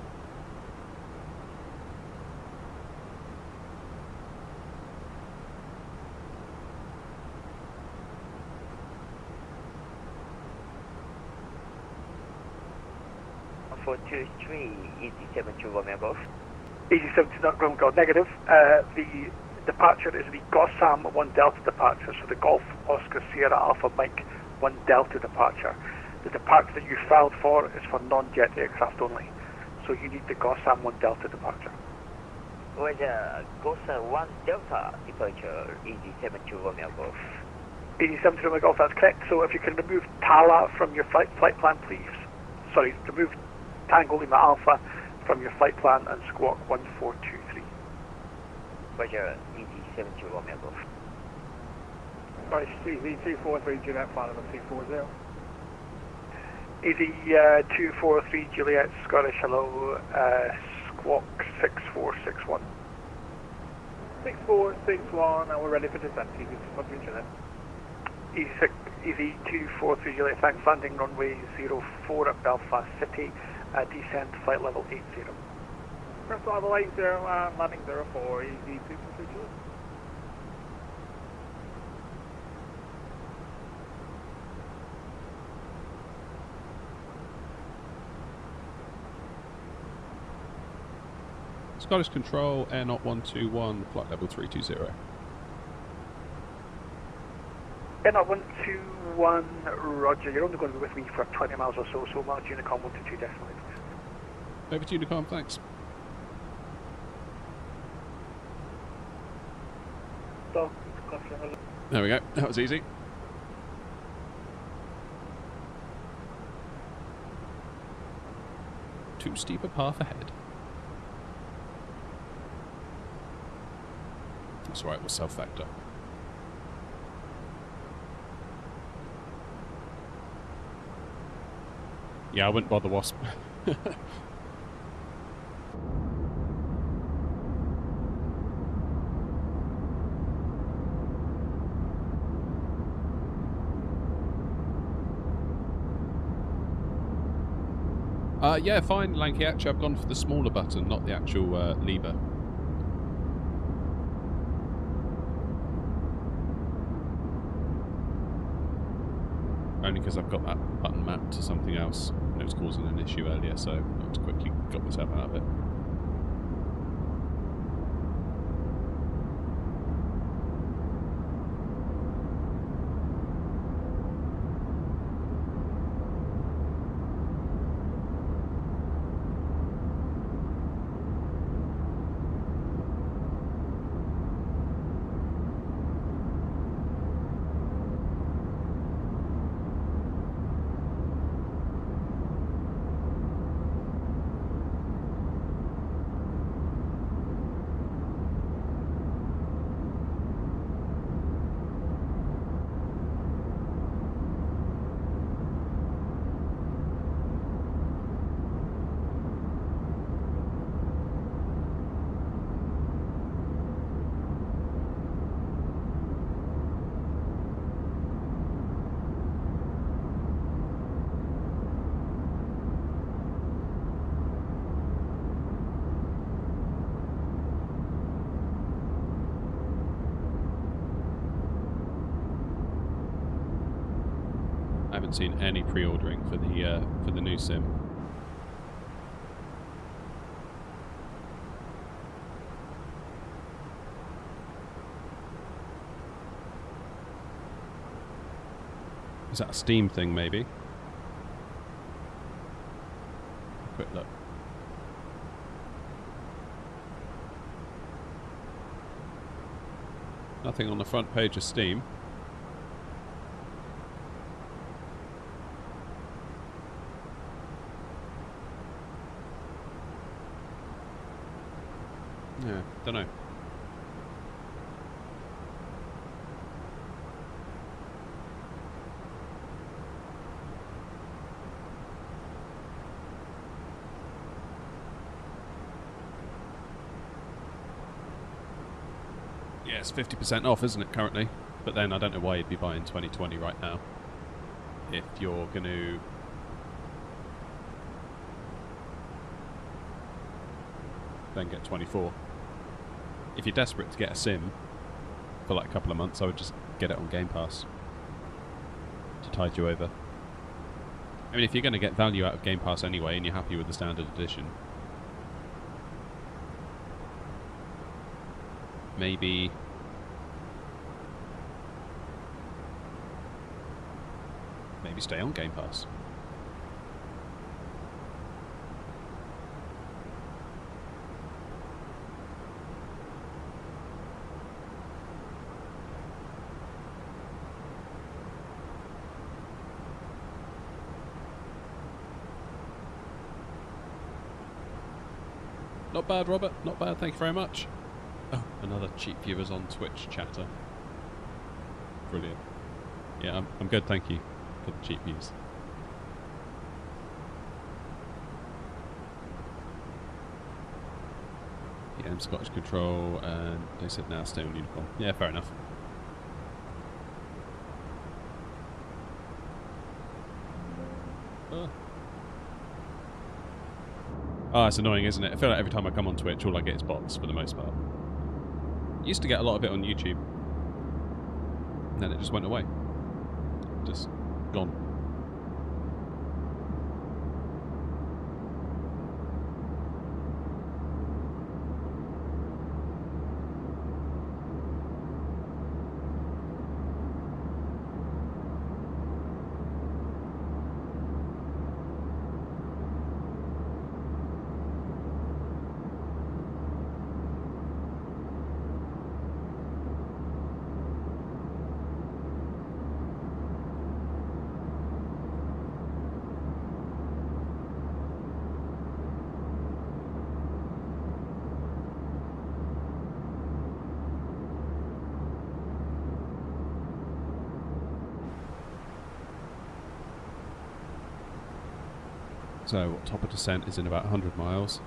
Easy 72 Romeo Golf. Easy 72 Romeo Golf, negative. The departure is the Gossam 1 Delta departure, so the Golf Oscar Sierra Alpha Mike 1 Delta departure. The departure that you filed for is for non-jet aircraft only, so you need the Gossam 1 Delta departure. Roger, Gossam 1 Delta departure, Easy 72 Romeo Golf. Easy 72 Romeo Golf, that's correct. So if you can remove TALA from your flight plan, please. Sorry, remove Tango Lima Alpha from your flight plan and squawk 1423. Roger, Easy 72 Romeo Golf. Right, Easy 243 Juliet, flight number 240. Easy 243 Juliet, Scottish, hello, squawk 6461. 6461, and we're ready for descent, Easy 243 Juliet. Easy 243 Juliet, thanks, landing runway 04 at Belfast City, descend flight level 80. First level 80, landing 04, Easy 243 Juliet. Scottish Control, Air Not 121, flight level 320. Air Not 121, roger, you're only going to be with me for 20 miles or so, so March Unicom 122 definitely. Over to Unicom, thanks. So, there we go, that was easy. Too steep a path ahead. That's right, we'll self-factor. Yeah, I wouldn't bother Wasp. Yeah, fine, Lanky. Actually, I've gone for the smaller button, not the actual lever. Only because I've got that button mapped to something else, and it was causing an issue earlier, so I just quickly got myself out of it. I haven't seen any pre-ordering for the new sim. Is that a Steam thing, maybe? Quick look. Nothing on the front page of Steam. Yeah, don't know. Yeah, it's 50% off, isn't it, currently? But then I don't know why you'd be buying 2020 right now if you're going to then get 24. If you're desperate to get a sim for like a couple of months, I would just get it on Game Pass to tide you over. I mean, if you're going to get value out of Game Pass anyway and you're happy with the standard edition, maybe stay on Game Pass. Not bad, Robert. Not bad. Thank you very much. Oh, another cheap viewers on Twitch chatter. Brilliant. Yeah, I'm good, thank you for the cheap views. Yeah, I'm Scottish Control, and they said now stay on Unicorn. Yeah, fair enough. Oh, it's annoying, isn't it? I feel like every time I come on Twitch, all I get is bots for the most part. Used to get a lot of it on YouTube, and then it just went away. Just gone. So, what top of descent is in about 100 miles.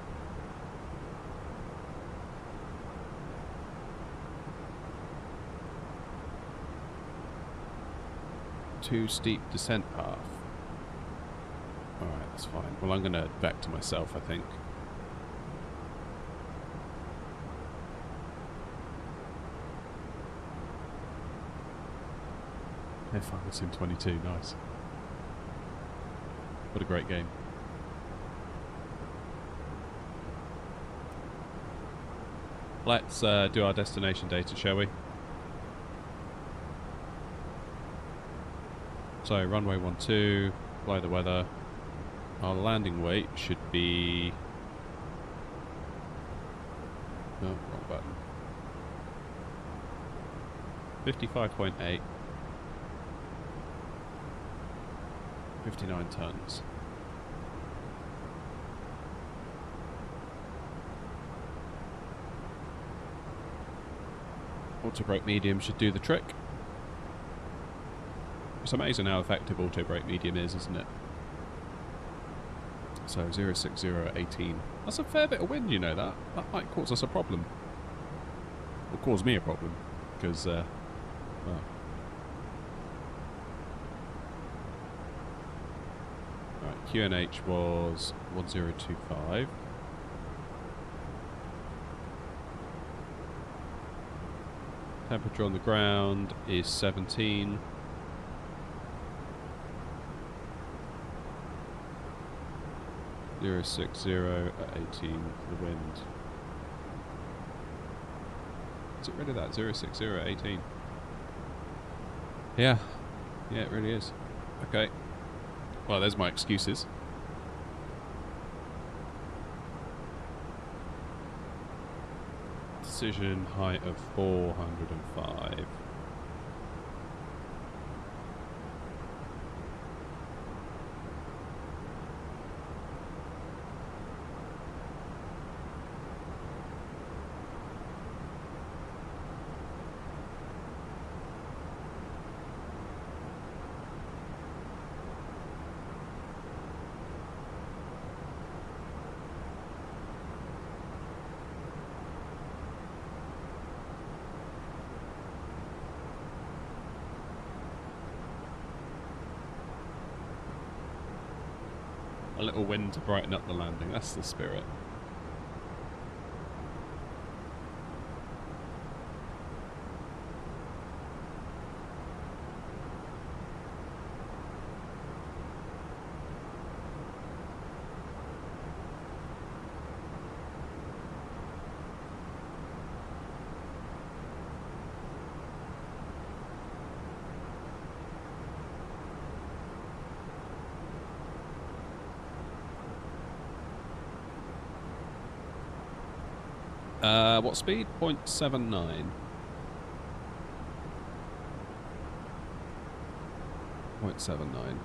Too steep descent path. Alright, that's fine. Well, I'm going to back to myself, I think. F1 Sim 22, nice. What a great game. Let's do our destination data, shall we? So, runway 12, fly the weather. Our landing weight should be... Oh, wrong button. 55.8. 59 tons. Auto brake medium should do the trick. It's amazing how effective auto brake medium is, isn't it? So 060 at 18. That's a fair bit of wind, you know that. That might cause us a problem. Or cause me a problem. Because, well. Alright, QNH was 1025. Temperature on the ground is 17. Zero 60 at 18 for the wind. Is it really that? 060 at 18? Yeah. Yeah, it really is. Okay. Well, there's my excuses. Decision height of 405. A little wind to brighten up the landing, that's the spirit. What speed? 0.79. 0.79.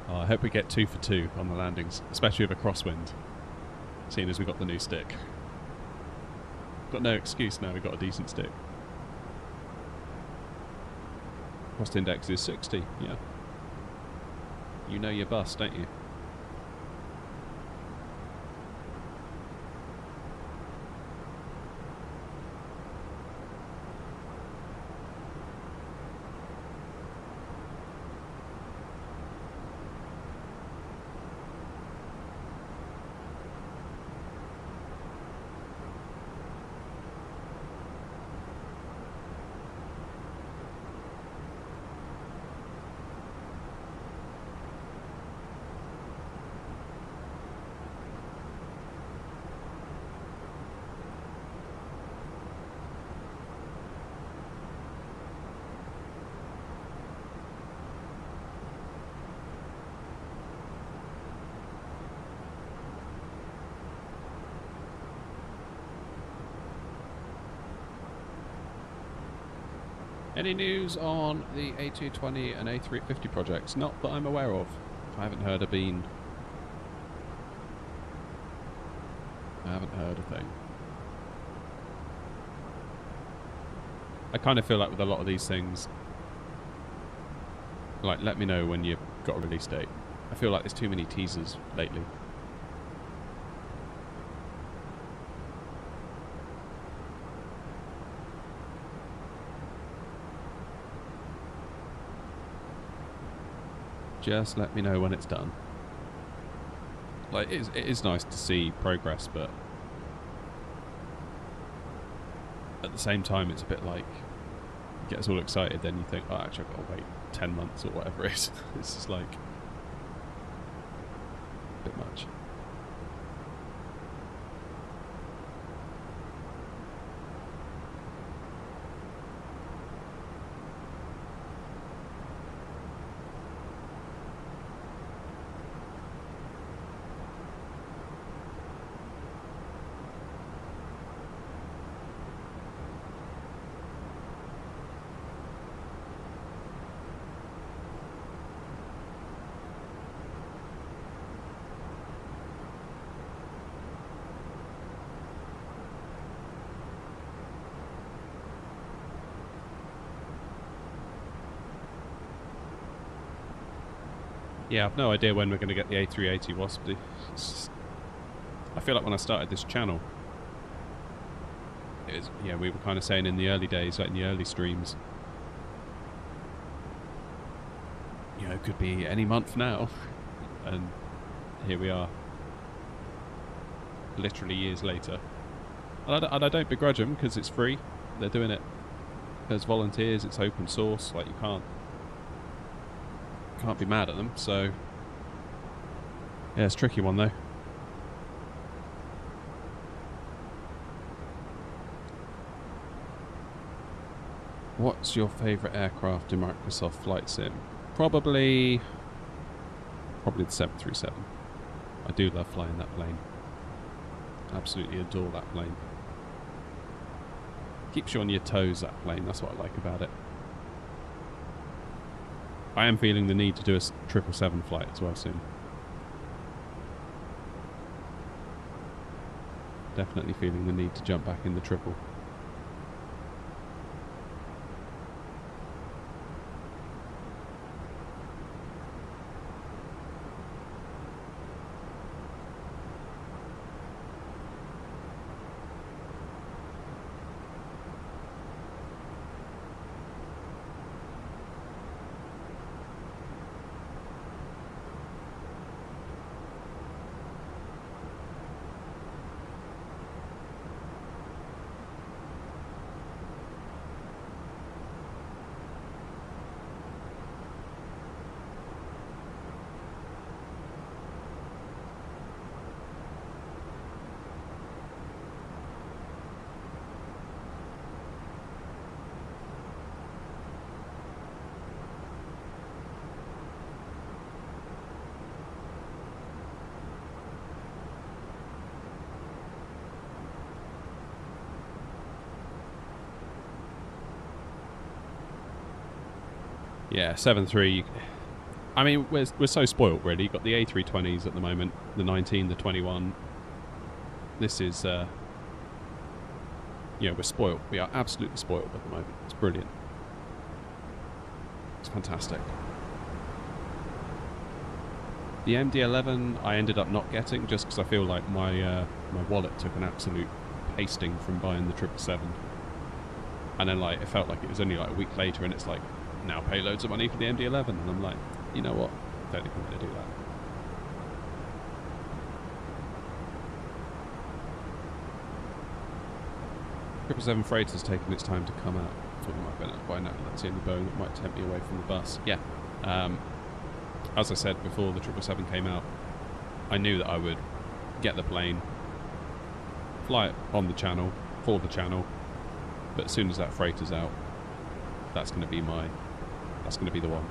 Oh, I hope we get 2 for 2 on the landings, especially with a crosswind, seeing as we got the new stick. Got no excuse now, we got a decent stick. Cost index is 60, yeah. You know your bus, don't you? Any news on the A220 and A350 projects? Not that I'm aware of. I haven't heard a bean. I haven't heard a thing. I kind of feel like with a lot of these things, like, let me know when you've got a release date. I feel like there's too many teasers lately. Just let me know when it's done. Like, it is nice to see progress, but at the same time it's a bit like, you get us all excited, then you think, oh, actually I've got to wait 10 months or whatever it is. It's just like a bit much. Yeah, I've no idea when we're going to get the A380 Wasp. I feel like when I started this channel, it was, yeah, we were kind of saying in the early days, like in the early streams, you know, it could be any month now, and here we are, literally years later. And I don't begrudge them because it's free. They're doing it as volunteers. It's open source. Like, you can't be mad at them. So yeah, it's a tricky one though. What's your favourite aircraft in Microsoft Flight Sim? Probably the 737. I do love flying that plane. Absolutely adore that plane. Keeps you on your toes, that plane. That's what I like about it. I am feeling the need to do a 777 flight as well soon. Definitely feeling the need to jump back in the triple. Yeah, 7.3. I mean, we're so spoilt, really. You've got the A320s at the moment, the 19, the 21. This is, yeah, we're spoilt. We are absolutely spoilt at the moment. It's brilliant. It's fantastic. The MD-11 I ended up not getting just because I feel like my my wallet took an absolute pasting from buying the 777. And then like it felt like it was only like a week later, and it's like, now pay loads of money for the MD-11, and I'm like, you know what? I don't think I'm going to do that. Triple 7 Freighter's taken its time to come out. I thought it might have been by now. That's the only Boeing that might tempt me away from the bus. Yeah. As I said before the 777 came out, I knew that I would get the plane, fly it on the channel, for the channel, but as soon as that freighter's out, that's going to be the one.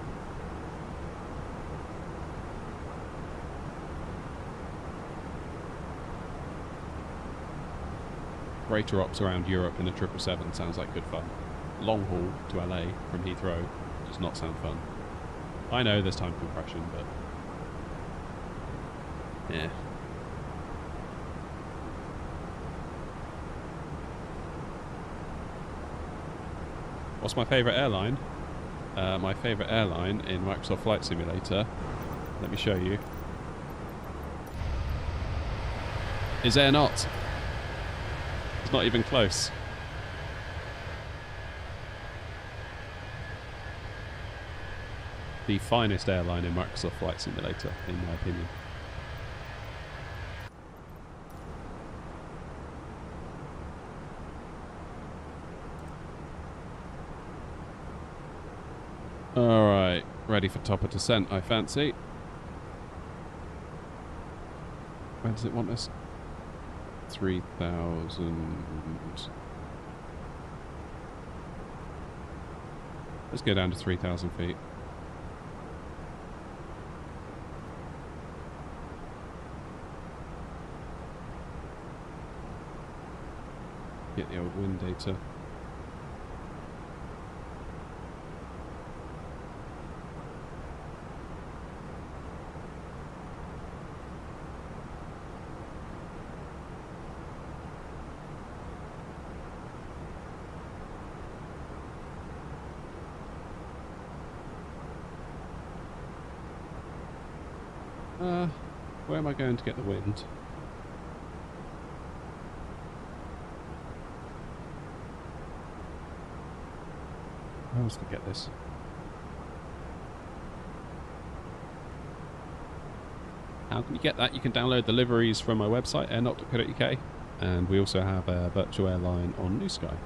Freighter ops around Europe in a 777 sounds like good fun. Long haul to LA from Heathrow does not sound fun. I know there's time compression, but yeah. What's my favourite airline? My favourite airline in Microsoft Flight Simulator, let me show you, is Air Not. It's not even close. The finest airline in Microsoft Flight Simulator, in my opinion. Alright, ready for top of descent, I fancy. Where does it want us? 3,000. Let's go down to 3,000 feet. Get the old wind data. Where am I going to get the wind? Where else can I get this? How can you get that? You can download the liveries from my website, airnot.co.uk, and we also have a virtual airline on New Sky.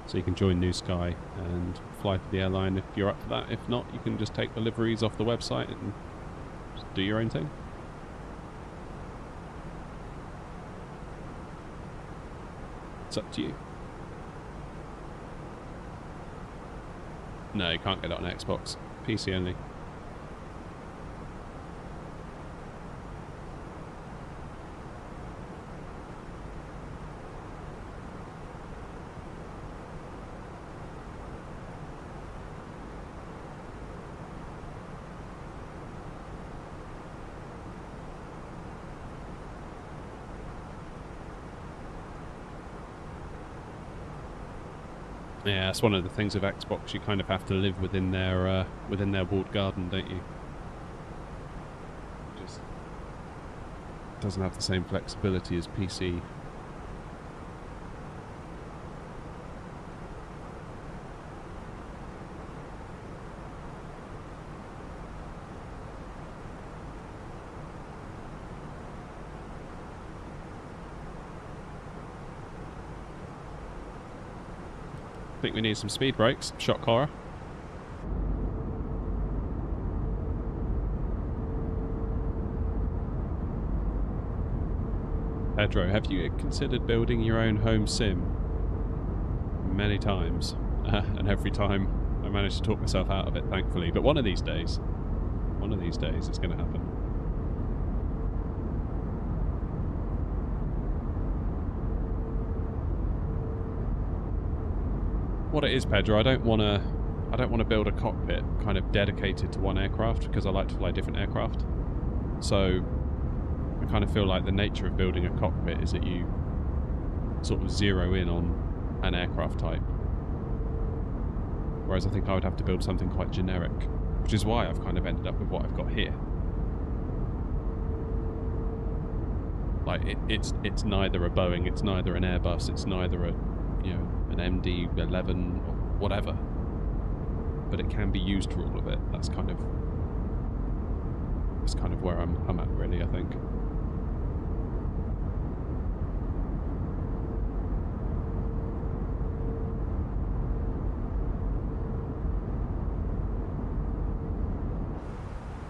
So you can join New Sky and fly for the airline if you're up for that. If not, you can just take the liveries off the website and just do your own thing. It's up to you. No, you can't get it on Xbox. PC only. Yeah, it's one of the things of Xbox. You kind of have to live within their walled garden, don't you? Just doesn't have the same flexibility as PC. I think we need some speed brakes. Shock horror. Pedro, have you considered building your own home sim? Many times. And every time I manage to talk myself out of it, thankfully. But one of these days it's going to happen. What it is, Pedro, I don't want to build a cockpit kind of dedicated to one aircraft, because I like to fly different aircraft. So I kind of feel like the nature of building a cockpit is that you sort of zero in on an aircraft type. Whereas I think I would have to build something quite generic, which is why I've kind of ended up with what I've got here. Like it's neither a Boeing, it's neither an Airbus, it's neither a an MD-11 or whatever, but it can be used for all of it. That's kind of where I'm at, really, I think.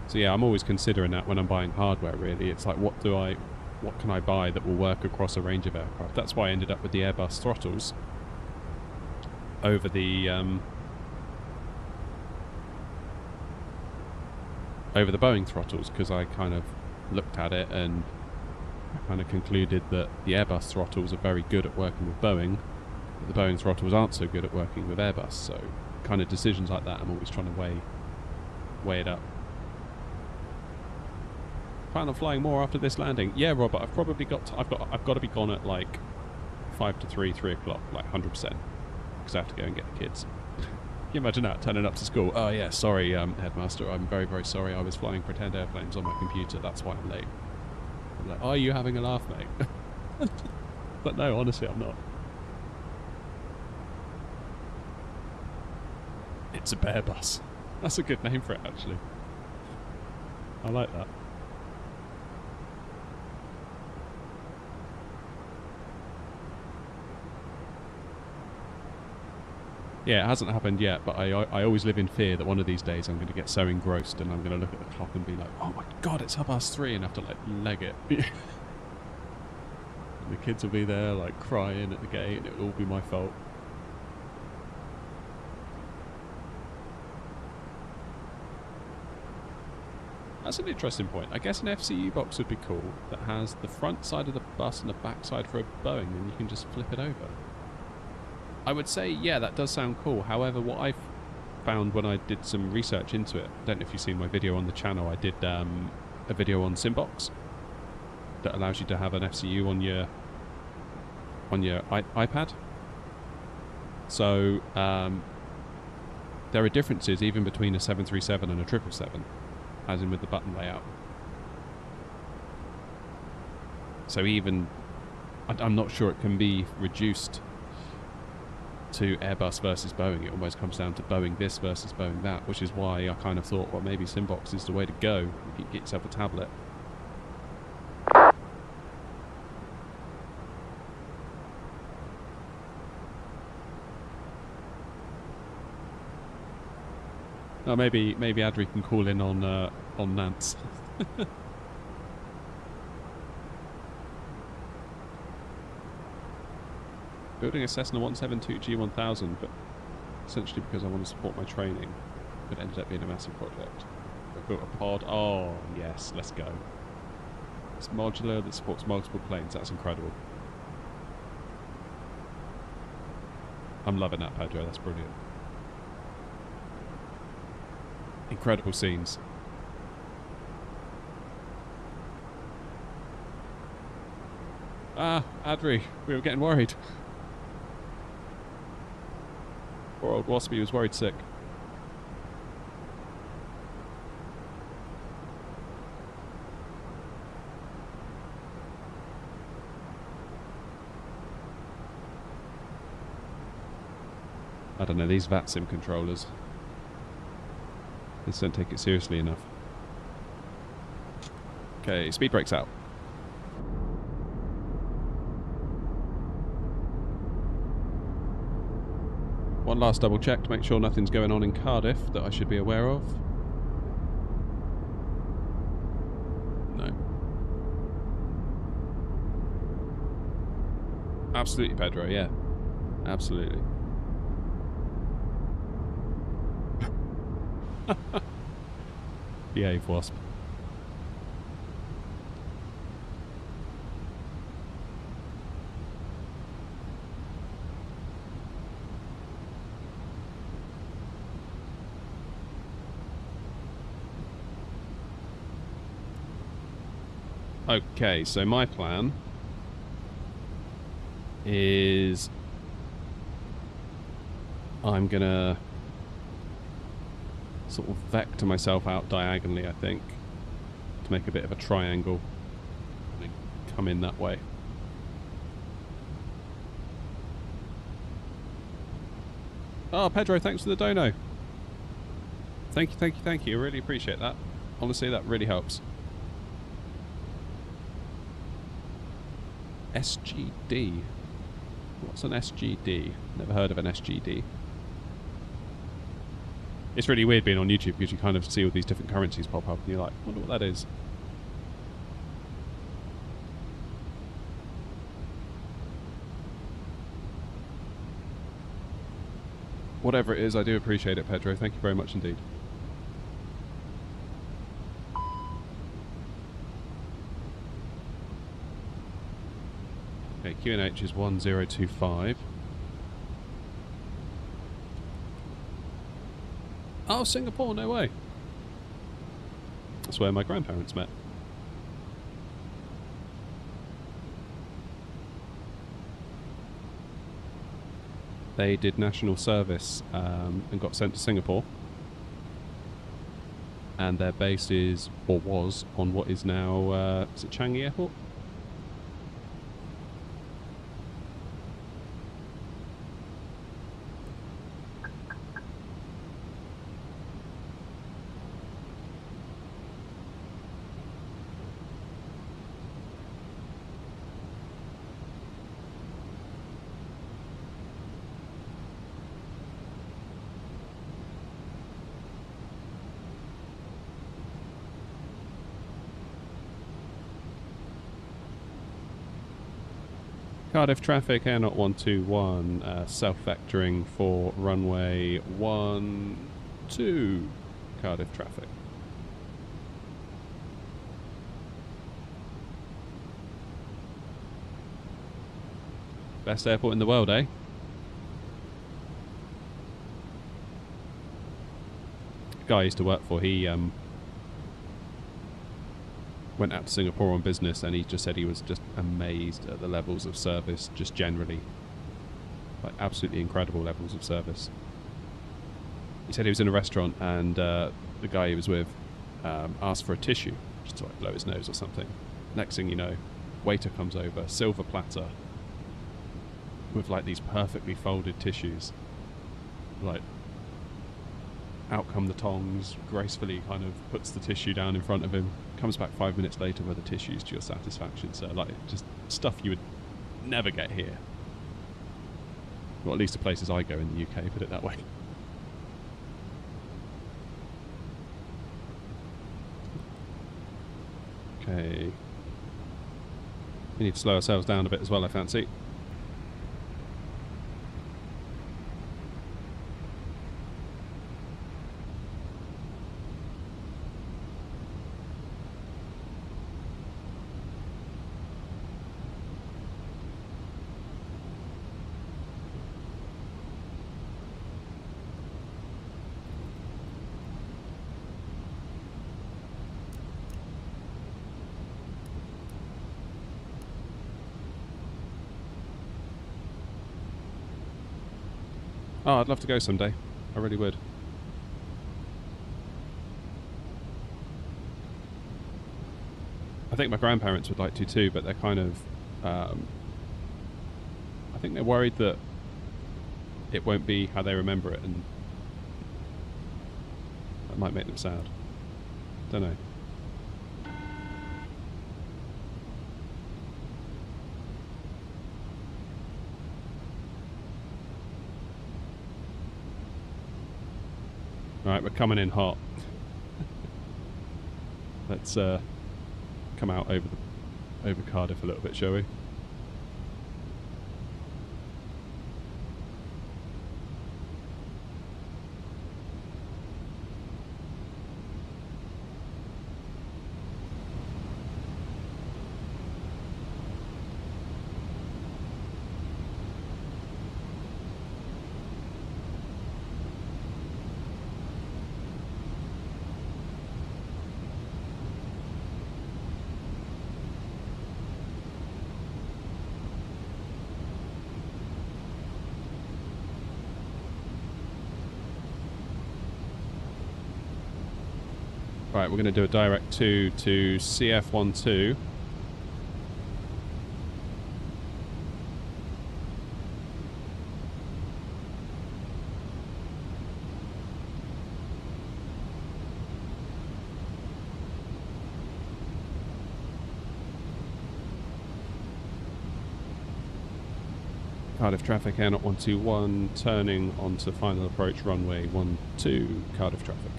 So yeah, I'm always considering that when I'm buying hardware, really. It's like, what can I buy that will work across a range of aircraft? That's why I ended up with the Airbus throttles over the Boeing throttles, because I kind of looked at it and I kind of concluded that the Airbus throttles are very good at working with Boeing, but the Boeing throttles aren't so good at working with Airbus. So kind of decisions like that, I'm always trying to weigh it up. Plan on flying more after this landing. Yeah, Robert, I've probably got to be gone at like 5 to 3 o'clock, like 100%, because I have to go and get the kids. Can you imagine that, turning up to school? Oh yeah, sorry, headmaster, I'm very, very sorry. I was flying pretend airplanes on my computer. That's why I'm late. I'm like, are you having a laugh, mate? But no, honestly, I'm not. It's a bear bus. That's a good name for it, actually. I like that. Yeah, it hasn't happened yet, but I always live in fear that one of these days I'm going to get so engrossed and I'm going to look at the clock and be like, oh my god, it's 3:30, and have to like leg it. And the kids will be there like crying at the gate and it will all be my fault. That's an interesting point. I guess an FCU box would be cool that has the front side of the bus and the back side for a Boeing, and you can just flip it over. I would say, yeah, that does sound cool. However, what I found when I did some research into it, I don't know if you've seen my video on the channel, I did a video on Simbox that allows you to have an FCU on your iPad. So there are differences even between a 737 and a 777, as in with the button layout. So even, I'm not sure it can be reduced to Airbus versus Boeing. It almost comes down to Boeing this versus Boeing that, which is why I kind of thought, well, maybe Simbox is the way to go. You can get yourself a tablet. Oh, maybe Adri can call in on Nance. Building a Cessna 172 G1000, but essentially because I want to support my training, but it ended up being a massive project. I built a pod. Oh, yes, let's go. It's modular that supports multiple planes. That's incredible. I'm loving that, Pedro. That's brilliant. Incredible scenes. Ah, Adri, we were getting worried. Poor old Waspy was worried sick. I don't know, these VATSIM controllers. They just don't take it seriously enough. Okay, speed brakes out. One last double check to make sure nothing's going on in Cardiff that I should be aware of. No. Absolutely, Pedro, yeah. Absolutely. Behave, Wasp. Okay, so my plan is I'm gonna sort of vector myself out diagonally, I think, to make a bit of a triangle and then come in that way. Oh, Pedro, thanks for the dono. Thank you, thank you, thank you. I really appreciate that. Honestly, that really helps. SGD. What's an SGD? Never heard of an SGD. It's really weird being on YouTube because you kind of see all these different currencies pop up and you're like, I wonder what that is. Whatever it is, I do appreciate it, Pedro. Thank you very much indeed. Okay, QNH is 1025. Oh, Singapore, no way. That's where my grandparents met. They did national service and got sent to Singapore. And their base is, or was, on what is now, is it Changi Airport? Cardiff traffic, Air Not 121, self-vectoring for runway 12, Cardiff traffic. Best airport in the world, eh? The guy I used to work for, he went out to Singapore on business and he just said he was just amazed at the levels of service just generally. Like absolutely incredible levels of service. He said he was in a restaurant and the guy he was with asked for a tissue just to like blow his nose or something. Next thing you know, waiter comes over, silver platter with like these perfectly folded tissues. Like out come the tongs, gracefully kind of puts the tissue down in front of him, comes back 5 minutes later with the tissues to your satisfaction. So like just stuff you would never get here. Well, at least the places I go in the UK, put it that way. Okay. We need to slow ourselves down a bit as well, I fancy. Oh, I'd love to go someday. I really would. I think my grandparents would like to too, but they're kind of... I think they're worried that it won't be how they remember it, and that might make them sad. Don't know. Alright, we're coming in hot. Let's come out over Cardiff a little bit, shall we? Right, we're going to do a direct 2 to CF12. Cardiff traffic, Air 121, turning onto final approach runway 12, Cardiff traffic.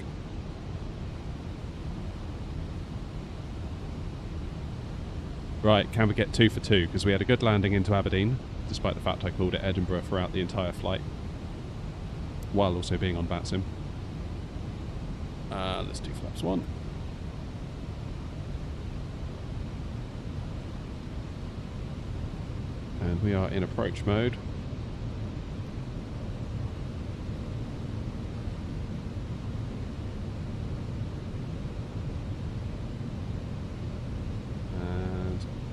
Right, can we get 2 for 2? Because we had a good landing into Aberdeen, despite the fact I called it Edinburgh throughout the entire flight, while also being on VATSIM. Let's do flaps 1. And we are in approach mode.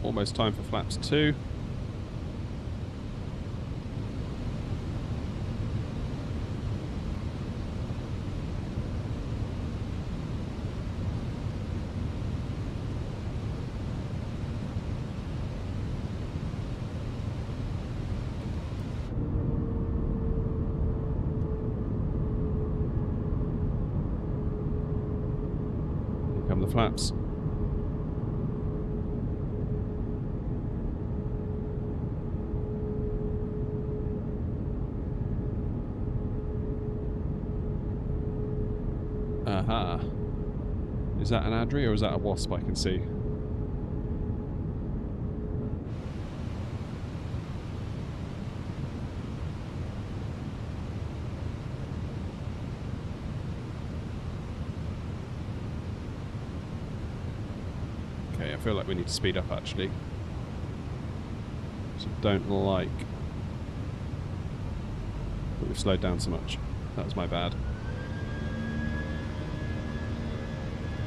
Almost time for flaps 2. Here come the flaps. Aha. Is that an Adri or is that a Wasp I can see? Okay, I feel like we need to speed up actually. So don't like that we've slowed down so much. That was my bad.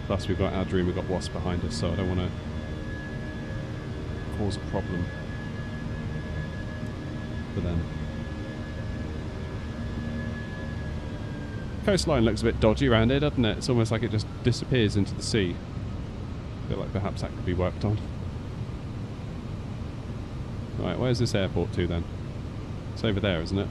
Plus we've got Adri and we've got Wasp behind us, so I don't want to cause a problem for them. Coastline looks a bit dodgy around here, doesn't it? It's almost like it just disappears into the sea. I feel like perhaps that could be worked on. Right, where's this airport to then? It's over there, isn't it?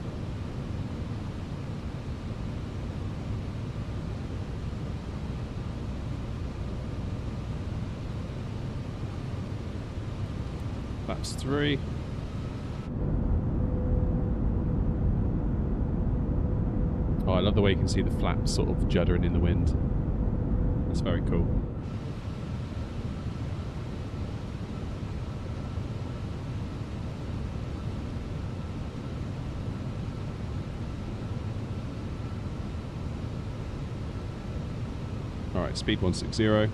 Flaps 3. Oh, I love the way you can see the flaps sort of juddering in the wind. That's very cool. Alright, speed 160.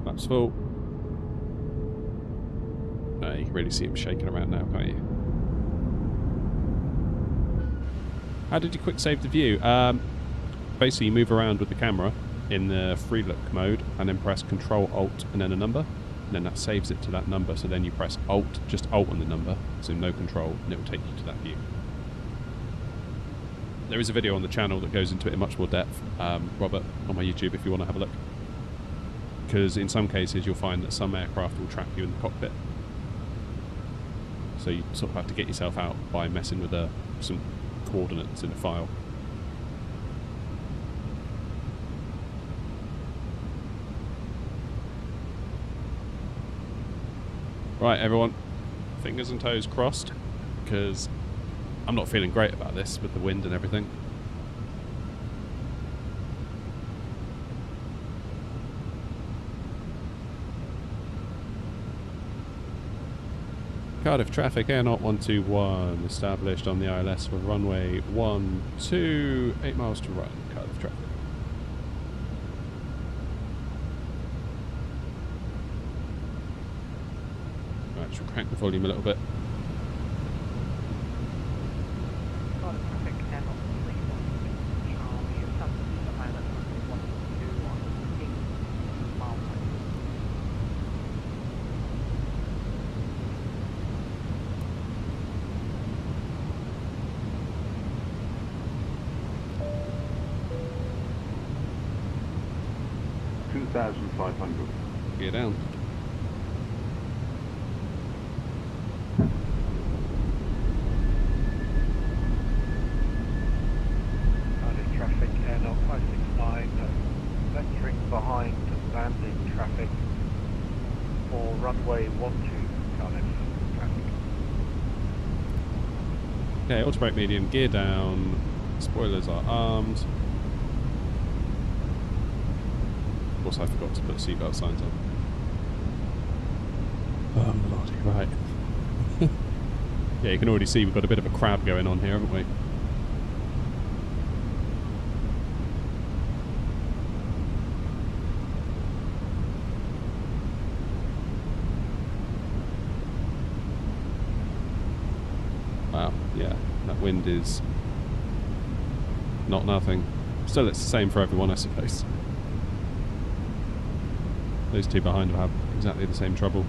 Flaps full. You can really see him shaking around now, can't you? How did you quick save the view? Basically, you move around with the camera in the free look mode and then press Control Alt and then a number. and then that saves it to that number, so then you press Alt, just Alt on the number, so no control, and it will take you to that view. There is a video on the channel that goes into it in much more depth, Robert, on my YouTube if you want to have a look. Because in some cases you'll find that some aircraft will trap you in the cockpit. So you sort of have to get yourself out by messing with some coordinates in a file. Right, everyone, fingers and toes crossed, because I'm not feeling great about this with the wind and everything. Cardiff traffic, Air Knot 121, established on the ILS for runway 12, 8 miles to run, Cardiff traffic. Right, should crank the volume a little bit. Gear down. Cardiff traffic, Air Knot 569, venturing behind landing traffic for runway 12, Cardiff traffic. Okay, auto brake medium, gear down, spoilers are armed. Of course I forgot to put seatbelt signs on. Oh lordy, right. Yeah, you can already see we've got a bit of a crab going on here, haven't we? Wow, yeah, that wind is not nothing. Still, it's the same for everyone, I suppose. Those two behind will have exactly the same trouble.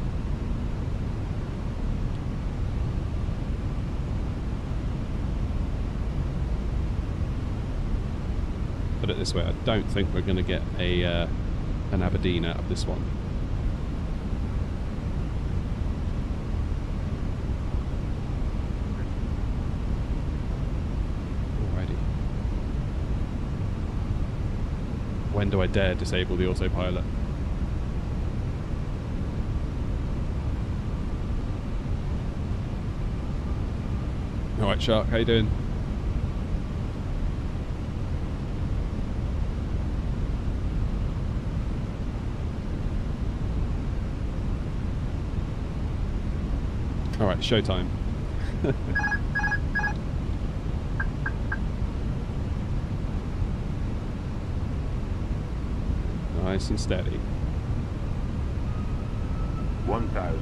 Put it this way, I don't think we're going to get an Aberdeen out of this one. Alrighty. When do I dare disable the autopilot? Alright, Shark, how you doing? Alright, showtime. Nice and steady. 1,000.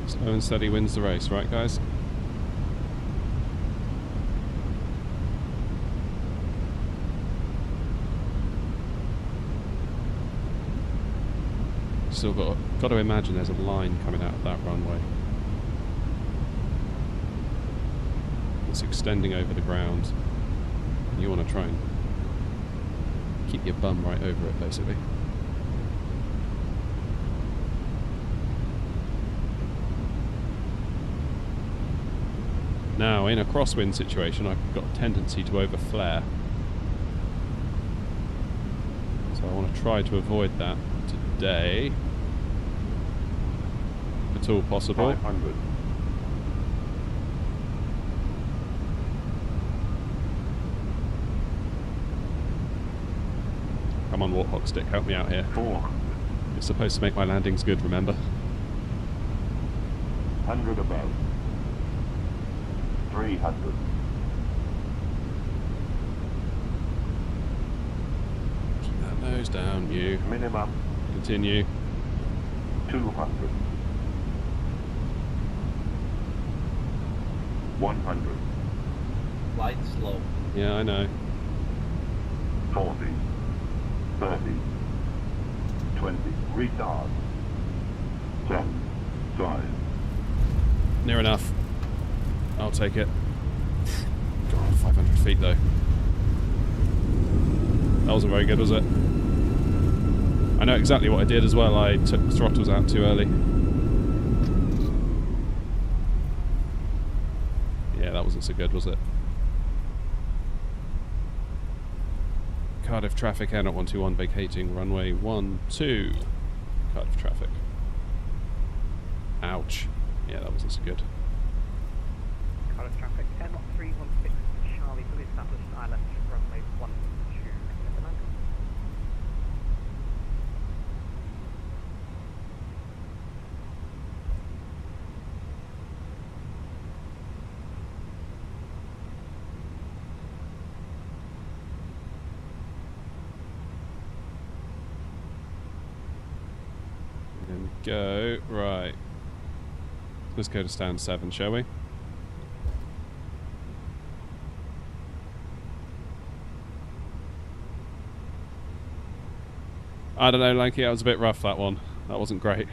Slow and steady wins the race, right guys? Still got to imagine there's a line coming out of that runway. It's extending over the ground. You want to try and keep your bum right over it, basically. Now, in a crosswind situation, I've got a tendency to overflare. So I want to try to avoid that today, if at all possible. 500. Come on, Warthog stick, help me out here. 400. It's supposed to make my landings good, remember? 100 above. 300. Keep that nose down, you. Minimum. Continue. 200. 100. Light slow. Yeah, I know. 40. 30. 20. Retard. Soft. 5. Near enough. I'll take it. God, 500 feet though. That wasn't very good, was it? I know exactly what I did as well. I took the throttles out too early. Yeah, that wasn't so good, was it? Cardiff traffic, Air 121 vacating runway 12. Cardiff traffic. Ouch. Yeah, that wasn't so good. Cardiff traffic, Air 316 Charlie, fully established ILS runway 12, clear landing. And go, right. Let's go to stand 7, shall we? I don't know, Lanky, that was a bit rough, that one. That wasn't great.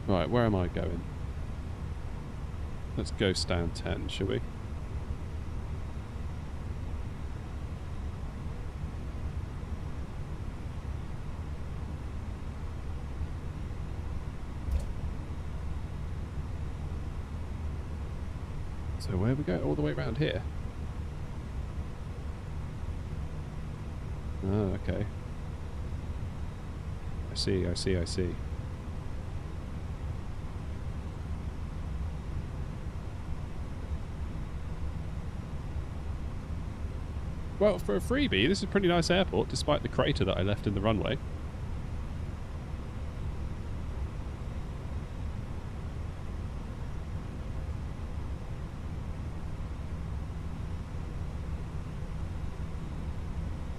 Right, where am I going? Let's go stand 10, shall we? So where we go? All the way around here? Oh, okay. I see, I see, I see. Well, for a freebie, this is a pretty nice airport, despite the crater that I left in the runway.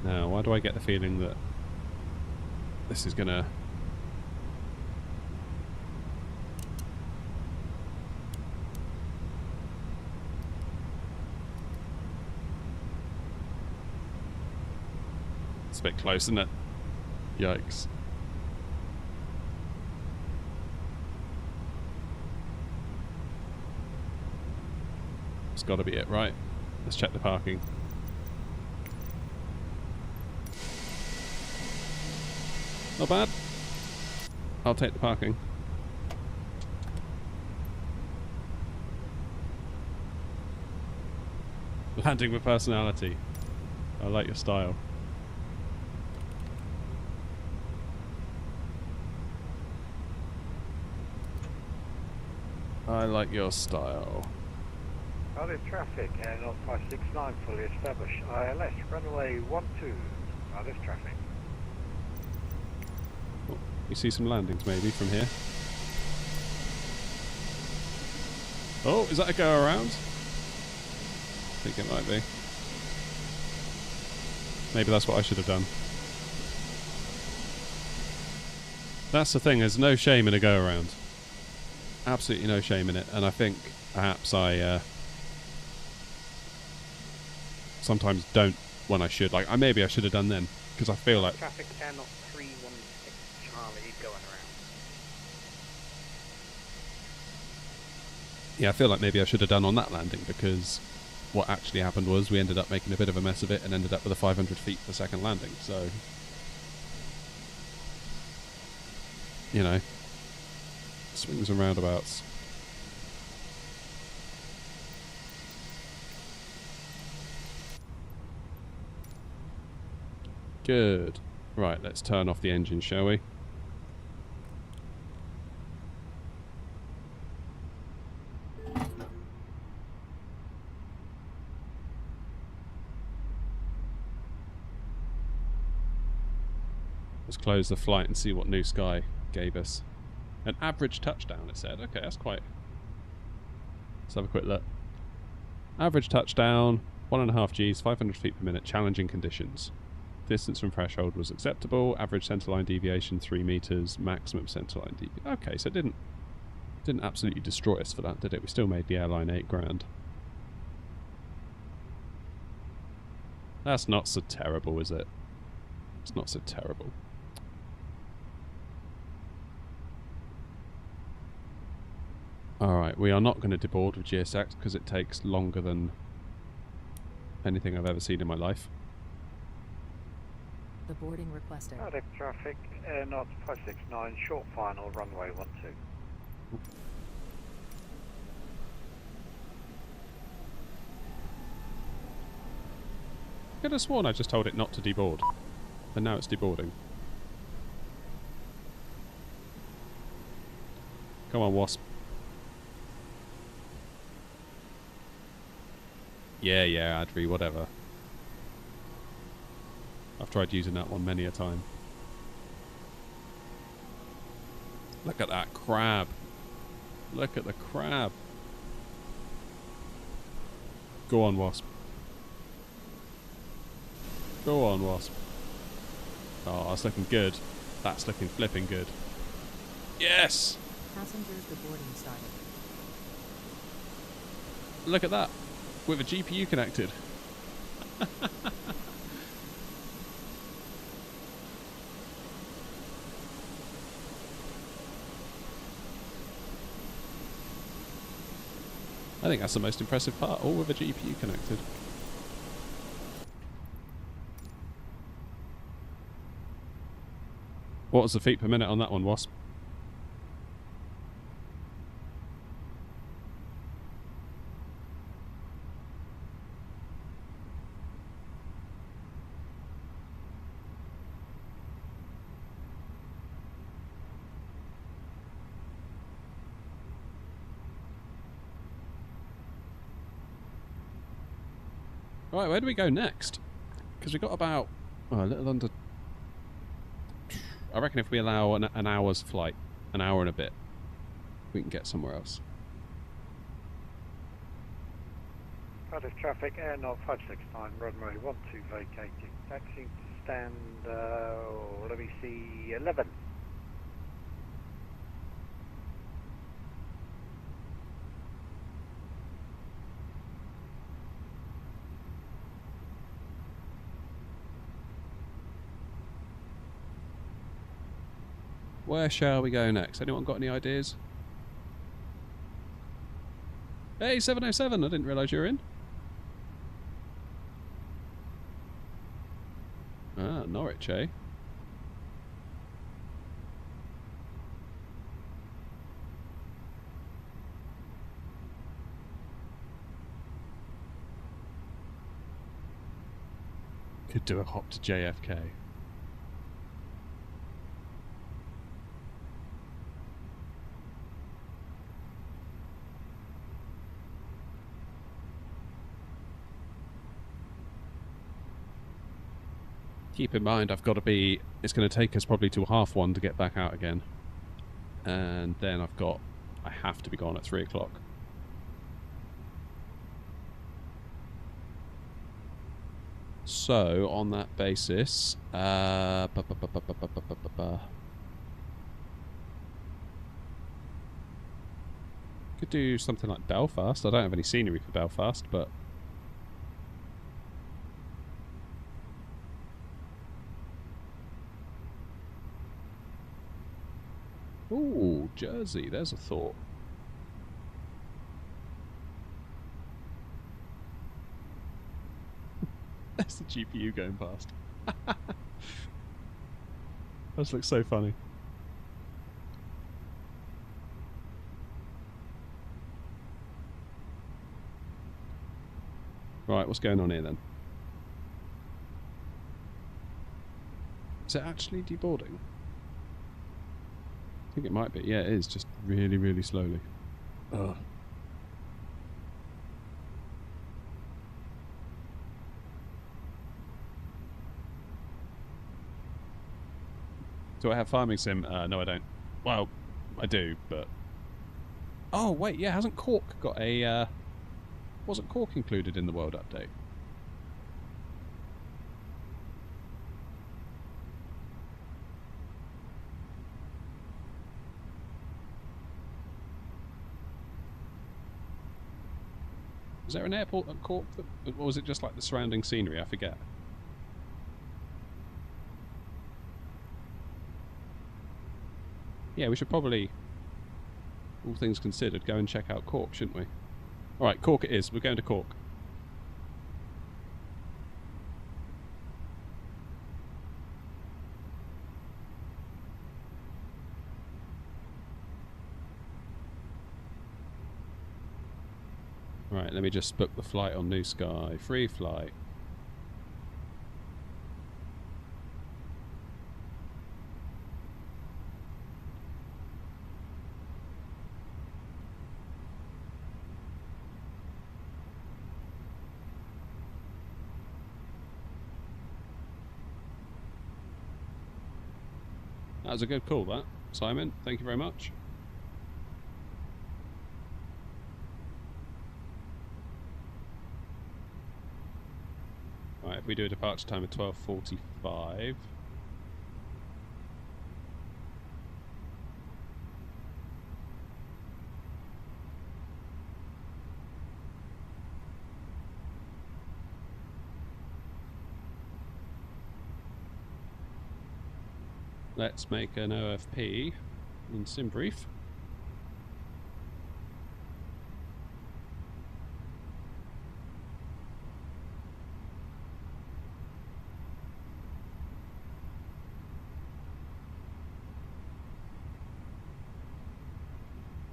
Now, why do I get the feeling that this is gonna... It's a bit close, isn't it? Yikes. It's gotta be it, right? Let's check the parking. Not bad. I'll take the parking. Landing with personality. I like your style. I like your style. Cardiff traffic, Air 0569 fully established. ILS runway 12. Cardiff traffic. You see some landings maybe from here. Oh, is that a go around? I think it might be. Maybe that's what I should have done. That's the thing, there's no shame in a go around. Absolutely no shame in it, and I think perhaps I sometimes don't when I should. Like, maybe I should have done then, because I feel like... Traffic Air 316 Charlie going around. Yeah, I feel like maybe I should have done on that landing, because what actually happened was we ended up making a bit of a mess of it and ended up with a 500 feet per second landing, so... You know. Swings and roundabouts. Good. Right, let's turn off the engine, shall we? Let's close the flight and see what New Sky gave us. An average touchdown, it said. Okay, that's quite... Let's have a quick look. Average touchdown, 1.5 Gs, 500 feet per minute, challenging conditions. Distance from threshold was acceptable. Average centerline deviation 3 meters. Maximum centerline deviation. Okay, so it didn't absolutely destroy us for that, did it? We still made the airline $8 grand. That's not so terrible, is it? It's not so terrible. Alright, we are not going to deboard with GSX because it takes longer than anything I've ever seen in my life. The boarding requested. Cardiff traffic, Air Knots 569, short final, runway 12. I could have sworn I just told it not to deboard. And now it's deboarding. Come on, Wasp. Yeah, Adri, whatever. I've tried using that one many a time. Look at that crab. Look at the crab. Go on, Wasp. Go on, Wasp. Oh, that's looking good. That's looking flipping good. Yes! Passengers, the boarding started. Look at that. With a GPU connected. I think that's the most impressive part, all with a GPU connected. What was the feet per minute on that one, Wasp? Right, where do we go next? Because we've got about a little under... I reckon if we allow an hour's flight, an hour and a bit, we can get somewhere else. Cardiff traffic, Air Knots 569, runway 12 vacating. Taxiing to stand, let me see, 11. Where shall we go next? Anyone got any ideas? Hey, 707! I didn't realise you were in. Ah, Norwich, eh? Could do a hop to JFK. Keep in mind, it's going to take us probably till 1:30 to get back out again. And then I have to be gone at 3 o'clock. So, on that basis, could do something like Belfast. I don't have any scenery for Belfast, but ooh, Jersey, there's a thought. There's the GPU going past. That looks so funny. Right, what's going on here then? Is it actually deboarding? I think it might be. Yeah, it is. Just really, really slowly. Ugh. Do I have farming sim? No, I don't. Well, I do, but... Oh, wait, yeah, hasn't Cork got a... Wasn't Cork included in the world update? Is there an airport at Cork, or was it just like the surrounding scenery? I forget. Yeah, we should probably, all things considered, go and check out Cork, shouldn't we? Alright, Cork it is. We're going to Cork. Right, let me just book the flight on New Sky. Free flight. That was a good call, that, Simon. Thank you very much. Right, if we do a departure time of 12:45. Let's make an OFP in Simbrief.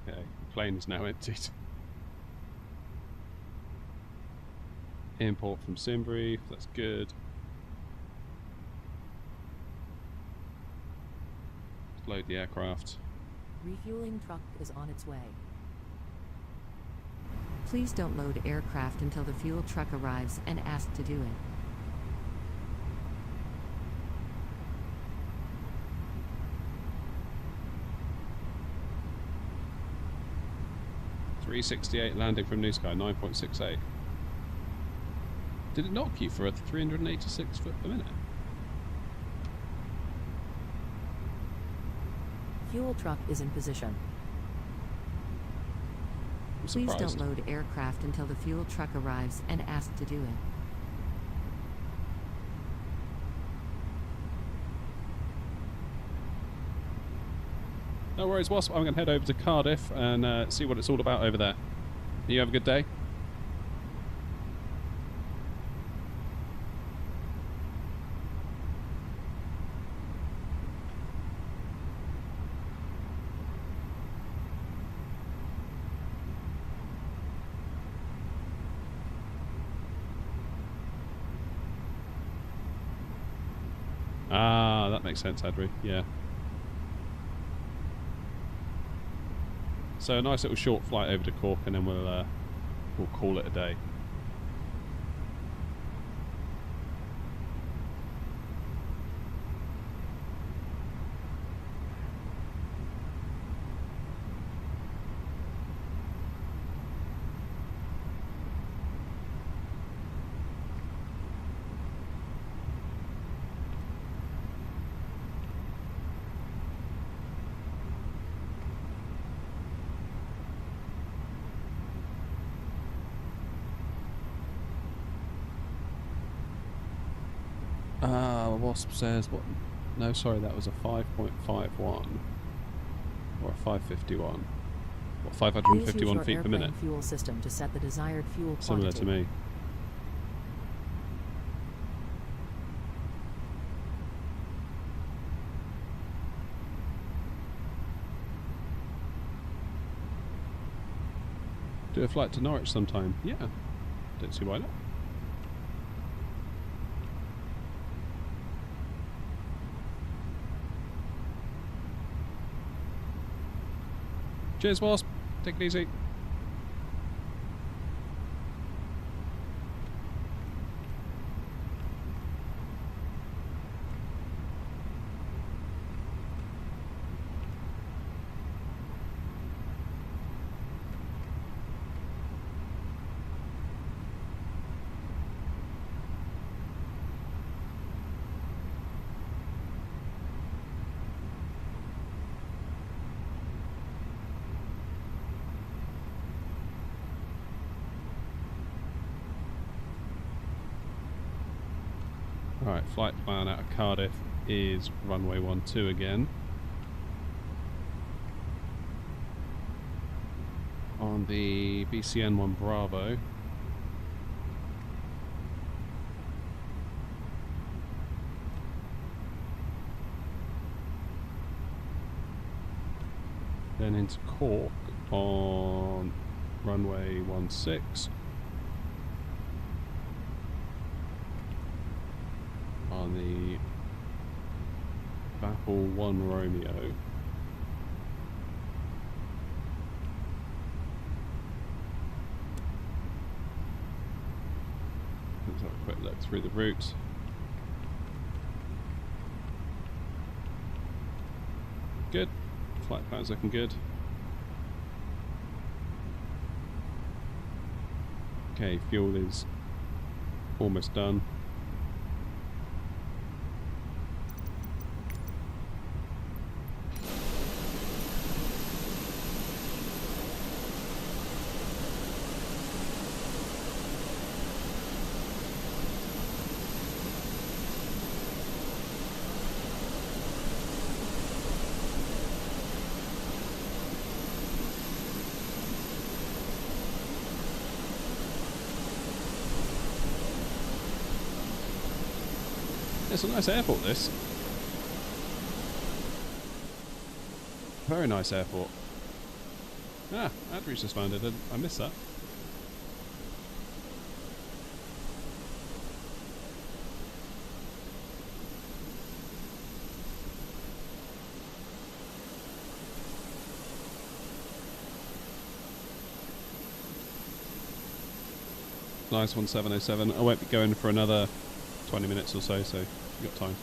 Okay, the plane is now emptied. Import from Simbrief, that's good. Load the aircraft. Refueling truck is on its way. Please don't load aircraft until the fuel truck arrives and ask to do it. .368 landing from New Sky, 9.68. Did it knock you for a 386 foot per minute? Fuel truck is in position. Please don't load aircraft until the fuel truck arrives and ask to do it. No worries, Wasp. I'm going to head over to Cardiff and see what it's all about over there. You have a good day. Ah, that makes sense, Adri. Yeah. So a nice little short flight over to Cork, and then we'll call it a day. Wasp says what? No, sorry, that was a 5.51 or a 551. What, 551 feet per minute? Fuel system to set the desired fuel Similar quantity. to me. Do a flight to Norwich sometime? Yeah, don't see why not. Cheers, Wasp. Take it easy. Alright, flight plan out of Cardiff is runway 12 again. on the BCN-1 Bravo. Then into Cork on runway 16. On the Baffle 1 Romeo. Let's have a quick look through the route. Good. Flight plan's looking good. Okay, fuel is almost done. It's a nice airport, this. Very nice airport. Ah, Adri's just landed. I missed that. Nice 1707. I won't be going for another 20 minutes or so you've got time.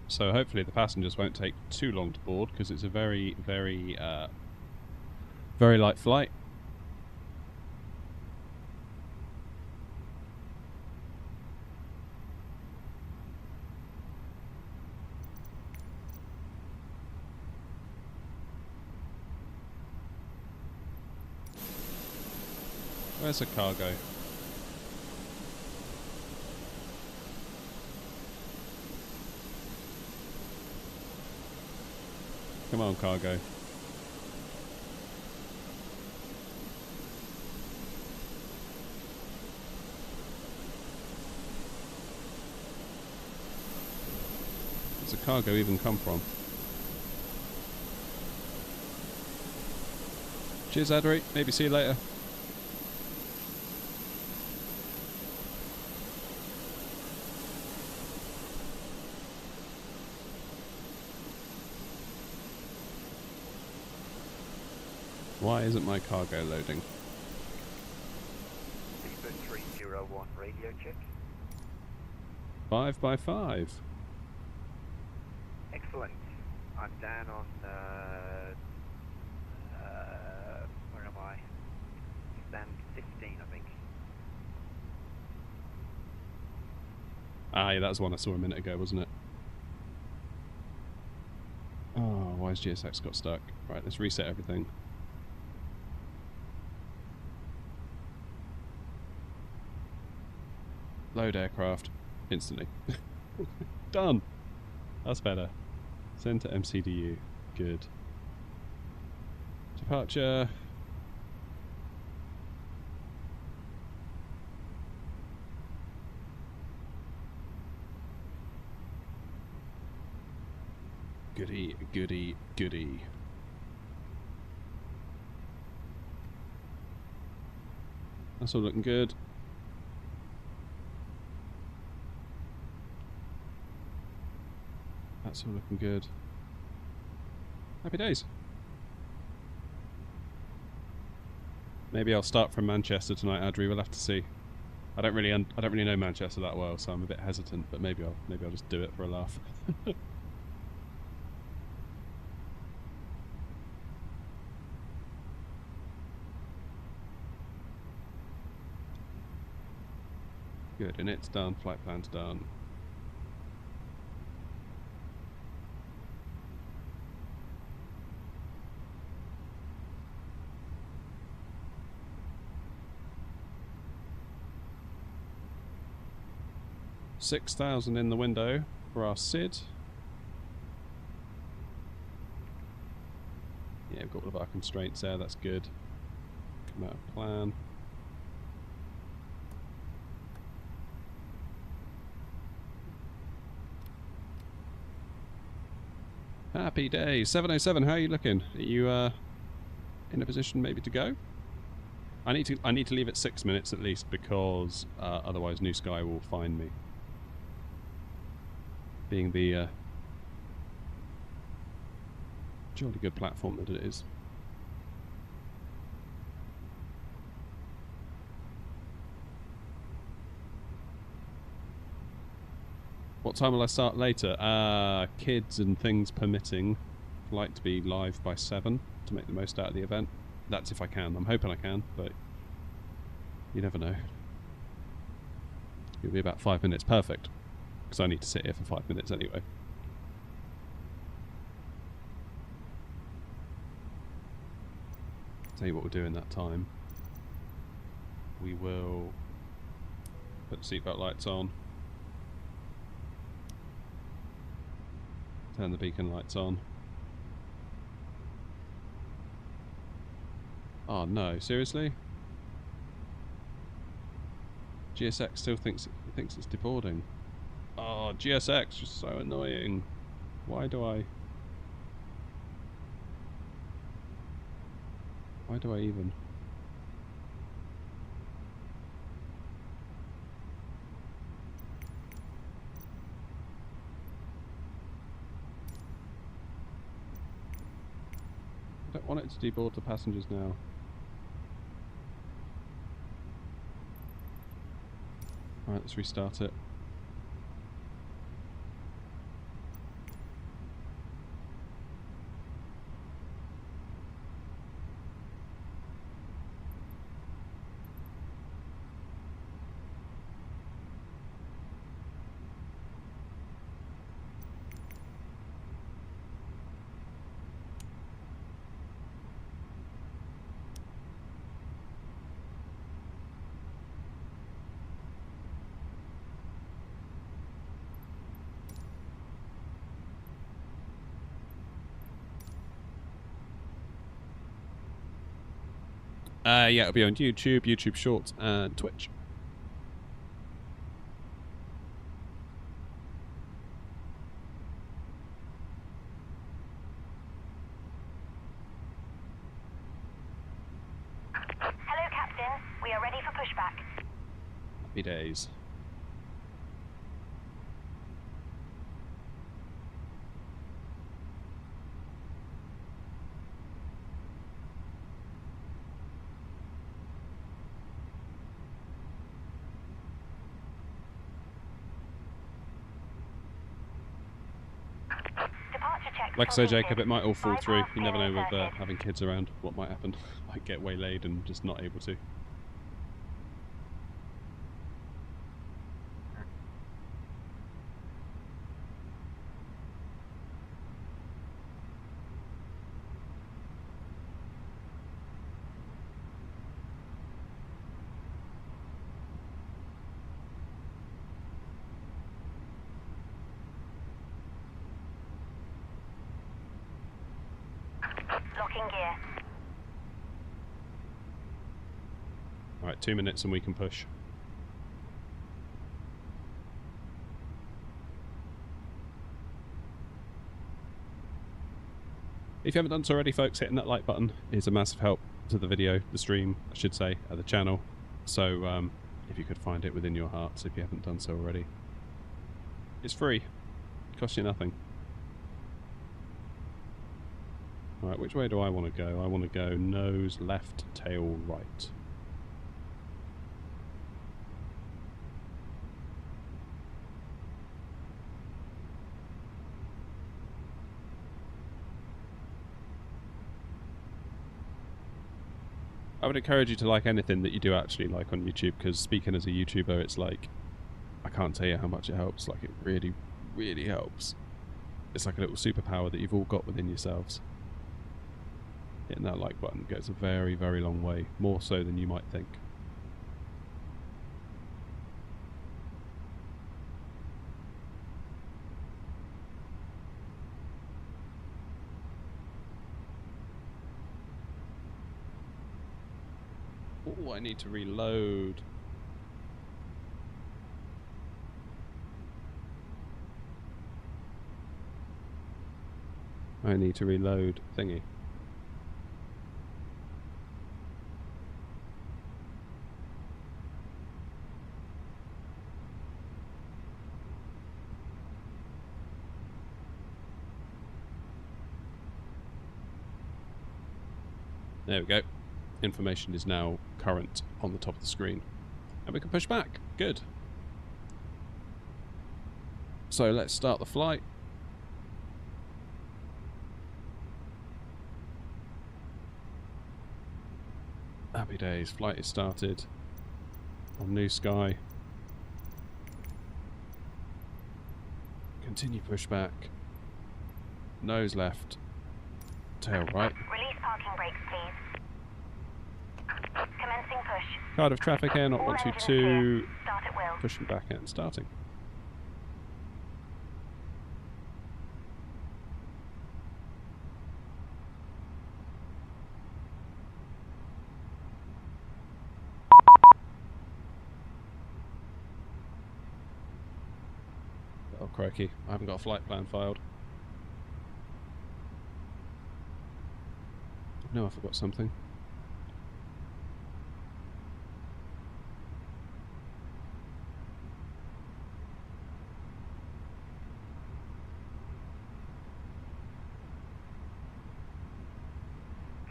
So hopefully the passengers won't take too long to board, because it's a very, very light flight. Where's the cargo? Come on, cargo. Where's the cargo even come from? Cheers, Adri. Maybe see you later. Why isn't my cargo loading? 301 radio check. 5 by 5. Excellent. I'm down on where am I? Stand 15, I think. Ah, yeah, that was one I saw a minute ago, wasn't it? Oh, why has GSX got stuck? Right, let's reset everything. Load aircraft instantly. Done. That's better. Send to MCDU. Good. Departure. Goody, goody, goody. That's all looking good. That's all looking good. Happy days. Maybe I'll start from Manchester tonight, Adri. We'll have to see. I don't really know Manchester that well, so I'm a bit hesitant. But maybe I'll just do it for a laugh. Good, and it's done. Flight plan's done. $6,000 in the window for our SID. Yeah, we've got all of our constraints there, that's good. Come out of plan. Happy days. 707, how are you looking? Are you in a position maybe to go? I need to leave at 6 minutes at least, because otherwise New Sky will find me. Being the jolly good platform that it is. What time will I start later? Kids and things permitting. I'd like to be live by 7 to make the most out of the event. That's if I can. I'm hoping I can, but you never know. It'll be about 5 minutes. Perfect. Because I need to sit here for 5 minutes anyway. Tell you what we'll do in that time. We will put the seatbelt lights on. Turn the beacon lights on. Oh no, seriously? GSX still thinks it's deboarding. Oh, GSX, just so annoying. Why do I even? I don't want it to deboard the passengers now. Alright, let's restart it. Yeah, it'll be on YouTube, YouTube Shorts, and Twitch. Hello, Captain. We are ready for pushback. Happy days. Like I say, Jacob, it might all fall through. You never know with having kids around what might happen. Might get waylaid and just not able to. Locking gear. Alright, 2 minutes and we can push. If you haven't done so already, folks, hitting that like button is a massive help to the video, the stream, I should say, the channel. So, if you could find it within your hearts, if you haven't done so already. It's free. It costs you nothing. Right, which way do I want to go? I want to go nose left, tail right. I would encourage you to like anything that you do actually like on YouTube, because speaking as a YouTuber, it's like, I can't tell you how much it helps. Like, it really, really helps. It's like a little superpower that you've all got within yourselves. Hitting that like button goes a very, very long way, more so than you might think. Oh, I need to reload. I need to reload thingy. There we go. Information is now current on the top of the screen. And we can push back. Good. So let's start the flight. Happy days. Flight is started on New Sky. Continue pushback. Nose left. Tail right. Release parking brakes, please. Commencing push. Cardiff traffic air, not All 122. engines clear. Start at will. Pushing back and starting. Oh crikey, I haven't got a flight plan filed. No, I forgot something.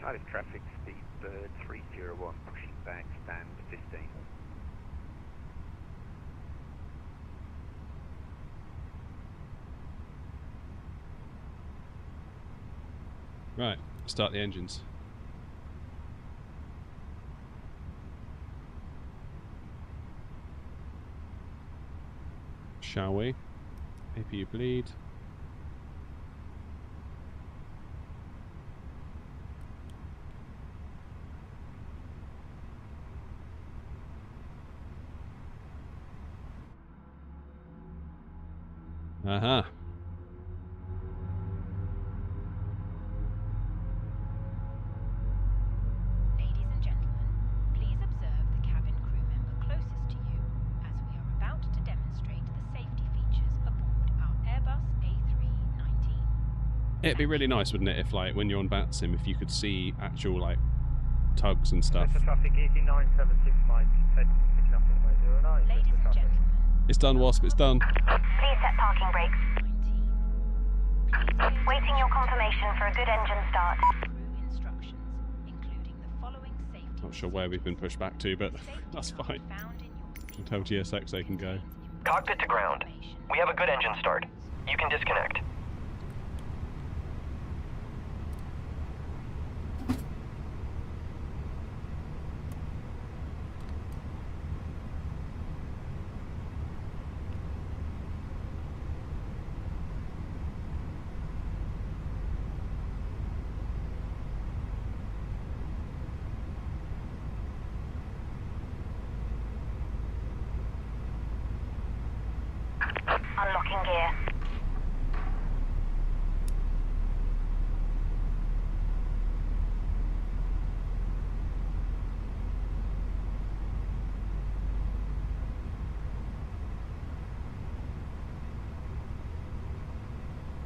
Cardiff traffic, speed bird 301, pushing back, stand 15. Right, start the engines. Shall we? APU bleed. Aha. Ladies and gentlemen, please observe the cabin crew member closest to you as we are about to demonstrate the safety features aboard our Airbus A319. It'd be really nice, wouldn't it, if like when you're on BATSIM, if you could see actual like tugs and stuff. Traffic 8976 Mike, picking up runway 09. Ladies and gentlemen, It's done, Wasp, it's done. Please set parking brakes. 19. Waiting your confirmation for a good engine start. Crew instructions, including the following safety. Not sure where we've been pushed back to, but that's fine. I'll tell GSX they can go. Cockpit to ground. We have a good engine start. You can disconnect. Unlocking gear.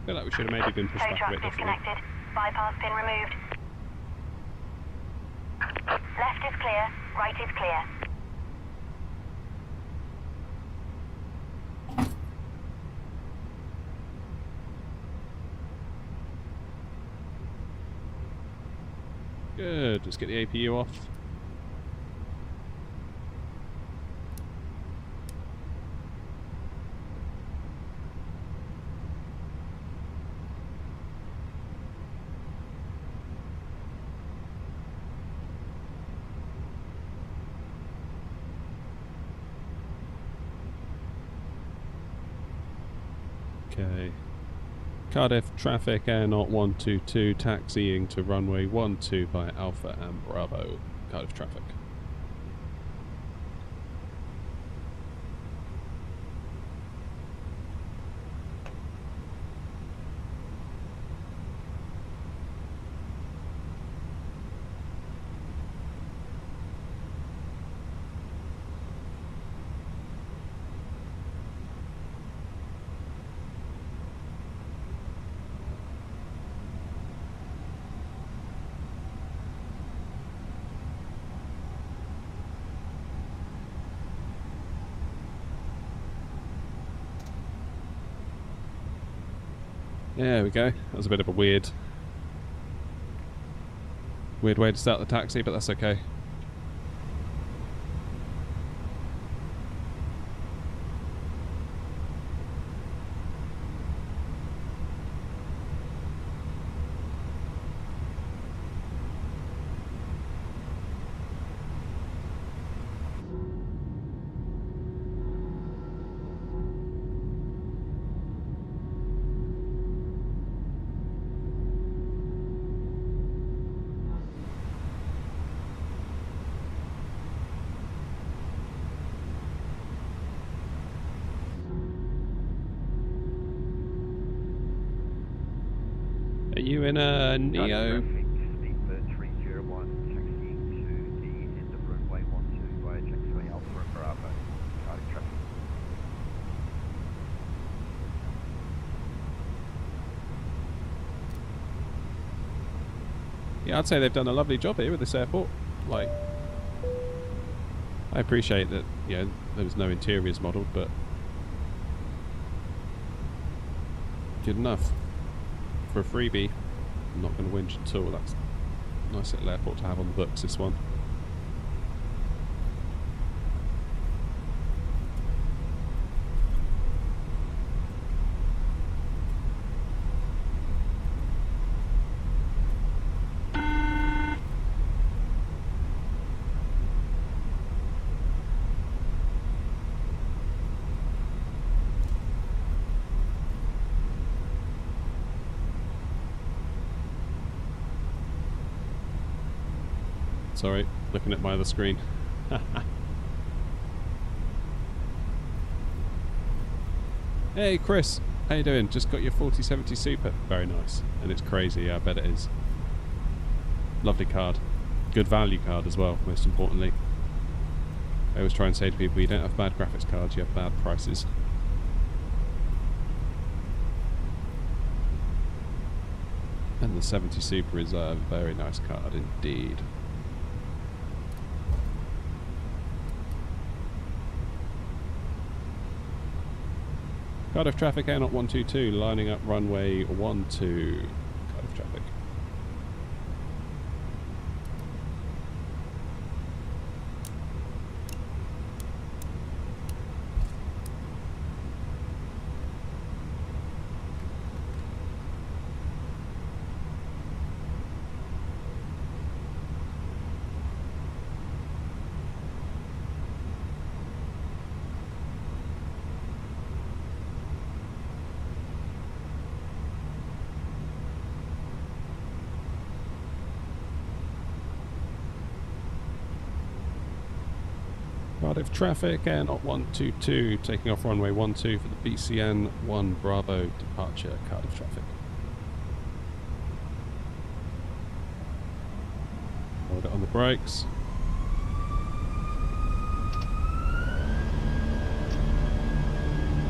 I feel like we should have maybe been pushed Tow back a truck bit differently. disconnected. Bypass pin removed. Left is clear. Right is clear. Good. Let's get the APU off. Okay. Cardiff traffic Air 122 taxiing to runway 12 by Alpha and Bravo. Cardiff traffic. There we go. That was a bit of a weird way to start the taxi, but that's okay. Are you in a Neo? Speedbird 301, taxiing to the end of runway 12 via taxiway Alpha and Bravo. Cardiff traffic. Yeah, I'd say they've done a lovely job here with this airport. Like, I appreciate that, you know, there was no interiors modelled, but good enough. For a freebie, I'm not going to whinge at all. That's a nice little airport to have on the books, this one. Sorry, looking at my other screen. Hey Chris, how you doing? Just got your 4070 Super. Very nice. And it's crazy, yeah, I bet it is. Lovely card. Good value card as well, most importantly. I always try and say to people, you don't have bad graphics cards, you have bad prices. And the 70 Super is a very nice card indeed. Cardiff traffic Air 122 lining up runway 12. Cardiff traffic. Cardiff traffic Air 122 taking off runway 12 for the BCN 1 Bravo departure. Cardiff traffic. Hold it on the brakes.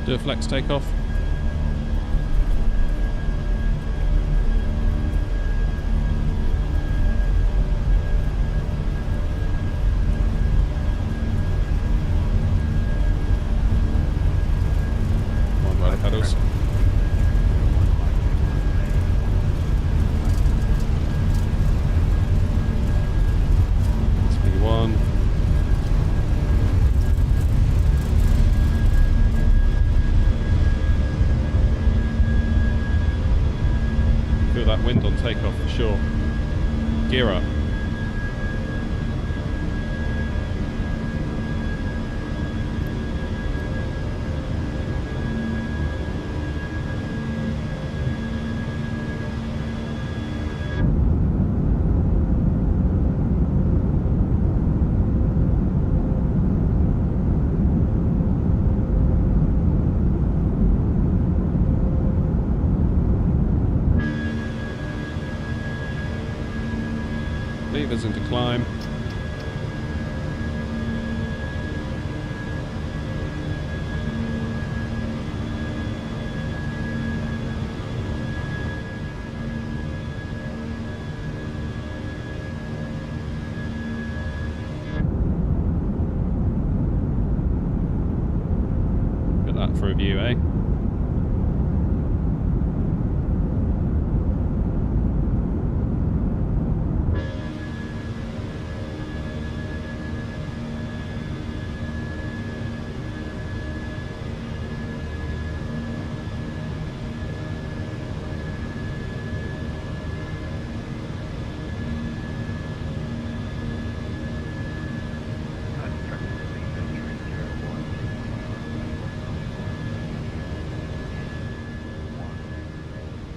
Do a flex takeoff. Pedals. gear up. Levers into climb. Look at that for a view, eh?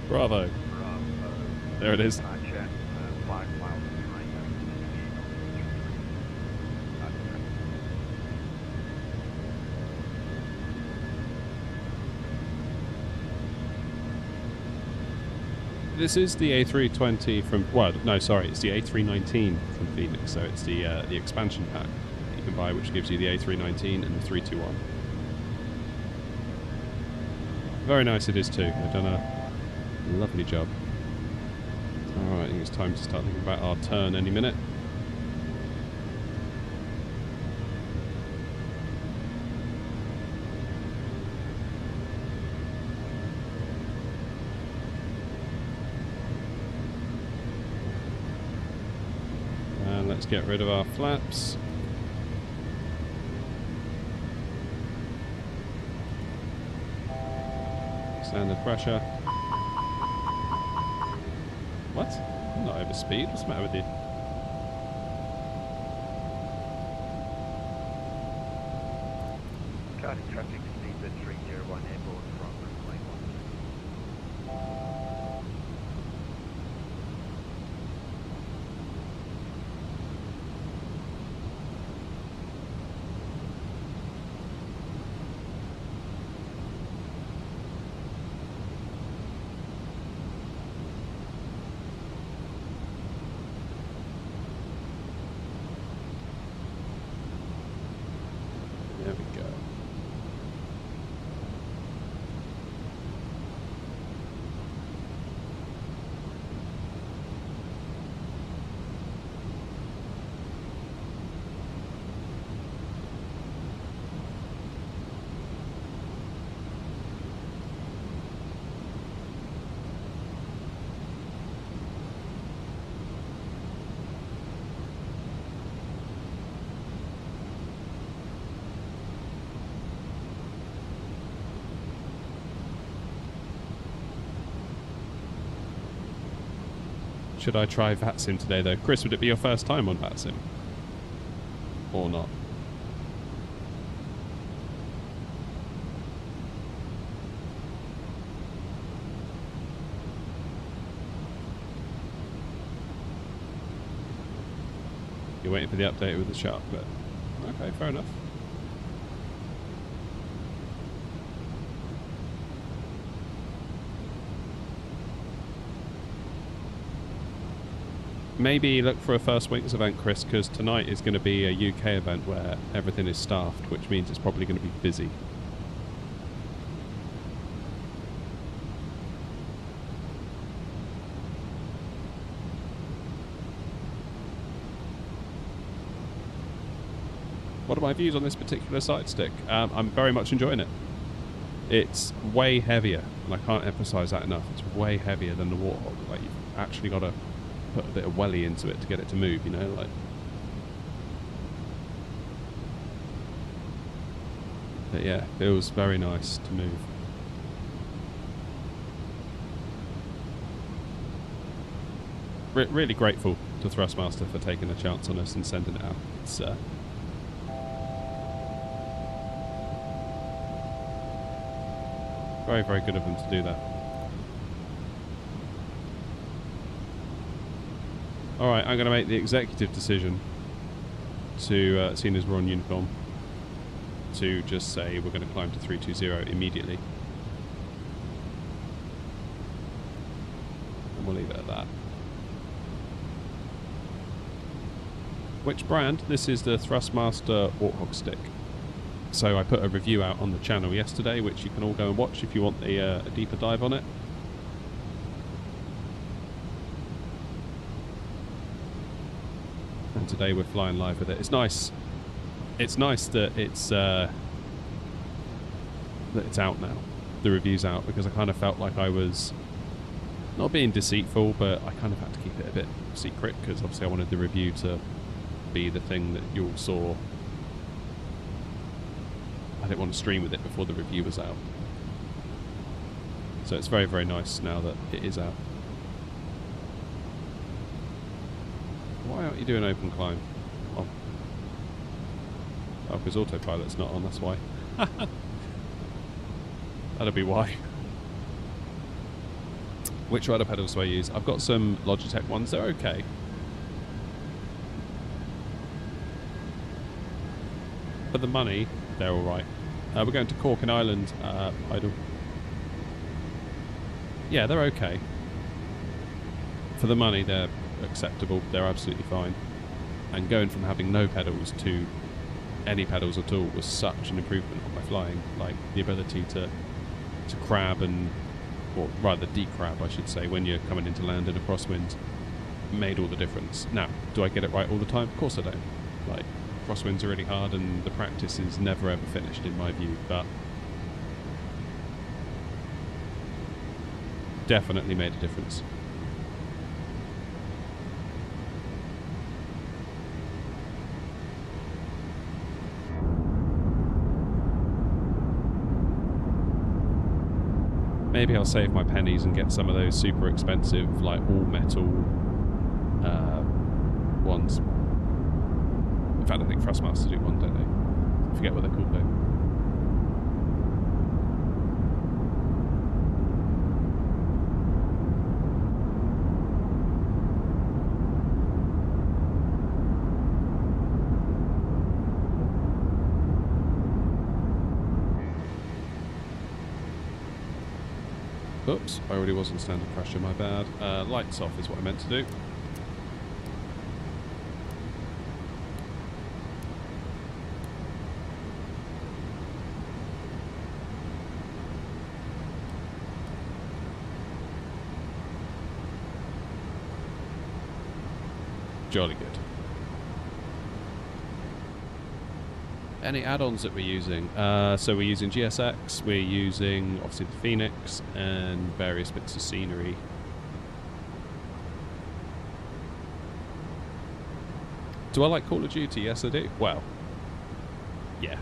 Bravo. There it is. This is the A320 from, well, no, sorry, it's the A319 from Phoenix, so it's the expansion pack that you can buy, which gives you the A319 and the 321. Very nice it is too. They've done a lovely job. Alright, I think it's time to start thinking about our turn any minute. And let's get rid of our flaps. Standard pressure. What? I'm not over speed. What's the matter with you? Cardiff traffic speeds at 301 airborne from runway 12. There we go. Should I try VATSIM today though? Chris, would it be your first time on VATSIM? Or not? You're waiting for the update with the shark, but okay, fair enough. Maybe look for a First Wings event, Chris, because tonight is going to be a UK event where everything is staffed, which means it's probably going to be busy. What are my views on this particular Sidestick? I'm very much enjoying it. It's way heavier, and I can't emphasise that enough. It's way heavier than the Warthog. Like, you've actually got to put a bit of welly into it to get it to move, you know, like. But yeah, it was very nice to move. Really grateful to Thrustmaster for taking a chance on us and sending it out. It's very, very good of them to do that. Alright, I'm going to make the executive decision to, seeing as we're on Unicom, to just say we're going to climb to 320 immediately. And we'll leave it at that. Which brand? This is the Thrustmaster Warthog stick. So I put a review out on the channel yesterday, which you can all go and watch if you want a deeper dive on it. And today we're flying live with it. It's nice. It's nice that it's out now. The review's out, because I kind of felt like I was not being deceitful, but I kind of had to keep it a bit secret, because obviously I wanted the review to be the thing that you all saw. I didn't want to stream with it before the review was out. So it's very, very nice now that it is out. Why aren't you doing open climb? Oh, because autopilot's not on, that's why. That'll be why. Which rudder pedals do I use? I've got some Logitech ones, they're okay. For the money, they're alright. We're going to Cork and Island, idle. Yeah, they're okay. For the money, they're acceptable. They're absolutely fine. And going from having no pedals to any pedals at all was such an improvement on my flying. Like, the ability to crab and, or rather decrab, I should say, when you're coming into land in a crosswind, made all the difference. Now, do I get it right all the time? Of course I don't. Like, crosswinds are really hard and the practice is never ever finished in my view, but definitely made a difference. Maybe I'll save my pennies and get some of those super expensive, like all metal ones. In fact, I think Thrustmaster do one, don't they? I forget what they're called though. Oops, I already was in standard pressure, my bad. Lights off is what I meant to do. Jolly good. Any add-ons that we're using? So we're using GSX, we're using obviously the Phoenix and various bits of scenery. Do I like Call of Duty? Yes I do. Well, yeah,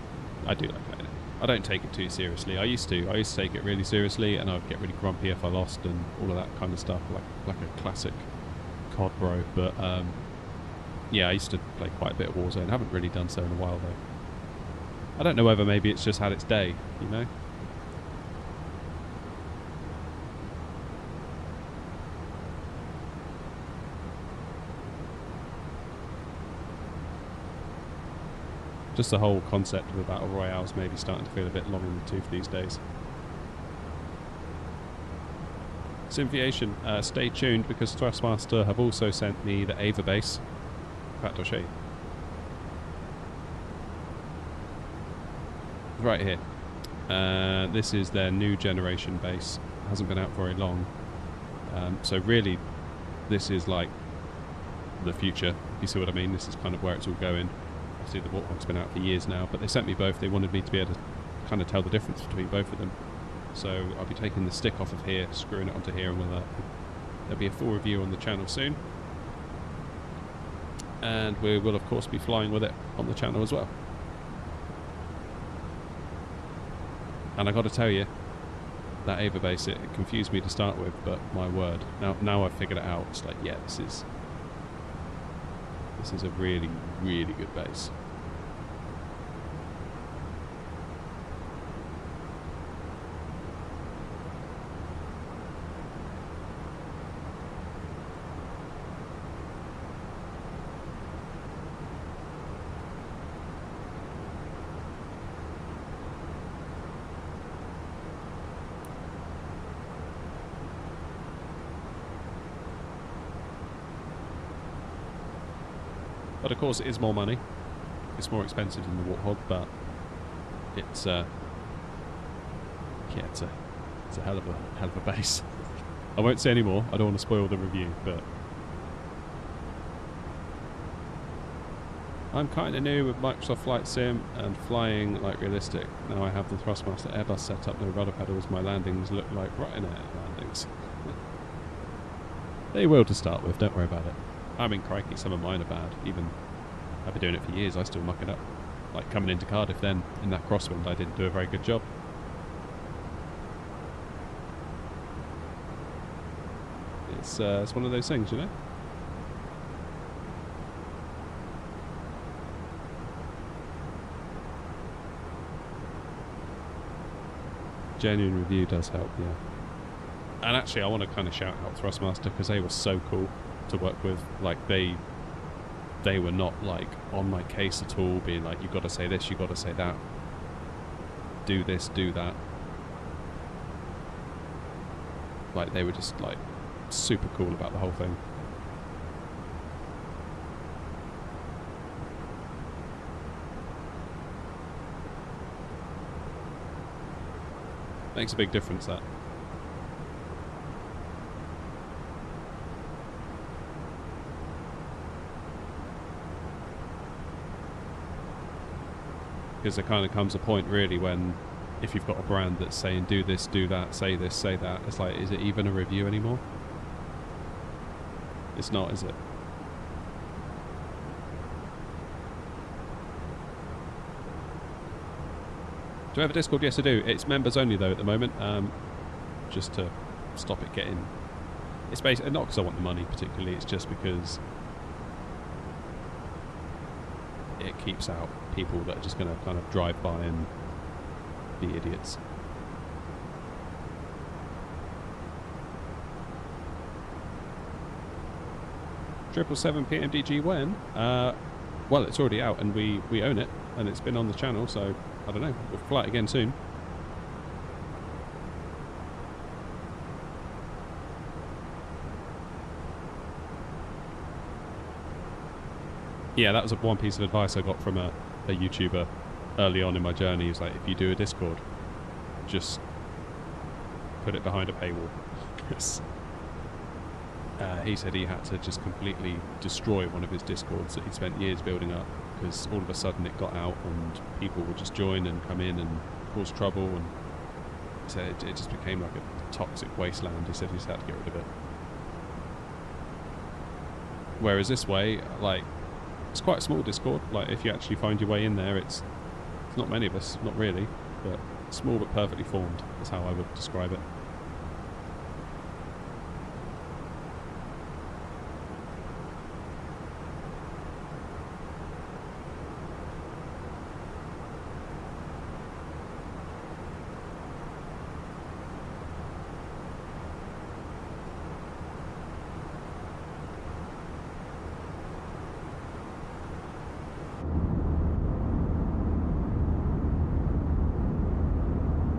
I do like that. I don't take it too seriously. I used to take it really seriously, and I'd get really grumpy if I lost and all of that kind of stuff, like a classic COD bro. But yeah, I used to play quite a bit of Warzone. I haven't really done so in a while though. I don't know whether maybe it's just had its day, you know? Just the whole concept of the Battle Royale is maybe starting to feel a bit long in the tooth these days. Simviation, stay tuned because Thrustmaster have also sent me the Ava base. In fact, I'll show you. Right here. This is their new generation base. It hasn't been out very long. So really, this is like the future. You see what I mean? This is kind of where it's all going. Obviously the Warthog's been out for years now, but they sent me both. They wanted me to be able to kind of tell the difference between both of them. So I'll be taking the stick off of here, screwing it onto here, and there'll be a full review on the channel soon. And we will of course be flying with it on the channel as well. And I got to tell you, that Ava base, it confused me to start with, but my word, now I've figured it out. It's like, yeah, This is a really, really good base. But of course it is more money. It's more expensive than the Warthog, but it's yeah, it's a hell of a base. I won't say any more. I don't want to spoil the review, but I'm kind of new with Microsoft Flight Sim and flying like realistic. Now I have the Thrustmaster Airbus set up, no rudder pedals. My landings look like Ryanair landings. They will to start with. Don't worry about it. I mean, crikey, some of mine are bad. Even I've been doing it for years, I still muck it up. Like coming into Cardiff then, in that crosswind, I didn't do a very good job. It's one of those things, you know? Genuine review does help, yeah. And actually, I want to kind of shout out Thrustmaster because they were so cool to work with. Like they were not like on my case at all, being like, you've got to say this, you've got to say that, do this, do that. Like they were just like super cool about the whole thing. Makes a big difference, that. Because there kind of comes a point really when, if you've got a brand that's saying do this, do that, say this, say that, it's like, is it even a review anymore? It's not, is it? Do I have a Discord? Yes I do. It's members only though at the moment, just to stop it getting... It's basically not because I want the money particularly, it's just because it keeps out people that are just going to kind of drive by and be idiots. Triple 7 PMDG when? Well, it's already out and we own it, and it's been on the channel, so I don't know. We'll fly it again soon. Yeah, that was one piece of advice I got from a YouTuber early on in my journey. He's like, if you do a Discord, just put it behind a paywall. He said he had to just completely destroy one of his Discords that he spent years building up, because all of a sudden it got out and people would just join and come in and cause trouble, and he said it just became like a toxic wasteland. He said he just had to get rid of it. Whereas this way, like, it's quite a small Discord. Like, if you actually find your way in there, it's not many of us, not really, but small but perfectly formed is how I would describe it.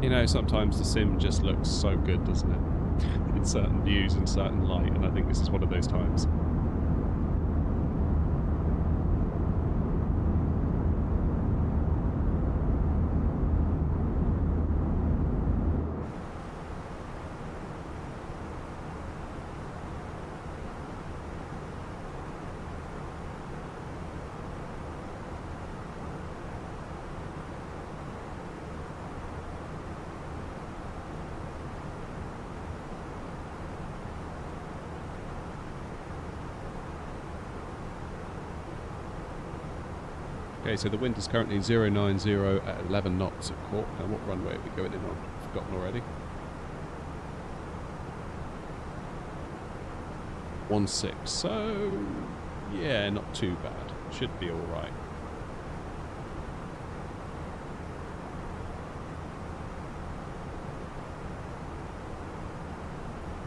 You know, sometimes the sim just looks so good, doesn't it? In certain views and certain light, and I think this is one of those times. Okay, so the wind is currently 090 at 11 knots at Cork. Now, what runway are we going in on? I've forgotten already. 16. So Yeah, not too bad. Should be alright.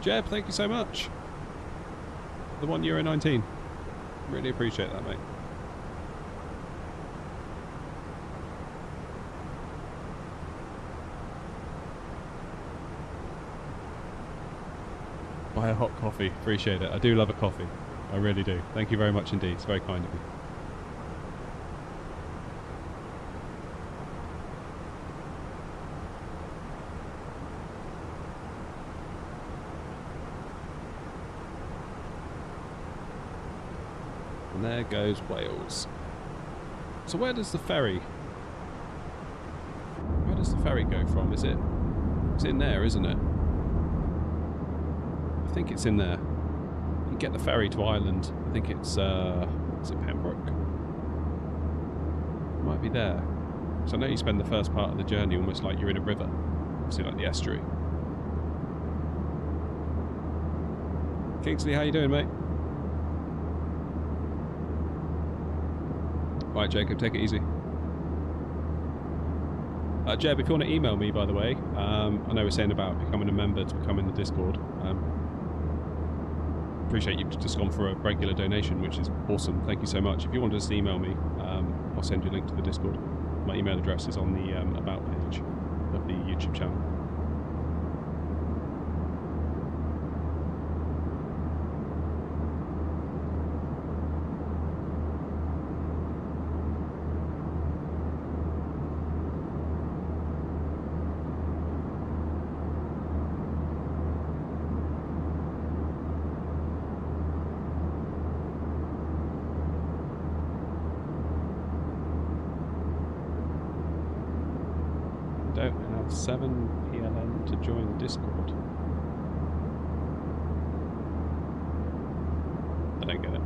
Jeb, thank you so much. The €1.19. Really appreciate that, mate. Buy a hot coffee. Appreciate it. I do love a coffee. I really do. Thank you very much indeed. It's very kind of you. And there goes Wales. So where does the ferry... Where does the ferry go from? Is it... It's in there, isn't it? I think it's in there. You can get the ferry to Ireland. I think it's, is it Pembroke? It might be there. So I know you spend the first part of the journey almost like you're in a river. Obviously like the estuary. Kingsley, how you doing, mate? Right, Jacob, take it easy. Jeb, if you want to email me, by the way, I know we're saying about becoming a member to become in the Discord. Appreciate you've just gone for a regular donation, which is awesome. Thank you so much. If you want to just email me, I'll send you a link to the Discord. My email address is on the About page of the YouTube channel. Don't have 7 PLN to join the Discord. I don't get it.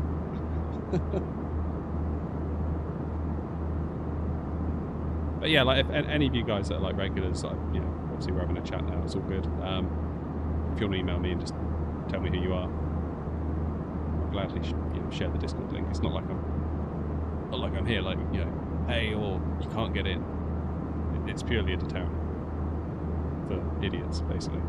But yeah, like if any of you guys that are like regulars, like, you know, obviously we're having a chat now. It's all good. If you want to email me and just tell me who you are, I'll gladly share the Discord link. It's not like I'm here like, you know, hey, or you can't get in. It's purely a deterrent for idiots, basically.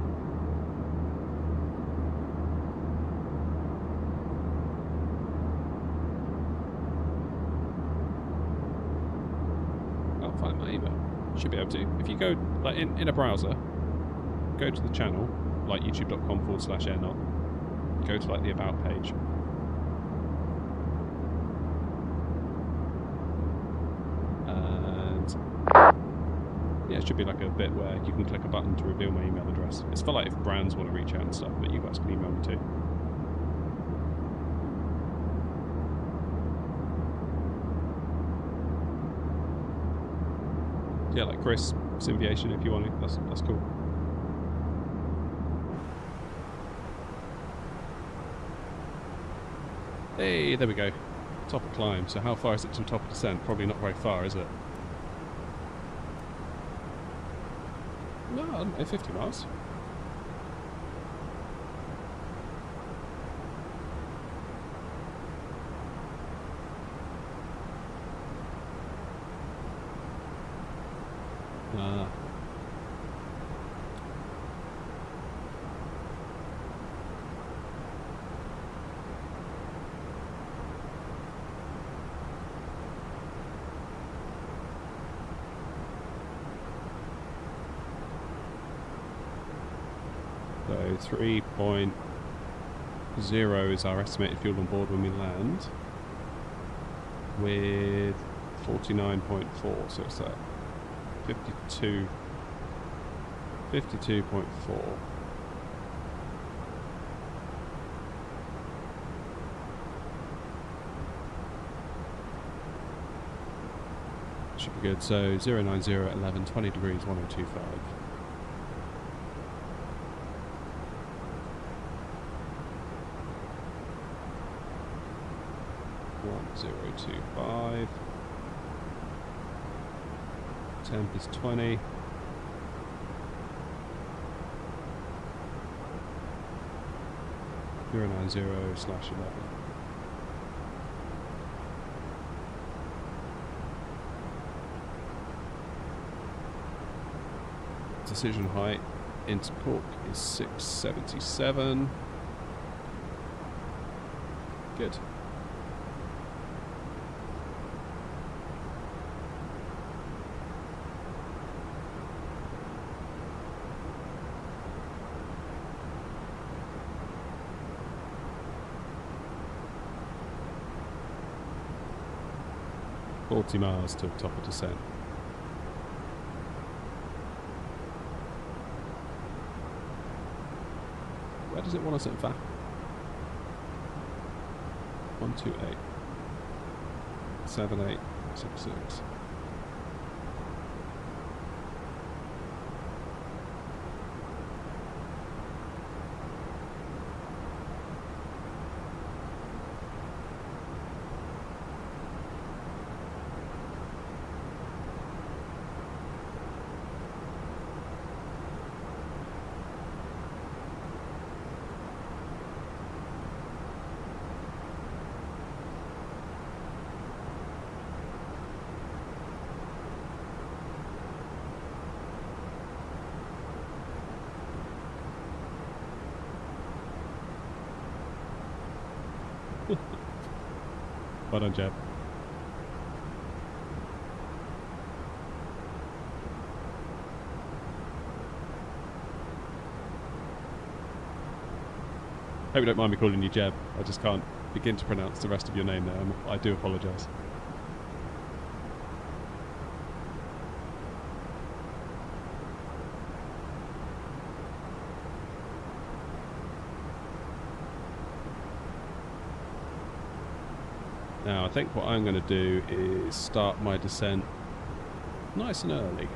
I'll find my email. Should be able to. If you go like in a browser, go to the channel, like youtube.com/airnot, go to like the About page. Yeah, it should be like a bit where you can click a button to reveal my email address. It's for like if brands want to reach out and stuff, but you guys can email me too. Yeah, like Chris, Symbiation, if you want to. That's cool. Hey, there we go. Top of climb. So how far is it to the top of descent? Probably not very far, is it? No, I don't know, 50 miles. So 3.0 is our estimated fuel on board when we land, with 49.4, so it's that 52.4. Should be good. So 090 at 11, 20 degrees, 1025. 1025. Temp is 20. (090/11). decision height into Cork is 677. Good. miles to top of descent. Where does it want us at VAP? 128 7866. Well done, Jeb. Hope you don't mind me calling you Jeb. I just can't begin to pronounce the rest of your name there. I do apologise. Now, I think what I'm going to do is start my descent nice and early.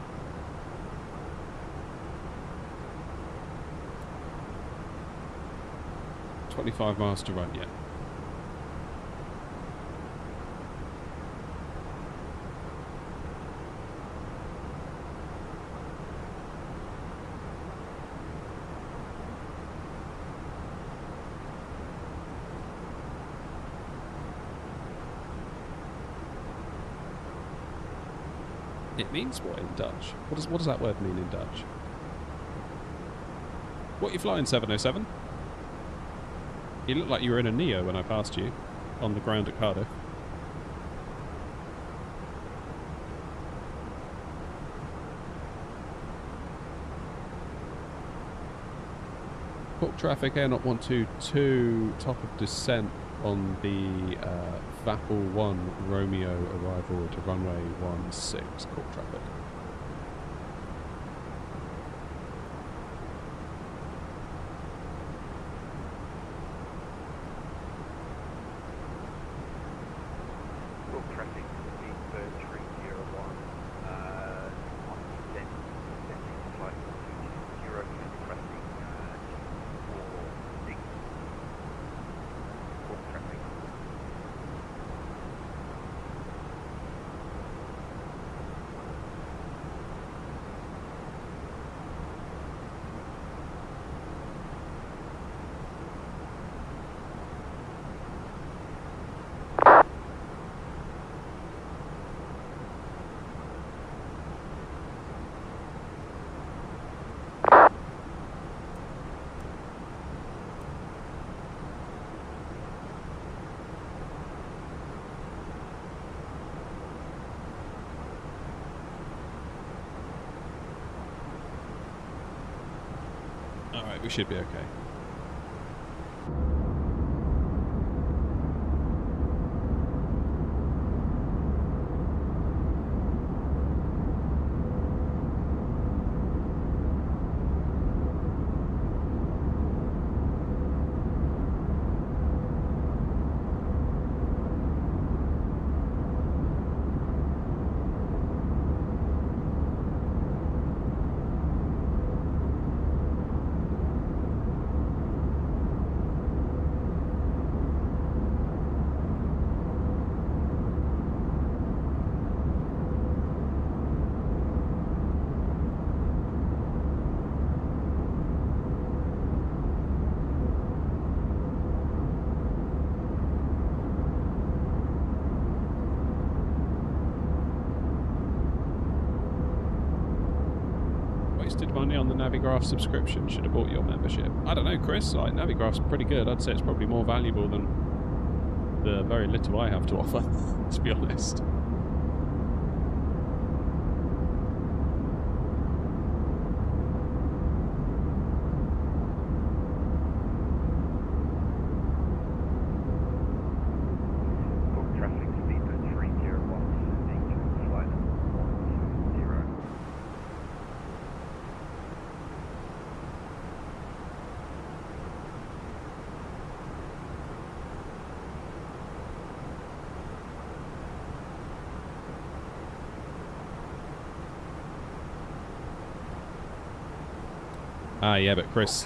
$25 miles to run yet. It means what in Dutch? What does that word mean in Dutch? What are you flying, 707? You looked like you were in a Neo when I passed you on the ground at Cardiff. Cork traffic, Air Not 122, top of descent on the Vapple 1 Romeo arrival to runway 16, Cork traffic. Cork traffic, speed 301, on descent, descending to flight 120, traffic 46, Cork traffic. We should be okay. wasted money on the Navigraph subscription. Should have bought your membership. I don't know, Chris. Like, Navigraph's pretty good. I'd say it's probably more valuable than the very little I have to offer, to be honest. Ah, yeah, but Chris...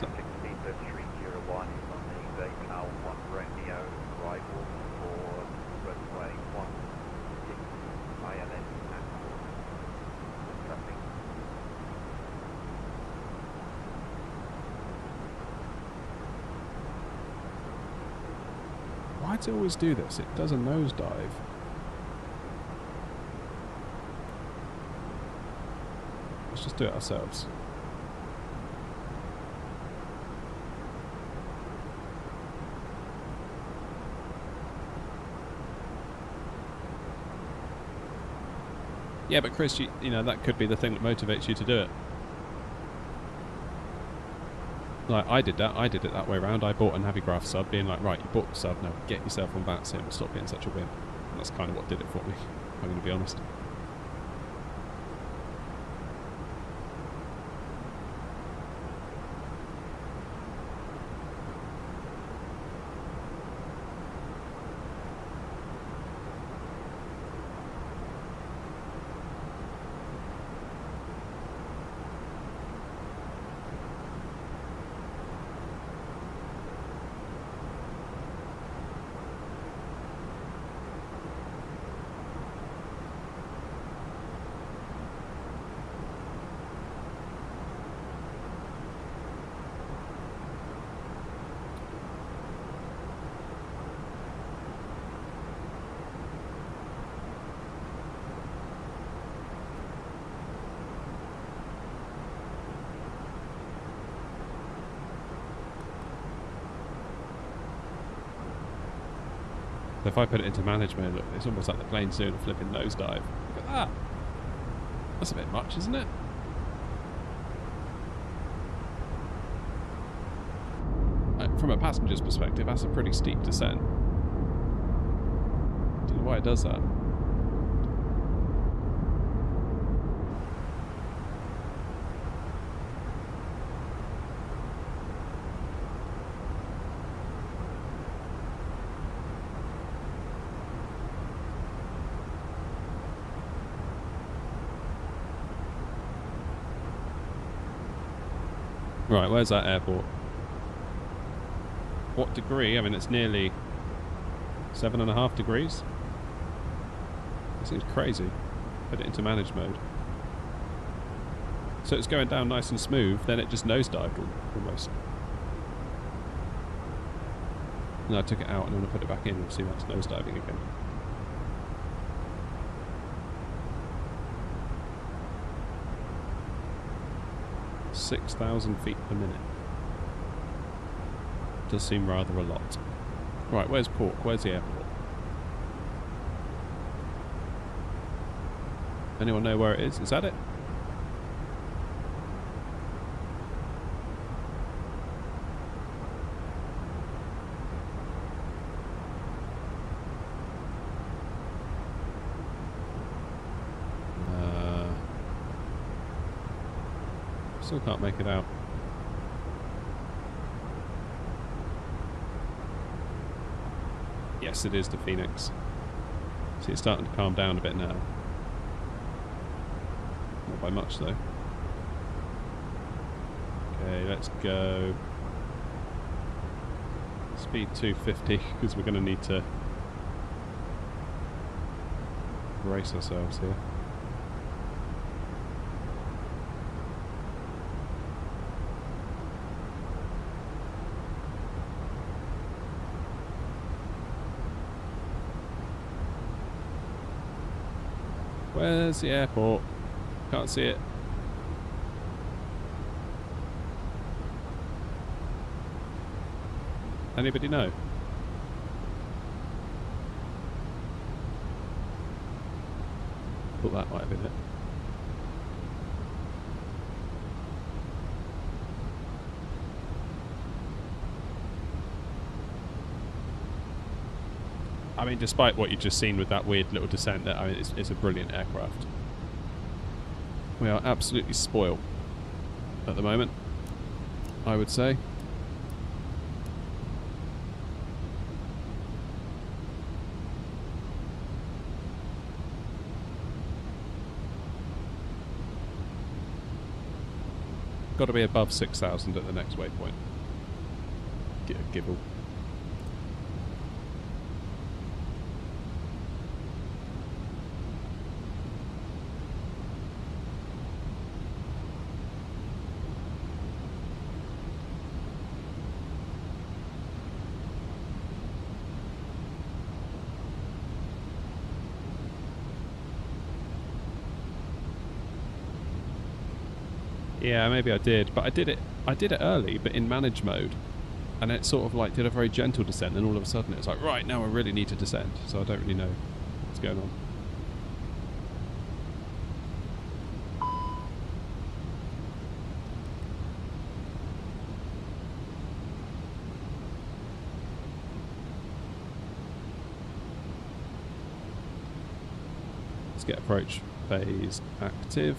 Why does it always do this? It does a nosedive. Let's just do it ourselves. Yeah, but Chris, you know, that could be the thing that motivates you to do it. Like, I did that. I did it that way around. I bought a Navigraph sub, being like, right, you bought the sub, now get yourself on that sim and stop being such a wimp. And that's kind of what did it for me, if I'm going to be honest. If I put it into manage mode, look, it's almost like the plane's doing a flipping nosedive. Look at that. That's a bit much, isn't it? From a passenger's perspective, that's a pretty steep descent. Don't know why it does that. Right, where's that airport? What degree? I mean, it's nearly 7.5 degrees. It seems crazy. Put it into manage mode. So it's going down nice and smooth, then it just nosedived almost. No, I took it out and I'm going to put it back in and see that's nosediving again. .6,000 feet per minute. Does seem rather a lot. Right, where's Pork? Where's the airport? Anyone know where it is? Is that it? Still can't make it out. Yes, it is the Phoenix. See, it's starting to calm down a bit now. Not by much, though. Okay, let's go. Speed 250, because we're going to need to brace ourselves here. Where's the airport? Can't see it. Anybody know? Thought that might have been it. I mean, despite what you've just seen with that weird little descent, there, I mean, it's a brilliant aircraft. We are absolutely spoiled at the moment, I would say. Got to be above 6,000 at the next waypoint. Get a gibble. Yeah, maybe I did, but I did it early, but in manage mode, and it sort of like did a very gentle descent, and all of a sudden it was like, right, now I really need to descend, so I don't really know what's going on. Let's get approach phase active.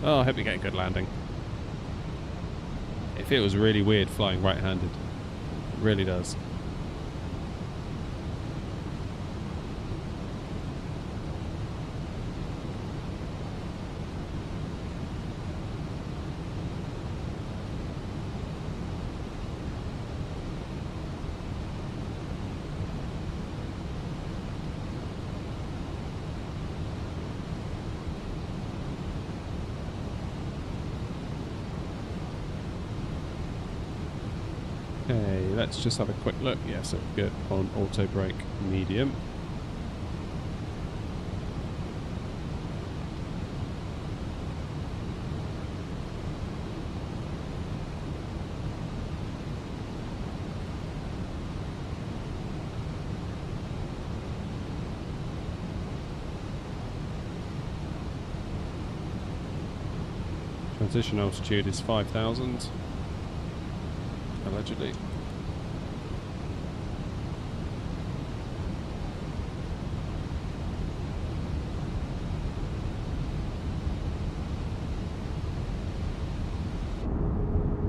Oh, I hope you get a good landing. It feels really weird flying right-handed. It really does. Okay, let's just have a quick look. Yes, so good on auto brake medium. Transition altitude is 5,000. Allegedly.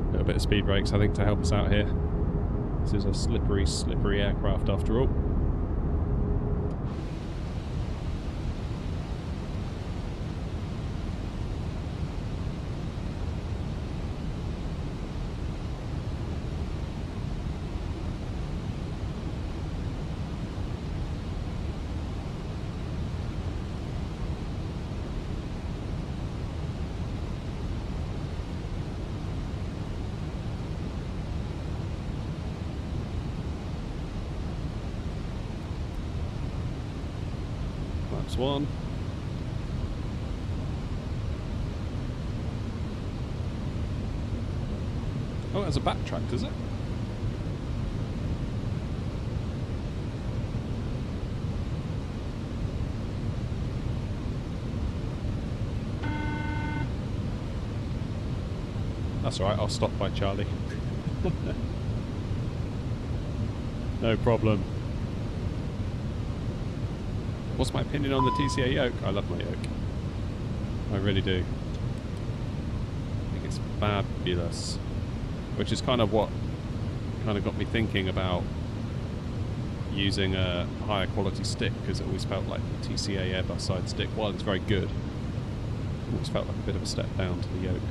A little bit of speed brakes, I think, to help us out here. This is a slippery aircraft after all. That's one. Oh, that's a backtrack, is it? That's alright, I'll stop by Charlie. No problem. What's my opinion on the TCA yoke? I love my yoke. I really do. I think it's fabulous. Which is kind of what kind of got me thinking about using a higher quality stick, because it always felt like the TCA Airbus side stick, while it's very good, it always felt like a bit of a step down to the yoke.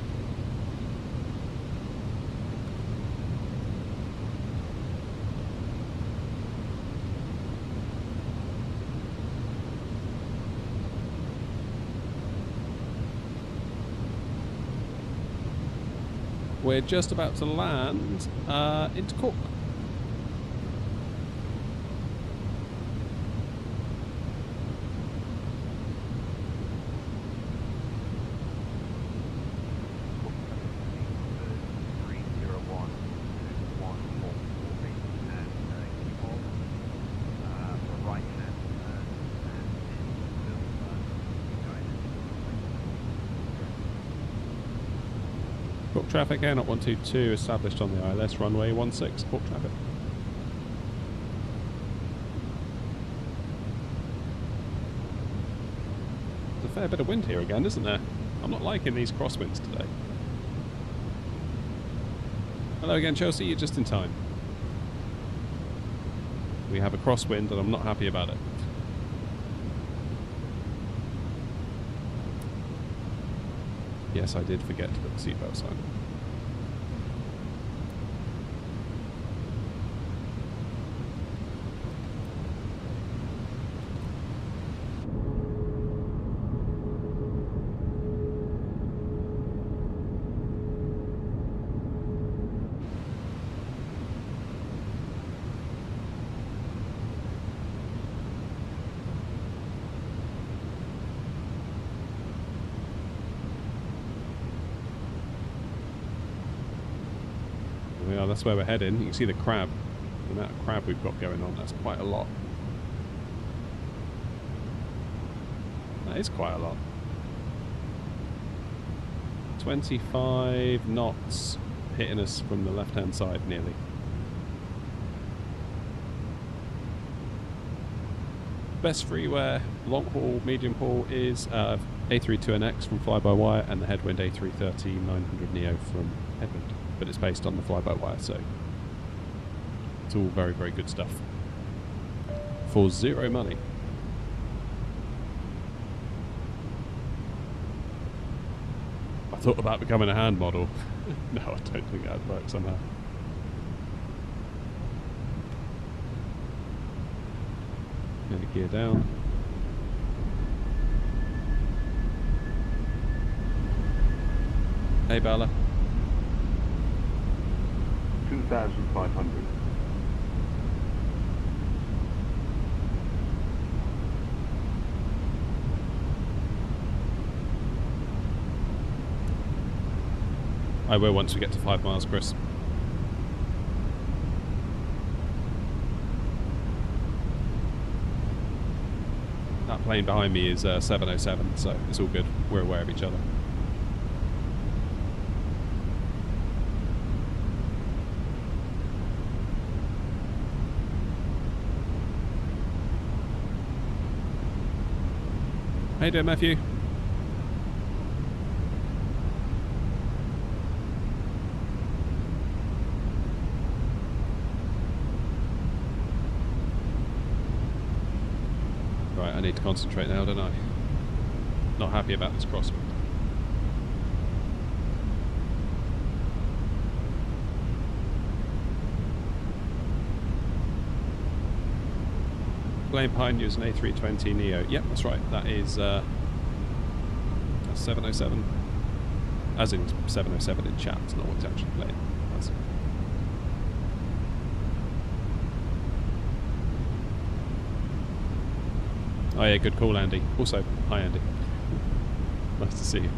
We're just about to land into Cork. Cork traffic, Air 122 established on the ILS runway 16, Cork traffic. There's a fair bit of wind here again, isn't there? I'm not liking these crosswinds today. Hello again, Chelsea, you're just in time. We have a crosswind and I'm not happy about it. Yes, I did forget to put the seatbelt sign. Yeah, that's where we're heading. You can see the crab. The amount of crab we've got going on, that's quite a lot. That is quite a lot. 25 knots hitting us from the left-hand side, nearly. Best freeware, long haul, medium haul is A32NX from fly-by-wire and the headwind A330-900 Neo from headwind. But it's based on the fly-by-wire, so it's all very, very good stuff for zero money. I thought about becoming a hand model. No, I don't think that'd work somehow. Nearly gear down. Hey, Bella. 2,500. I will once we get to 5 miles, Chris. That plane behind me is 707, so it's all good. We're aware of each other. How you doing, Matthew? Right, I need to concentrate now, don't I? Not happy about this crosswind. Plane behind you is an A320 Neo. Yep, that's right. That is that's 707. As in 707 in chat, it's not what's actually playing. That's oh yeah, good call, Andy. Also, hi Andy. Nice to see you.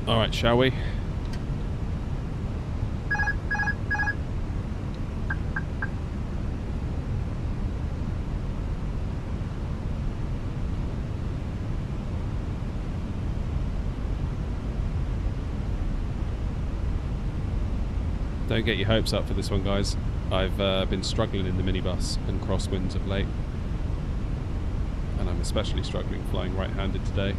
Alright, shall we? Don't get your hopes up for this one, guys. I've been struggling in the minibus and crosswinds of late. I'm especially struggling flying right-handed today.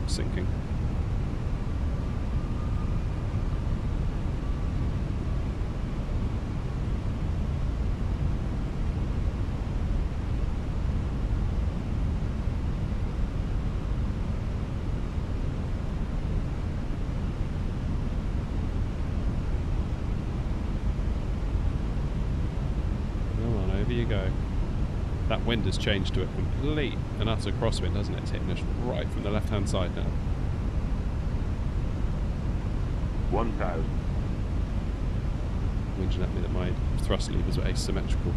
Sinking. You go. That wind has changed to a complete and utter crosswind, hasn't it? It's hitting us right from the left-hand side now. 1,000. Whinging at me that my thrust levers were asymmetrical.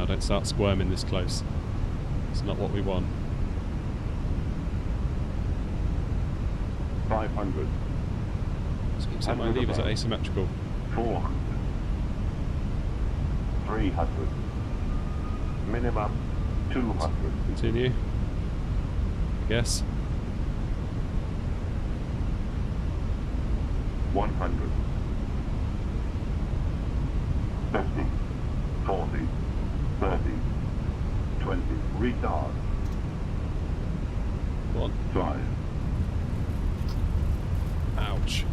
Don't start squirming this close. It's not what we want. 500. Just keep saying my levers are asymmetrical. 400. 300. Minimum 200. Continue. I guess. 100. 50. 40. 30, 20, retard. Go on. 5. Ouch.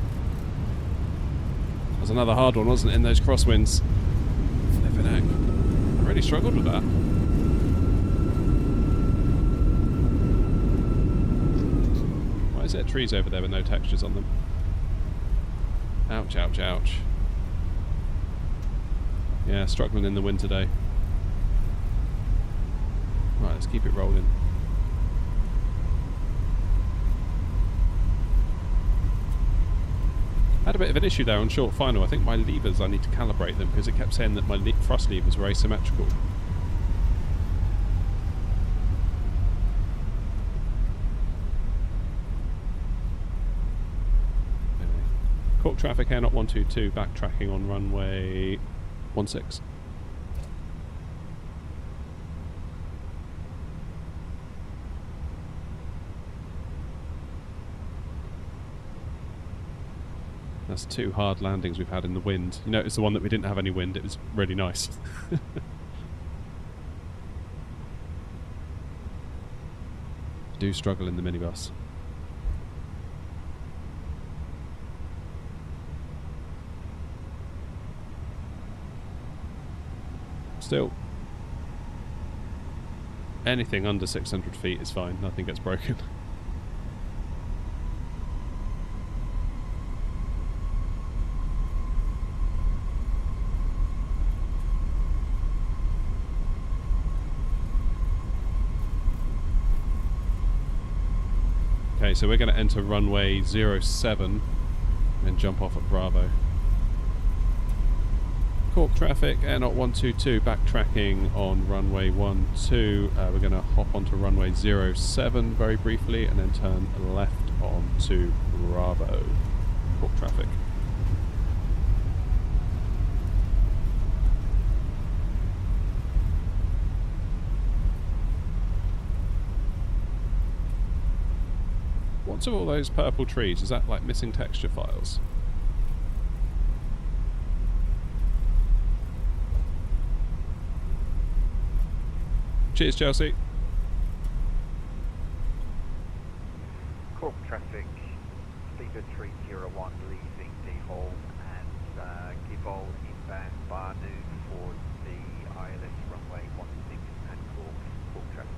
That was another hard one, wasn't it, in those crosswinds? Flippin' heck. I really struggled with that. Why is there trees over there with no textures on them? Ouch, ouch, ouch. Yeah, struggling in the wind today. Right, let's keep it rolling. I had a bit of an issue there on short final. I think my levers, I need to calibrate them because it kept saying that my thrust levers were asymmetrical. Anyway. Cork traffic, Air Not 122, backtracking on runway 16. That's 2 hard landings we've had in the wind. You notice the one that we didn't have any wind, it was really nice. Do struggle in the minibus. Still, anything under 600 feet is fine, nothing gets broken. Okay, so we're going to enter runway 07 and jump off at Bravo. Cork traffic, Air Not 122, backtracking on runway 12. We're going to hop onto runway 07 very briefly and then turn left onto Bravo. Cork traffic. What's all those purple trees? Is that like missing texture files? Cheers, Chelsea. Cork traffic, Sleeper 301 leaving Dehall and Givol inbound Barnu for the ILS runway 16 and Cork traffic.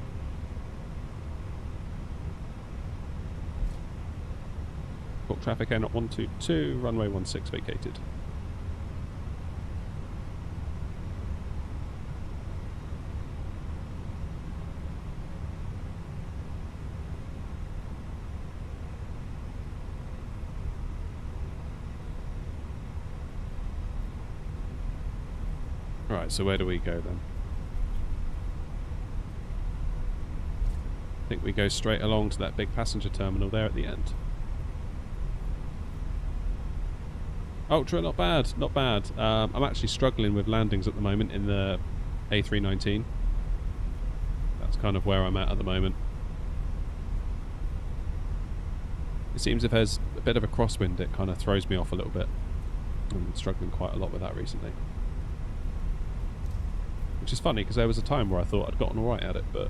Cork traffic, Air Not 122, runway 16 vacated. Right, so where do we go then? I think we go straight along to that big passenger terminal there at the end. Ultra, not bad, not bad. I'm actually struggling with landings at the moment in the A319. That's kind of where I'm at the moment. It seems if there's a bit of a crosswind, it kind of throws me off a little bit. I've been struggling quite a lot with that recently. Which is funny, because there was a time where I thought I'd gotten alright at it, but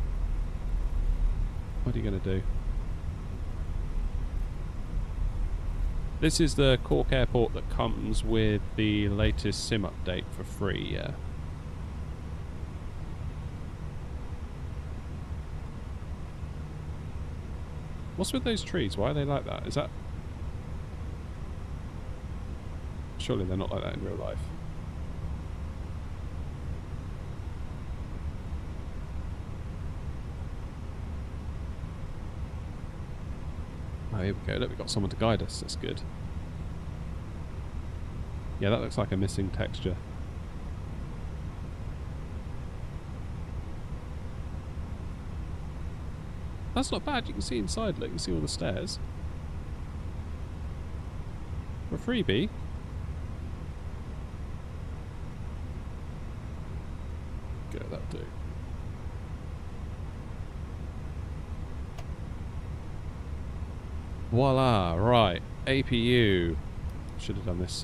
what are you going to do? This is the Cork Airport that comes with the latest SIM update for free, yeah. What's with those trees? Why are they like that? Is that... Surely they're not like that in real life. Oh, here we go. Look, we've got someone to guide us. That's good. Yeah, that looks like a missing texture. That's not bad. You can see inside. Look, you can see all the stairs. For a freebie. Go, that'll do. Voila, right. APU. Should have done this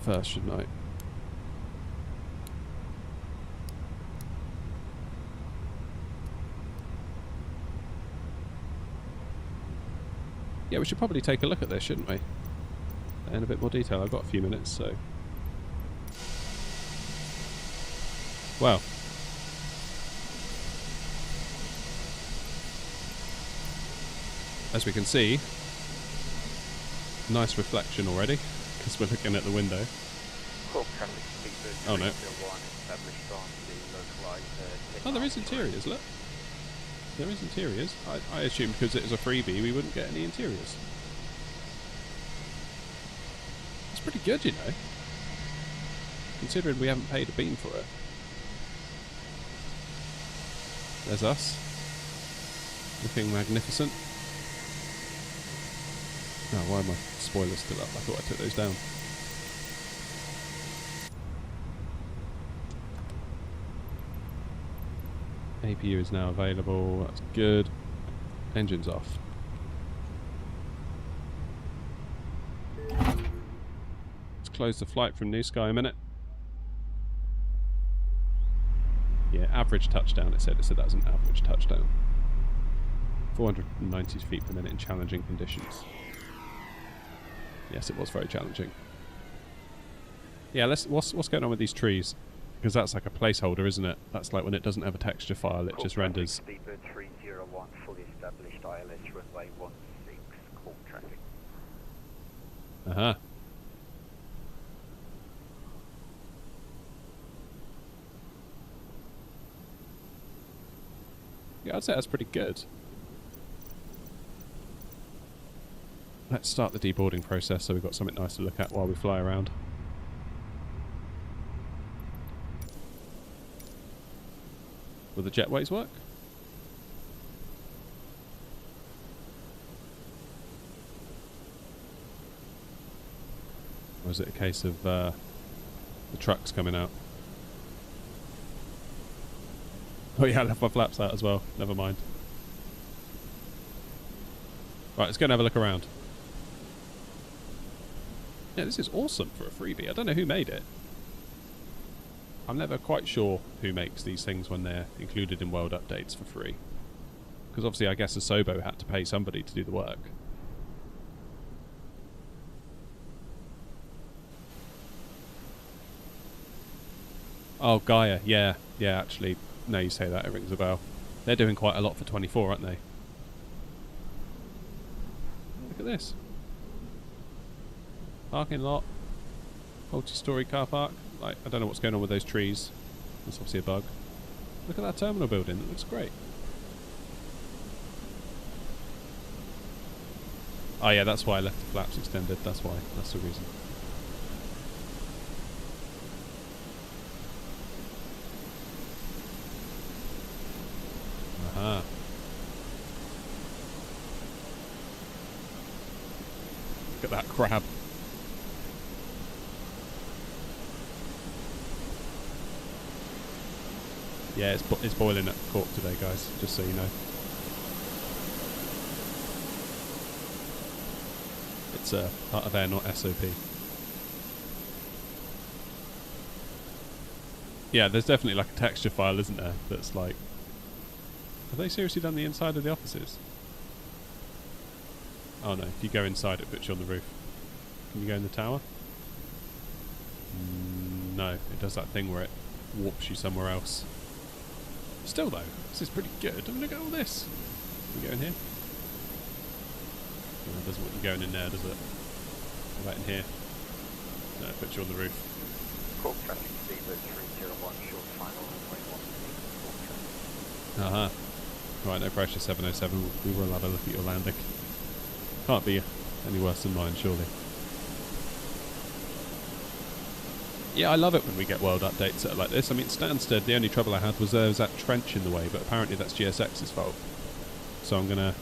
first, shouldn't I? Yeah, we should probably take a look at this, shouldn't we? In a bit more detail. I've got a few minutes, so... Well. As we can see, nice reflection already, because we're looking at the window. Oh no. Oh, there is interiors, look. There is interiors. I assumed because it was a freebie we wouldn't get any interiors. That's pretty good, you know. Considering we haven't paid a bean for it. There's us. Looking magnificent. Oh, why are my spoilers still up? I thought I took those down. APU is now available. That's good. Engines off. Let's close the flight from New Sky a minute. Yeah, average touchdown, it said. It said that was an average touchdown. 490 feet per minute in challenging conditions. Yes, it was very challenging. Yeah, what's going on with these trees? Because that's like a placeholder, isn't it? That's like when it doesn't have a texture file, it just renders. Speedbird 301, fully established ILS runway 16, call traffic. Uh-huh. Yeah, I'd say that's pretty good. Let's start the deboarding process so we've got something nice to look at while we fly around. Will the jetways work? Or is it a case of the trucks coming out? Oh yeah, I left my flaps out as well. Never mind. Right, let's go and have a look around. Yeah, this is awesome for a freebie. I don't know who made it. I'm never quite sure who makes these things when they're included in world updates for free. Because obviously I guess Asobo had to pay somebody to do the work. Oh, Gaia. Yeah, yeah, actually, now you say that, it rings a bell. They're doing quite a lot for 24, aren't they? Look at this. Parking lot. Multi-storey car park. Like, I don't know what's going on with those trees. That's obviously a bug. Look at that terminal building. It looks great. Oh yeah, that's why I left the flaps extended. That's why. That's the reason. Aha. Look at that crab. Yeah, it's boiling at Cork today, guys, just so you know. It's part of air, not SOP. Yeah, there's definitely like a texture file, isn't there? That's like... Have they seriously done the inside of the offices? Oh no, if you go inside it puts you on the roof. Can you go in the tower? No, it does that thing where it warps you somewhere else. Still though, this is pretty good. I'm gonna go with this. Can we go in here? No, it doesn't want you going in there, does it? How about in here? No, it puts you on the roof. Cork traffic Zebra 301, short final runway 1. Right, no pressure 707. We will have a look at your landing. Can't be any worse than mine, surely. Yeah, I love it when we get world updates that are like this. I mean, Stansted, the only trouble I had was there was that trench in the way, but apparently that's GSX's fault. So I'm gonna...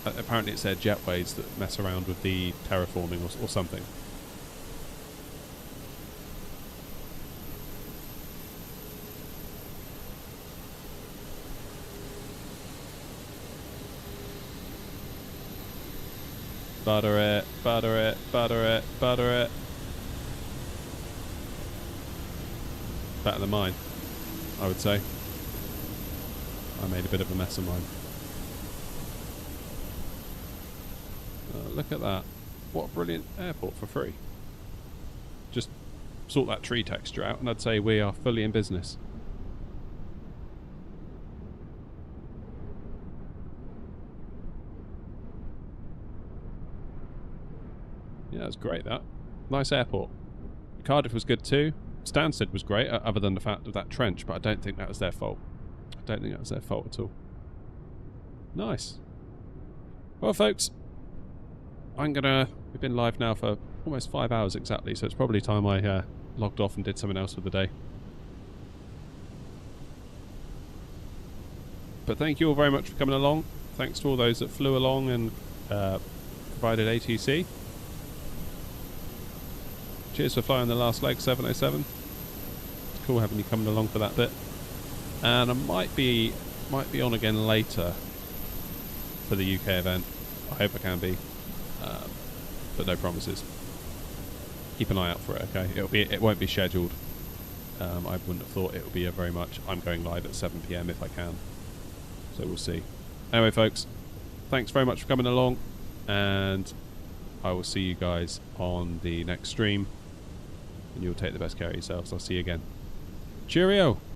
apparently it's their jetways that mess around with the terraforming or something. Butter it, butter it, butter it, butter it. Better than mine, I would say. I made a bit of a mess of mine. Look at that. What a brilliant airport for free. Just sort that tree texture out and I'd say we are fully in business. Yeah, that's great, that. Nice airport. Cardiff was good too. Stansted was great, other than the fact of that trench, but I don't think that was their fault. I don't think that was their fault at all. Nice. Well, folks, we've been live now for almost 5 hours exactly, so it's probably time I logged off and did something else for the day. But thank you all very much for coming along. Thanks to all those that flew along and provided ATC. Cheers for flying the last leg, 707. It's cool having you coming along for that bit. And I might be on again later for the UK event. I hope I can be, but no promises. Keep an eye out for it, okay? It won't be scheduled. I wouldn't have thought it would be very much. I'm going live at 7 PM if I can, so we'll see. Anyway, folks, thanks very much for coming along, and I will see you guys on the next stream. And you'll take the best care of yourselves. I'll see you again. Cheerio!